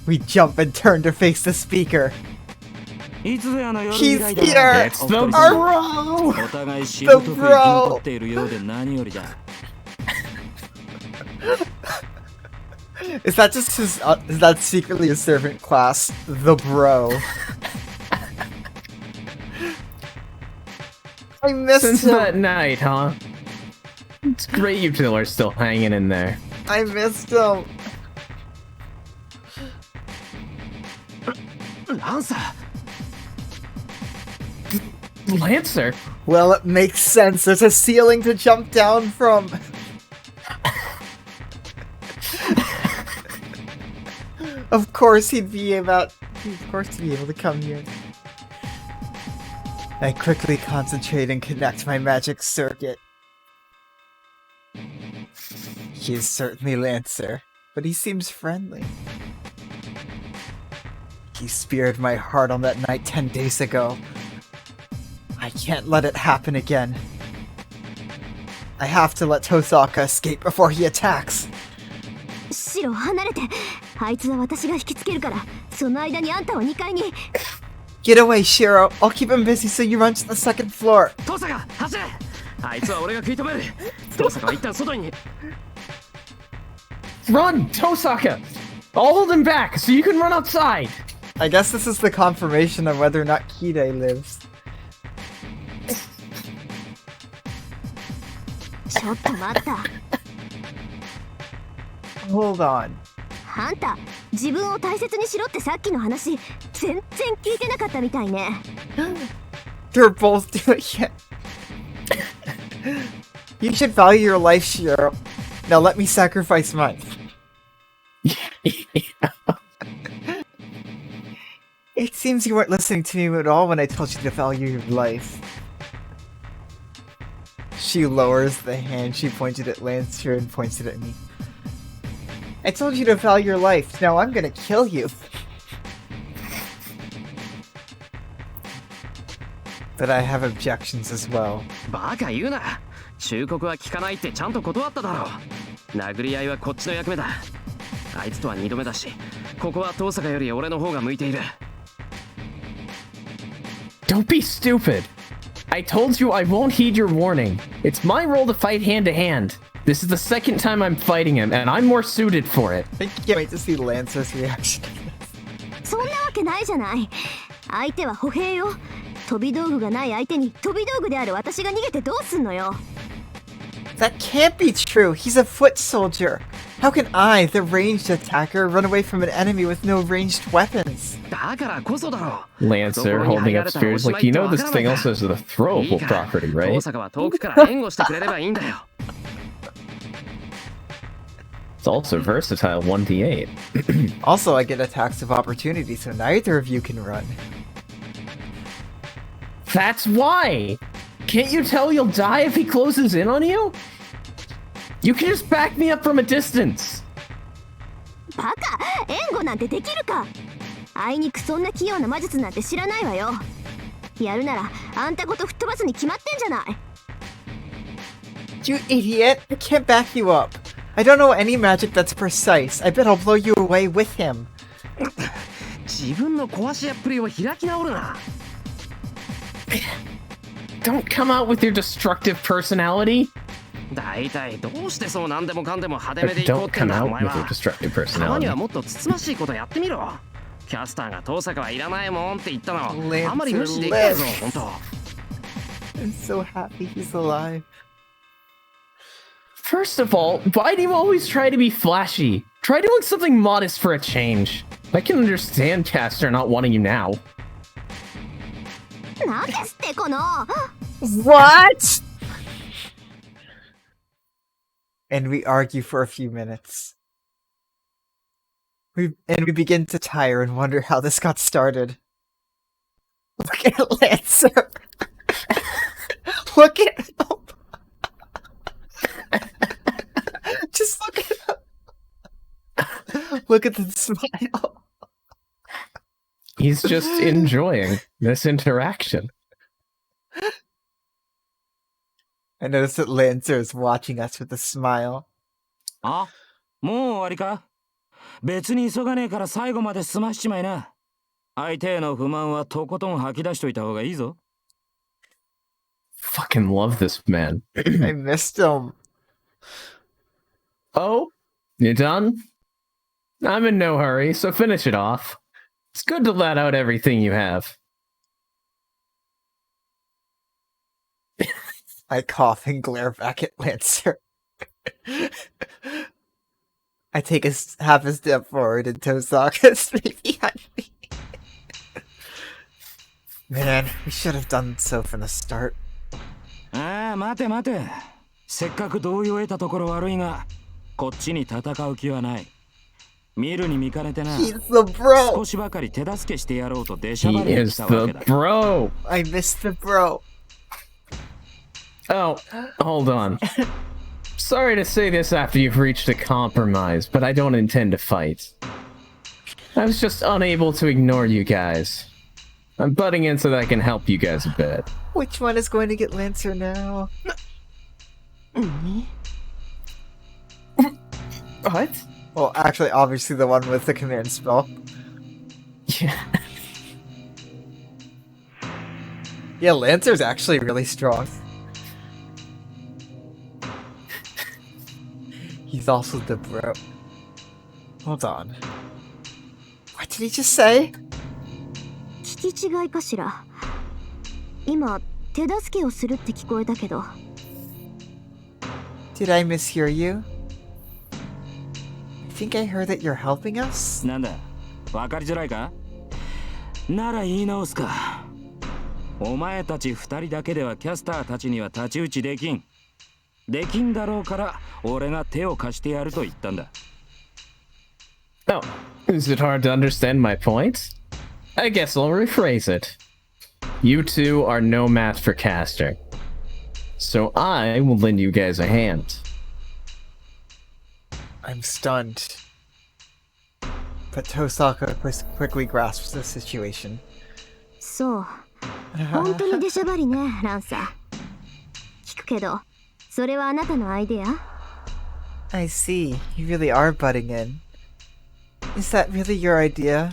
We jump and turn to face the speaker. いつぞやの夜 He's 以来だ。 here! It's the Our bro! お互いしぶとく生き残っているようで何よりだ。 Is that just his, is that secretly his servant class? The bro. I missed Since him. that night, huh? It's great you two are still hanging in there. I missed him. ランサー。 Lancer? Well, it makes sense. There's a ceiling to jump down from. Of course he'd be able to come here. I quickly concentrate and connect my magic circuit. He is certainly Lancer, but he seems friendly. He speared my heart on that night 10 days ago. I can't let it happen again. I have to let Tosaka escape before he attacks. シロ離れて。あいつは私が引きつけるから、その間にあんたは2階に。 Get away, Shiro. I'll keep him busy so you run to the second floor. トサカ走れ。あいつは俺が食い止める。トサカは一旦外に。 Run, Tosaka! I'll hold him back so you can run outside! I guess this is the confirmation of whether or not Kide lives. ちょっと待った。 Hold on. あんた自分を大切にしろってさっきの話全然聞いてなかったみたいね。They're both doing it. You should value your life, Shiro. Now let me sacrifice mine. It seems you weren't listening to me at all when I told you to value your life. She lowers the hand she pointed at Lancer and points it at me. I told you to value your life. Now I'm gonna kill you. But I have objections as well. バカ言うな。忠告は聞かないってちゃんと断っただろう。殴り合いはこっちの役目だ。あいつとは2度目だし、ここは遠坂より俺の方が向いている。Don't be stupid. I told you I won't heed your warning. It's my role to fight hand to hand. This is the second time I'm fighting him, and I'm more suited for it. I can't wait to see Lancer's reaction. そんなわけないじゃない。相手は歩兵よ。飛び道具がない相手に飛び道具である私が逃げてどうすんのよ。That can't be true. He's a foot soldier. How can I, the ranged attacker, run away from an enemy with no ranged weapons? だからこそだろう。 Lancer holding up spears like, you know this thing also has a throwable property, right? 遠坂は遠くから援護してくれればいいんだよ。It's also versatile 1d8. Also, I get attacks of opportunity, so neither of you can run. That's why! Can't you tell you'll die if he closes in on you? You can just back me up from a distance. バカ、援護なんてできるか。あいにくそんな器用な魔術なんて知らないわよ。やるならあんたごと吹っ飛ばすに決まってんじゃない。You idiot! I can't back you up. I don't know any magic that's precise. I bet I'll blow you away with him. 自分の壊し屋っぷりを開き直るな。Don't come out with your destructive personality. だいたいどうしてそう何でもかんでも派手めでいこう Don't ってん come だお out 前 with は。 your destructive たまには personality. もっとつつましいことやってみろ。キャスターが遠坂はいらないもんって言ったの Lancer あんまり無視できないぞ、ほんと。I'm so happy he's alive. First of all, why do you always try to be flashy? Try doing something modest for a change. I can understand Caster not wanting you now. なんですってこの。What? And we argue for a few minutes. We begin to tire and wonder how this got started. Look at Lancer. Look at him. Just look at him. Look at the smile. He's just enjoying this interaction. I notice that Lancer is watching us with a smile. あ、もう終わりか。別に急がねえから最後まで済ましちまいな。相手への不満はとことん吐き出しといた方がいいぞ。Fucking love this man. I missed him. Oh, you done? I'm in no hurry, so finish it off. It's good to let out everything you have. I cough and glare back at Lancer. I take half a step forward and Tosaka's right behind me. Man, we should have done so from the start. ああ、待て待て。せっかく同意を得たところ悪いが、こっちに戦う気はない。見るに見かねてな。 He's the bro! 少しばかり手助けしてやろうと出しゃば He りに is 来たわ the けだ。bro. I missed the bro. Oh, hold on. Sorry to say this after you've reached a compromise, but I don't intend to fight. I was just unable to ignore you guys. I'm butting in so that I can help you guys a bit. Which one is going to get Lancer now? What? Well, actually, obviously the one with the command spell. Yeah. Yeah, Lancer's actually really strong. He's also the bro. Hold on. What did he just say? 聞き違いかしら。今手助けをするって聞こえたけど。 Did I mishear you? I think I heard that you're helping us? なんだわかりづらいかなら言い直すかお前たち二人だけではキャスターたちには太刀打ちできんできんだろうから俺が手を貸してやると言ったんだ Oh, is it hard to understand my point? I guess I'll rephrase it. You two are no match for Caster. So I will lend you guys a hand. I'm stunned. But Tosaka quickly grasps the situation. そう本当に出しゃばりねランサ聞くけどそれはあなたのアイデア I see. You really are butting in. Is that really your idea?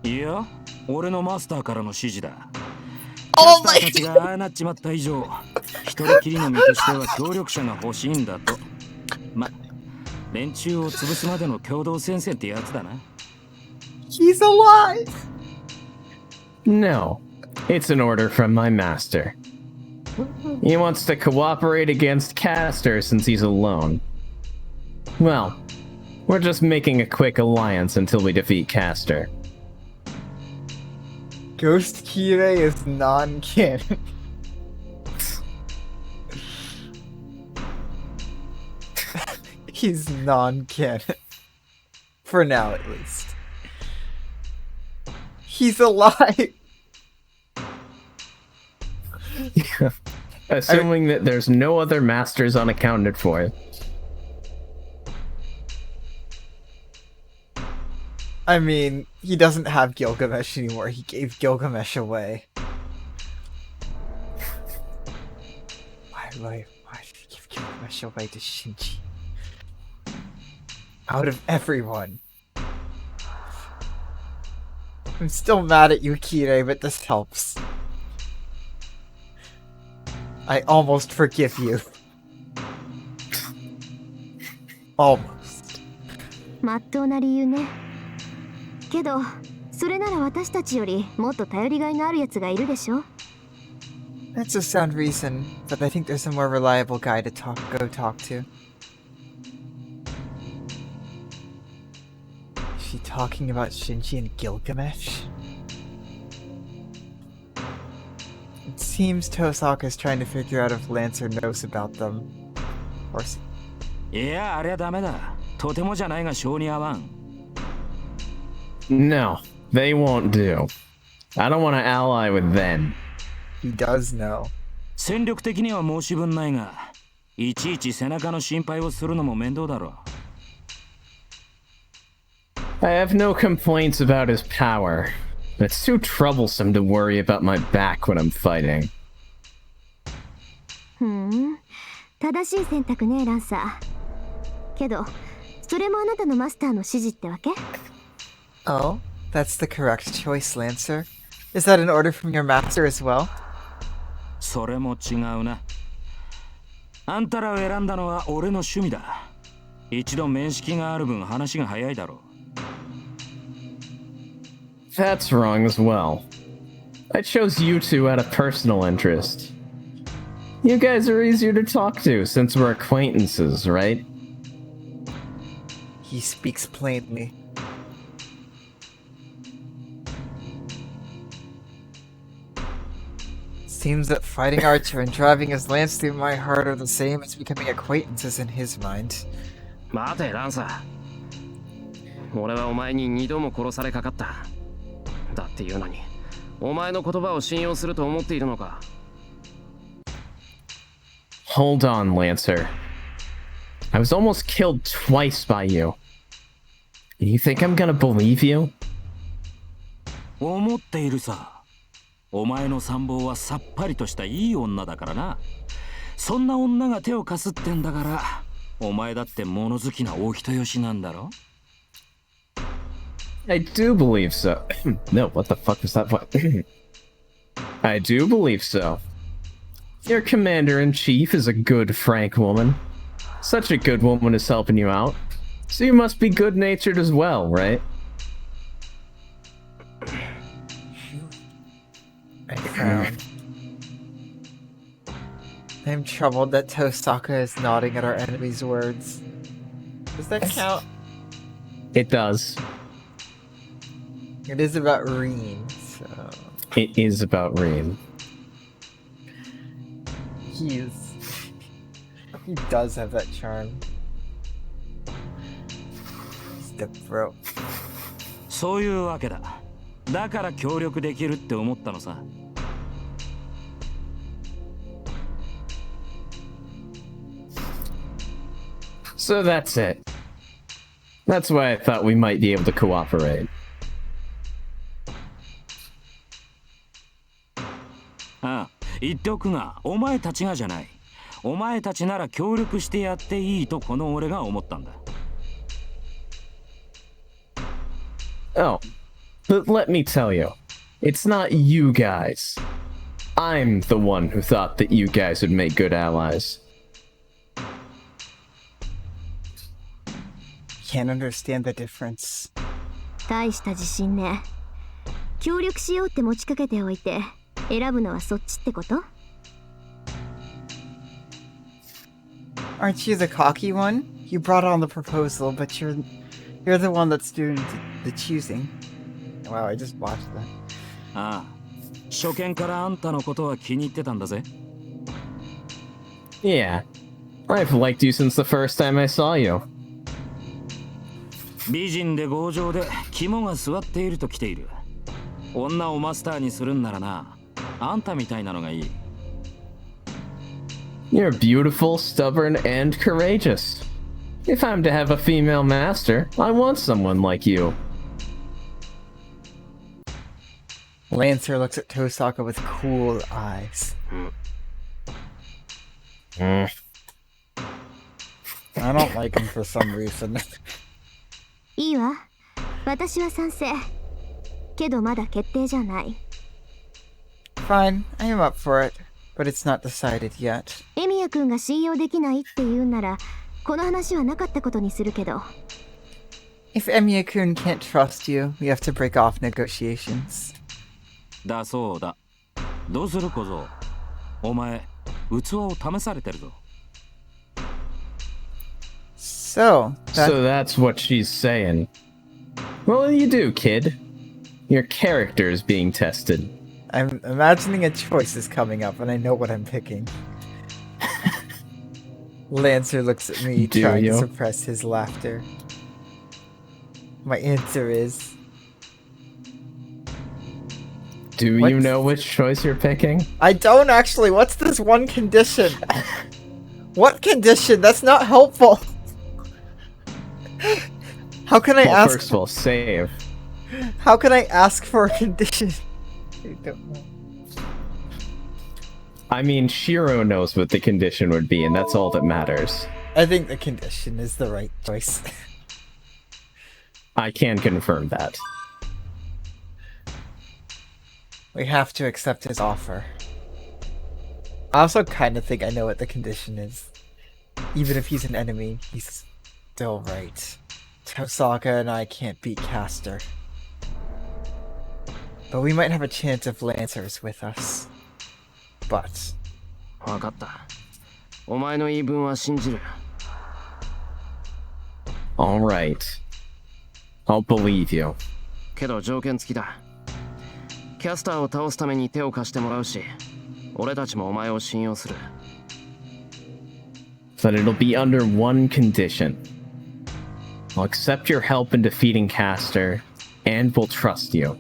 いや俺のマスターからの指示だキャスターたちがああなっちまった以上一人きりの身としては協力者が欲しいんだとま連中を潰すまでの共同戦線ってやつだな He's alive! No, it's an order from my master. He wants to cooperate against Caster since he's alone. Well, we're just making a quick alliance until we defeat Caster. Ghost Kirei is non-canon. He's non-canon. For now, at least. He's alive! Assuming that there's no other masters unaccounted for. I mean, he doesn't have Gilgamesh anymore. He gave Gilgamesh away. Why did he give Gilgamesh away to Shinji? Out of everyone. I'm still mad at you, Kirei, but this helps. I almost forgive you. Almost. まっとうな理由ねけどそれなら私たちよりもっと頼りがいのあるやつがいるでしょ That's a sound reason, but I think there's a more reliable guy to go talk to. Is she talking about Shinji and Gilgamesh? It seems Tosaka's trying to figure out if Lancer knows about them. Or... いやあれはダメだとてもじゃないが性に合わん No, they won't do. I don't want to ally with them. He does know. 戦力的には申し分ないがいちいち背中の心配をするのも面倒だろ I have no complaints about his power. It's too troublesome to worry about my back when I'm fighting. 正しい選択ねランサーけどそれもあなたのマスターの指示ってわけ Oh, that's the correct choice, Lancer. Is that an order from your master as well? それも違うなあんたらを選んだのは俺の趣味だ一度面識がある分話が早いだろう That's wrong as well. I chose you two out of personal interest. You guys are easier to talk to since we're acquaintances, right? He speaks plainly. Seems that fighting Archer and driving his lance through my heart are the same as becoming acquaintances in his mind. 待てランサー俺はお前に2度も殺されかかっただっていうのにお前の言葉を信用すると思っているのか Hold on, Lancer. I was almost killed twice by you. You think I'm gonna believe you? 思っているさお前の参謀はさっぱりとしたいい女だからなそんな女が手を貸すってんだからお前だって物好きなお人よしなんだろ I do believe so. No, what the fuck was that? I do believe so. Your commander-in-chief is a good, frank woman. Such a good woman is helping you out. So you must be good-natured as well, right? I frown. I'm troubled that Tosaka is nodding at our enemy's words. Does that count? It does. It is about Reen, so It is about Reen. he does have that charm. He's the bro. そういうわけだ。だから協力できるって思ったのさ。So that's it. That's why I thought we might be able to cooperate. ああ、言っておくが、お前たちがじゃない。お前たちなら協力してやっていいとこの俺が思ったんだ。Oh, but let me tell you, it's not you guys. I'm the one who thought that you guys would make good allies. Can't understand the difference. 大した自信ね。協力しようって持ちかけておいて選ぶのはそっちってこと？ Aren't you the cocky one? You brought on the proposal, but you're the one that's doing the choosing. Wow, I just watched that. ああ、初見からあんたのことは気に入ってたんだぜ。Yeah, I've liked you since the first time I saw you. 美人で強情で肝が据わっていると来ている。女をマスターにするんならな、あんたみたいなのがいい。You're beautiful, stubborn, and courageous. If I'm to have a female master, I want someone like you. Lancer looks at Tosaka with cool eyes. I don't like him for some reason. いいわ。私は賛成。けどまだ決定じゃない。Fine, I am up for it, but it's not decided yet. エミヤ君が信用できないって言うんなら、この話はなかったことにするけど。If Emiya-kun can't trust you, we have to break off negotiations. だそうだ。どうする小僧。お前、器を試されてるぞ。So that's what she's saying. What will you do, kid? Your character is being tested. I'm imagining a choice is coming up, and I know what I'm picking. Lancer looks at me, Do trying you? to suppress his laughter. My answer is... Do What? you know which choice you're picking? I don't actually. What's this one condition? What condition? That's not helpful. How can I Well, ask? first of all, save. How can I ask for a condition? I don't know. I mean, Shiro knows what the condition would be, and that's all that matters. I think the condition is the right choice. I can confirm that. We have to accept his offer. I also kind of think I know what the condition is. Even if he's an enemy, he's still right. Tosaka and I can't beat Caster. But we might have a chance if Lancer's with us. But... わかった。お前の言い分は信じる。Alright. I'll believe you. けど条件付きだ。キャスターを倒すために手を貸してもらうし、俺たちもお前を信用する。But it'll be under one condition. I'll accept your help in defeating Caster, and will trust you.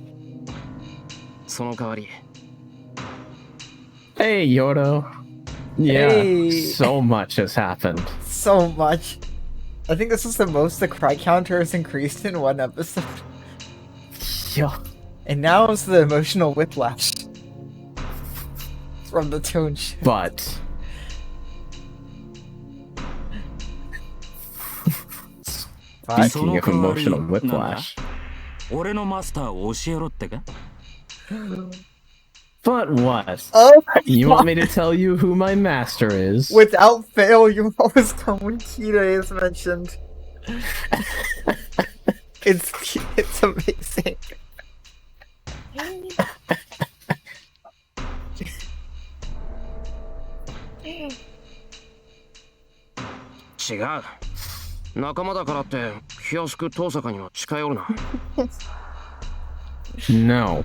その代わり、 Hey, Yodo. Yeah, Hey. so much has happened. so much. I think this is the most the cry counter has increased in one episode. Yeah. And now it's the emotional whiplash. From the tone shift. But speaking of emotional whiplash. 俺のマスターを教えろってか？ But what? Oh You want me to tell you who my master is? Without fail, you always come when Kira is mentioned. It's amazing. 気安く遠坂には近寄るな。No.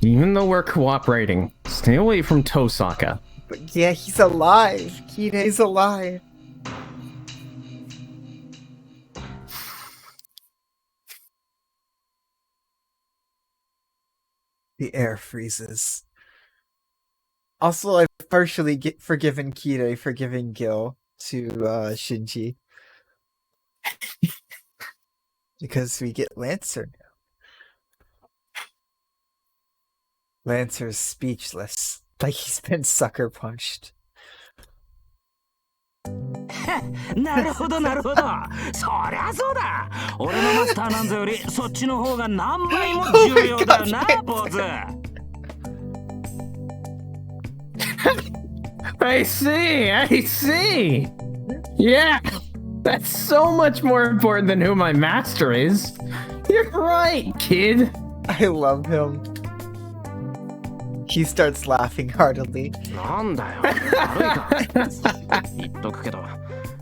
Even though we're cooperating, stay away from Tosaka. But yeah, he's alive. Kide's alive. The air freezes. Also, I've partially forgiven Kide for giving Gil to Shinji. Because we get Lancer now. Lancer's speechless. Like he's been sucker punched. なるほどなるほど。そりゃそうだ。俺のマスターなんぞよりそっちの方が何倍も重要だよな、坊主。I see. Yeah, that's so much more important than who my master is. You're right, kid. I love him. He starts laughing heartily. なんだよ、悪いか。言っとくけど、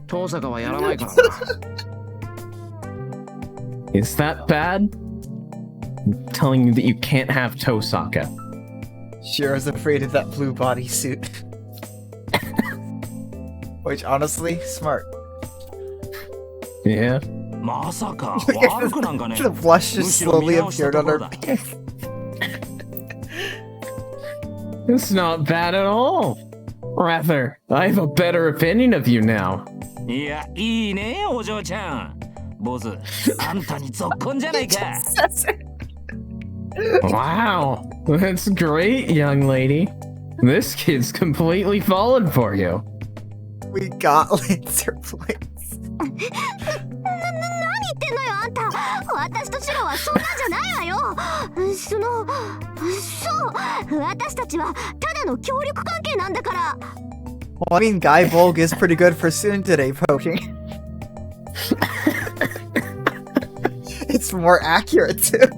遠坂はやらないからな。Is that bad? I'm telling you that you can't have Tosaka. Shiro's afraid of that blue bodysuit. Which, honestly, smart. Yeah. まさか悪くなんかね。 The blush just slowly appeared on her face. It's not bad at all. Rather, I have a better opinion of you now. いや、いいね、お嬢ちゃん。坊主、あんたにぞっこんじゃないか。Wow, that's great, young lady. This kid's completely fallen for you. We got Lancer points. 何言ってんのよあんた。私とシロはそんなんじゃないわよ。そう私たちはただの協力関係なんだから。 Well, I mean, Guy Bolg is pretty good for Tsundere poking. It's more accurate, too.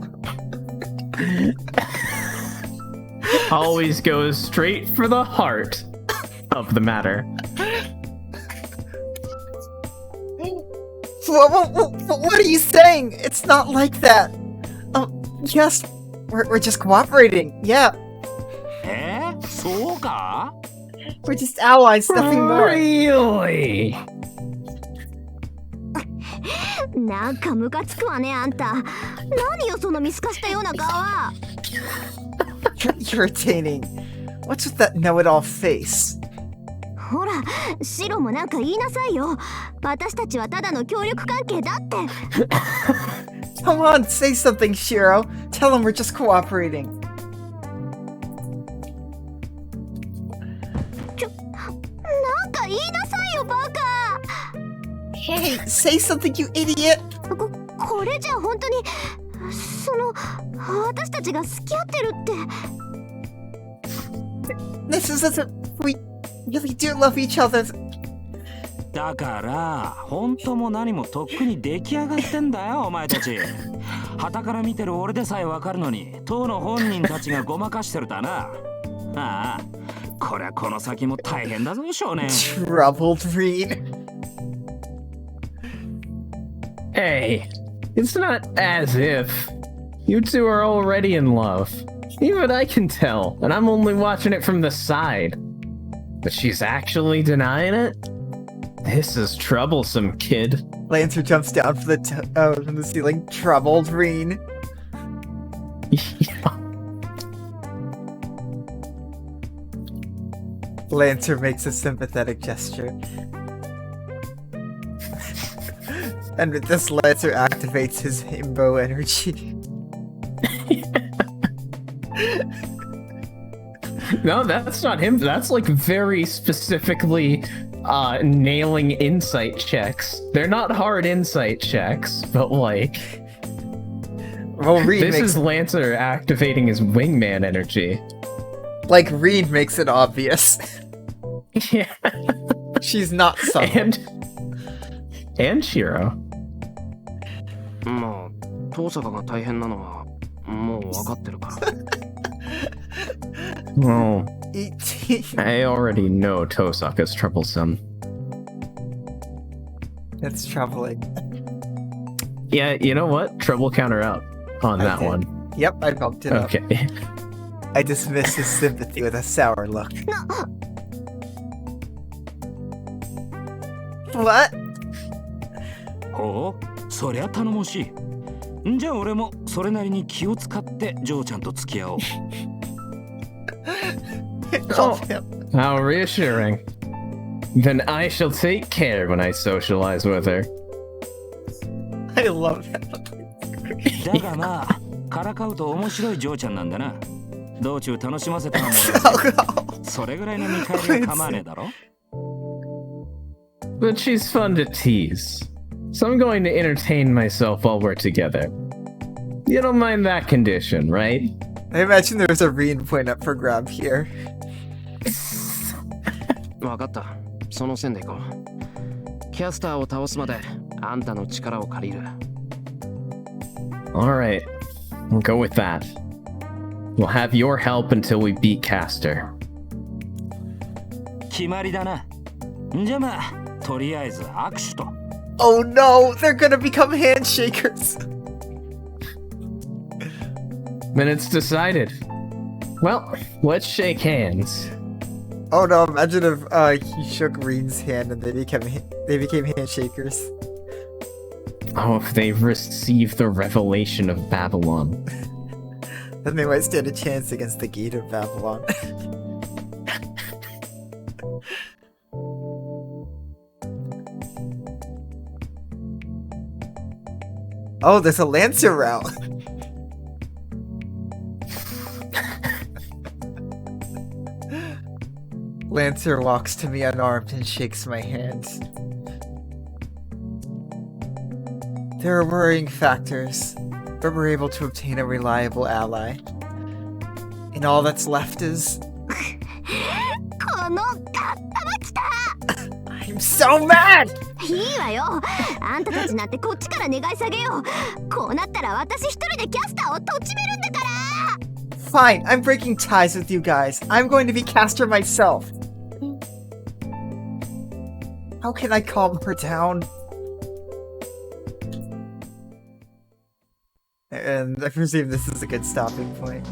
Always goes straight for the heart of the matter. What are you saying? It's not like that. Yes, we're just cooperating. Yeah, そうか we're just allies, nothing more. Really? なんかムカつくわねあんた。何よその見透かしたような顔は。You're irritating. What's with that know-it-all face? ほら、シロもなんか言いなさいよ。私たちはただの協力関係だって。Come on, say something, Shiro. Tell him we're just cooperating. なんか言いなさいよバカ。 Hey, say something, you idiot. これじゃ本当に私たちが付き合ってるって。 This isn't. We really do love each other. だから本当も何もとっくに出来上がってんだよお前たち。傍から見てる俺でさえわかるのに当の本人たちがごまかしてるだな。ああ、こりゃこの先も大変だぞ少年。 Troubled Reed. Hey, it's not as if. You two are already in love. Even I can tell, and I'm only watching it from the side. But she's actually denying it? This is troublesome, kid. Lancer jumps down from the ceiling. Troubled Reed. Lancer makes a sympathetic gesture. And with this, Lancer activates his himbo energy. No, that's not him. That's like very specifically nailing insight checks. They're not hard insight checks, but like... Well, Reed this makes... is Lancer activating his wingman energy. Like, Reed makes it obvious. Yeah. She's not subtle. And Shiro. まあ、遠坂が大変なのはもう分かってるから。Well, 18. I already know Tosaka's troublesome. That's troubling. Yeah, you know what? Trouble counter out on I that did. one. Yep, I bumped it up. Okay. I dismissed his sympathy with a sour look. What? ほう、そりゃ頼もしい。じゃあ俺もそれなりに気を使ってジョーちゃんと付き合おう。Called him. How reassuring. Then I shall take care when I socialize with her. I love that. だがまあ、からかうと面白いジョーちゃんなんだな。道中楽しませたらもらうぜ。それぐらいの見返りは構わねえだろ。But she's fun to tease. So I'm going to entertain myself while we're together. You don't mind that condition, right? I imagine there's a Reen point up for grab here. わかった。その線でいこう。キャスターを倒すまであんたの力を借りる。Alright, we'll go with that. We'll have your help until we beat Caster. 決まりだな。じゃあまあ、とりあえず握手と。Oh no, they're gonna become handshakers. Then it's decided. Well, let's shake hands. Oh no, imagine if he shook Reen's hand and they became handshakers. Oh, if they've received the revelation of Babylon. Then they might stand a chance against the Gate of Babylon. Oh, there's a Lancer route. Lancer walks to me unarmed and shakes my hand. There are worrying factors, but we're able to obtain a reliable ally. And all that's left is... このカッタが来た。 I'm so mad! いいわよ。あんたたちなんてこっちから願い下げよう。こうなったら私一人でキャスターをとちめるんだから。 Fine, I'm breaking ties with you guys. I'm going to be caster myself. How can I calm her down? And I presume this is a good stopping point.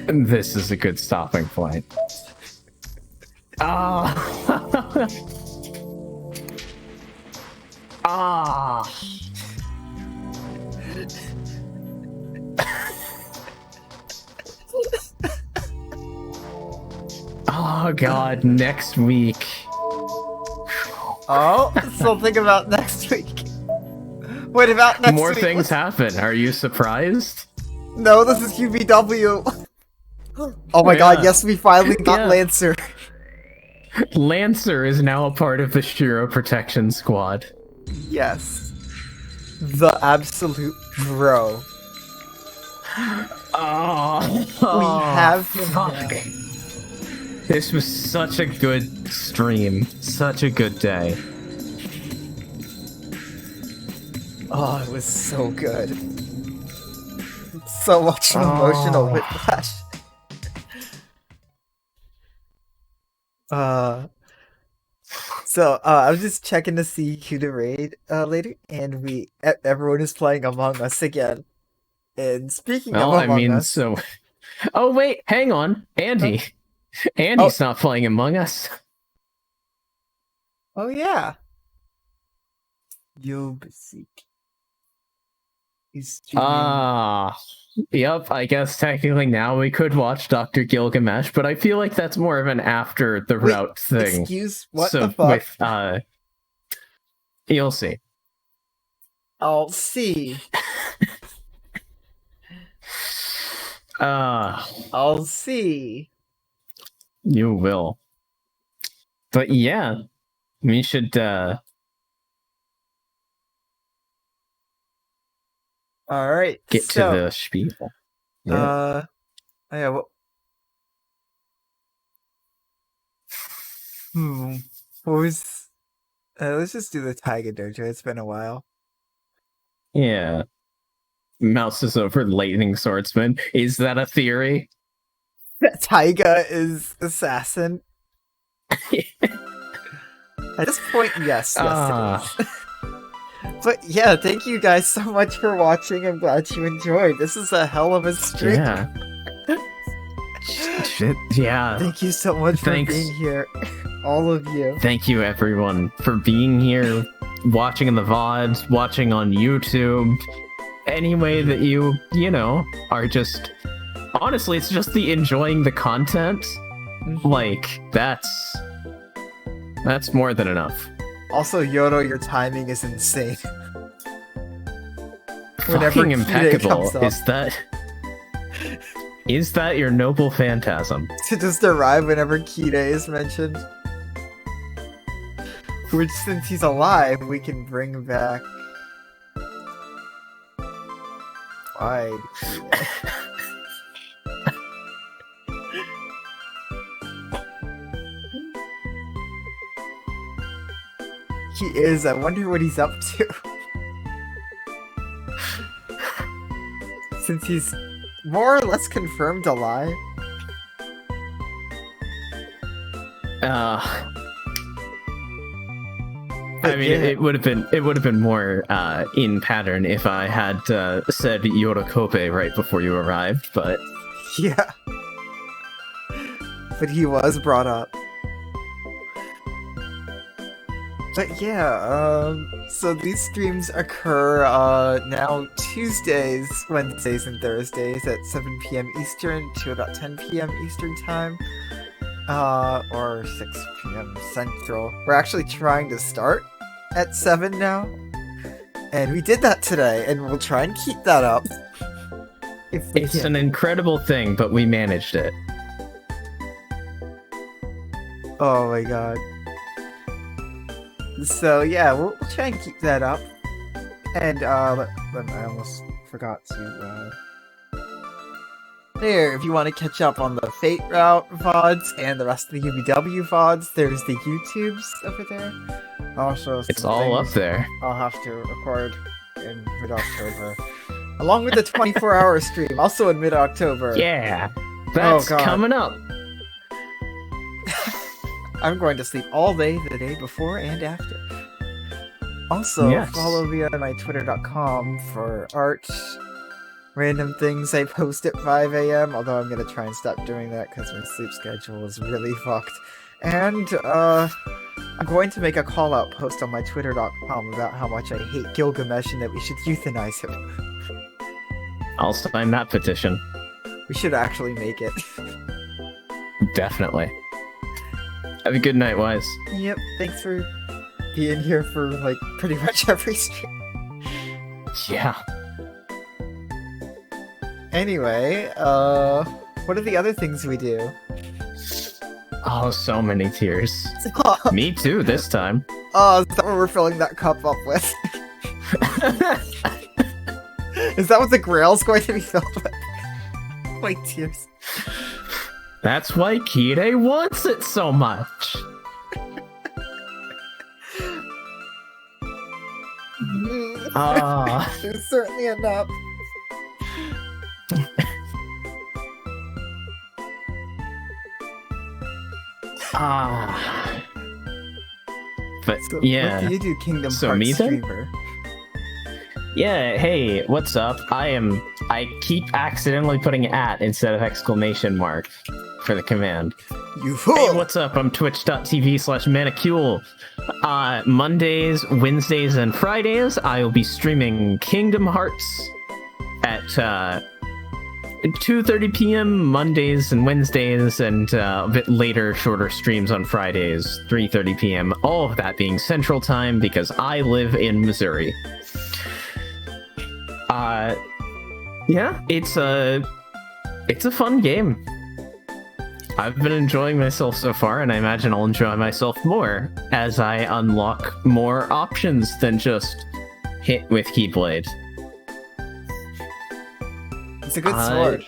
This is a good stopping point. Ah. Ah. Oh god, next week. Oh, something about next week. What about next More week? things happen. Are you surprised? No, this is UBW. Oh my god, yes, we finally got Yeah. Lancer. Lancer is now a part of the Shiro Protection Squad. Yes. The absolute bro. Oh, We have him fuck. now. This was such a good stream. Such a good day. Oh, it was so good. So much emotional whiplash. I was just checking to see who to raid later, and everyone is playing Among Us again. And speaking Well, of I Among mean, Us, so... Oh, wait, hang on. Andy. Andy's not playing Among Us. oh yeah, UBW. He's streaming. Yep, I guess technically now we could watch Dr. Gilgamesh, but I feel like that's more of an after the Wait, route thing. Excuse what So the fuck? with, you'll see. I'll see. I'll see. You will. But yeah, we should, All right. get to the spiel. Yeah. Yeah. Well, what was? Let's just do the Taiga Dojo. It's been a while. Yeah. Mouse is over lightning swordsman. Is that a theory? That Taiga is assassin. At this point, yes, it is. But yeah, thank you guys so much for watching. I'm glad you enjoyed. This is a hell of a stream. Yeah. Shit, yeah. Thank you so much Thanks. for being here. All of you. Thank you, everyone, for being here, watching in the VODs, watching on YouTube. Any way that you know, are just... Honestly, it's just the enjoying the content. Like, that's more than enough. Also, Yodo, your timing is insane. Fucking Kide impeccable. comes up. Is that your noble phantasm? To just arrive whenever Kide is mentioned. Which, since he's alive, we can bring back... Why? He is. I wonder what he's up to. Since he's more or less confirmed alive. I mean, yeah. it would have been more in pattern if I had said Yorokope right before you arrived, but Yeah. But he was brought up. But yeah, so these streams occur now Tuesdays, Wednesdays, and Thursdays at 7 p.m. Eastern to about 10 p.m. Eastern time. Or 6 p.m. Central. We're actually trying to start at 7 now. And we did that today, and we'll try and keep that up. If we it's can. an incredible thing, but we managed it. Oh my god. So yeah, we'll try and keep that up. And I almost forgot to there, if you want to catch up on the Fate Route VODs and the rest of the UBW VODs, there's the YouTubes over there. Also, It's some all up things there. I'll have to record in mid-October. Along with the 24-hour stream, also in mid-October. Yeah, that's God. coming up. I'm going to sleep all day, the day before and after. Also, Yes. follow me on my twitter.com for art, random things I post at 5 a.m., although I'm going to try and stop doing that because my sleep schedule is really fucked. And, I'm going to make a call-out post on my twitter.com about how much I hate Gilgamesh and that we should euthanize him. I'll sign that petition. We should actually make it. Definitely. Have a good night, Wise. Yep, thanks for being here for, like, pretty much every stream. Yeah. Anyway, what are the other things we do? Oh, so many tears. Oh, Me too, this time. is that what we're filling that cup up with? Is that what the Grail's going to be filled with? Wait, tears. That's why Kide wants it so much. Ah. There's certainly enough. Ah. But So, yeah. what do you do, Kingdom So Hearts me then? streamer? Yeah, hey, what's up? I keep accidentally putting @ instead of exclamation mark for the command. You fool! Hey, what's up? I'm twitch.tv/manicule. Mondays, Wednesdays, and Fridays, I will be streaming Kingdom Hearts at 2:30 p.m. Mondays and Wednesdays, and a bit later, shorter streams on Fridays, 3:30 p.m. All of that being Central Time because I live in Missouri. Yeah, it's a fun game. I've been enjoying myself so far, and I imagine I'll enjoy myself more as I unlock more options than just hit with Keyblade. It's a good sword.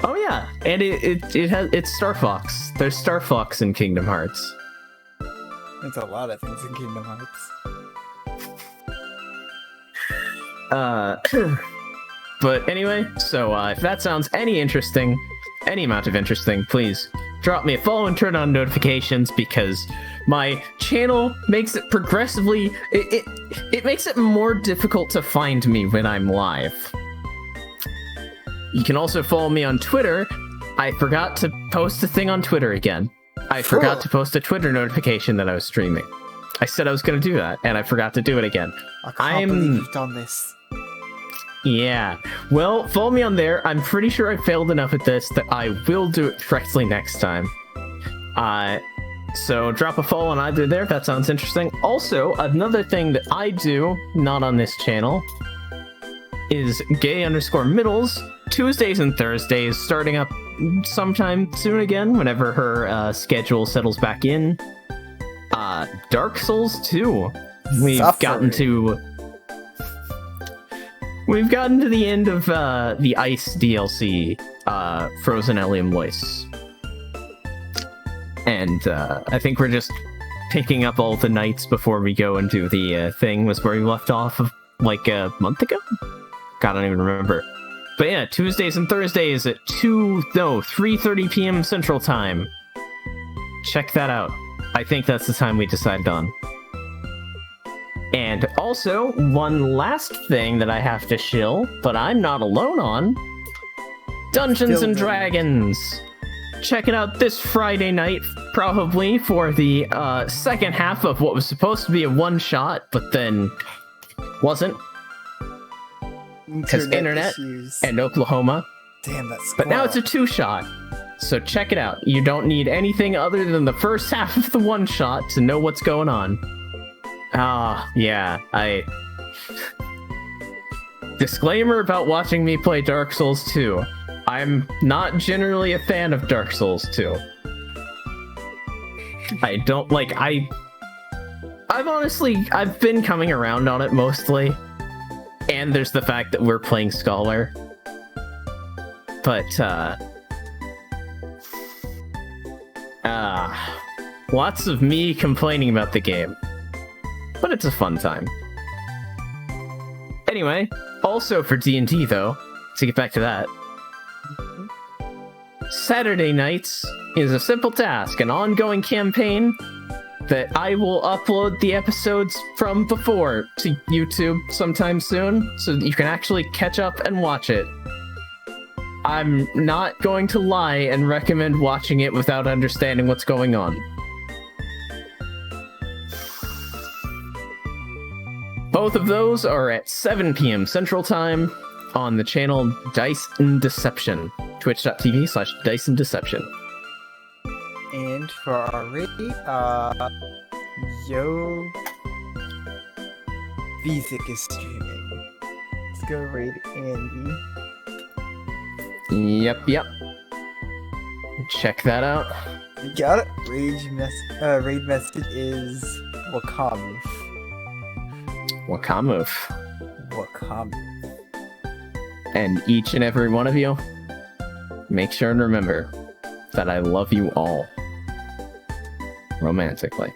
Oh yeah, and it's Star Fox. There's Star Fox in Kingdom Hearts. There's a lot of things in Kingdom Hearts. But anyway, so if that sounds any amount of interesting, please drop me a follow and turn on notifications because my channel makes it progressively it makes it more difficult to find me when I'm live. You can also follow me on Twitter. I forgot to post a thing on Twitter again. I forgot to post a Twitter notification that I was streaming. I said I was going to do that, and I forgot to do it again. I can't believe you've done this. Yeah. Well, follow me on there. I'm pretty sure I failed enough at this that I will do it correctly next time. So drop a follow on either there if that sounds interesting. Also, another thing that I do, not on this channel, is gay_middles, Tuesdays and Thursdays, starting up sometime soon again, whenever her schedule settles back in. Dark Souls 2. We've gotten to the end of the Ice DLC, Frozen Elysium Lois. And I think we're just picking up all the nights before we go and do the thing was where we left off of like a month ago? God, I don't even remember. But yeah, Tuesdays and Thursdays at 3:30 p.m. Central Time. Check that out. I think that's the time we decided on. And also, one last thing that I have to shill, but I'm not alone on. Dungeons and Dragons! Check it out this Friday night, probably, for the second half of what was supposed to be a one-shot, but then wasn't. Because internet and Oklahoma. Damn, that's But now it's a two-shot. So check it out. You don't need anything other than the first half of the one-shot to know what's going on. Yeah, Disclaimer about watching me play Dark Souls 2. I'm not generally a fan of Dark Souls 2. I don't, like, I've been coming around on it mostly. And there's the fact that we're playing Scholar. But, lots of me complaining about the game. But it's a fun time. Anyway, also for D&D though, to get back to that, Saturday nights is a simple task, an ongoing campaign that I will upload the episodes from before to YouTube sometime soon, so that you can actually catch up and watch it. I'm not going to lie and recommend watching it without understanding what's going on. Both of those are at 7 p.m. Central Time on the channel Dice and Deception. Twitch.tv/Dice and Deception. And for our raid, Yo Vesic is streaming. Let's go raid Andy. Yep. Check that out. You got it. Raid message is Wakamuf. Wakamuf. And each and every one of you, make sure and remember that I love you all. Romantically.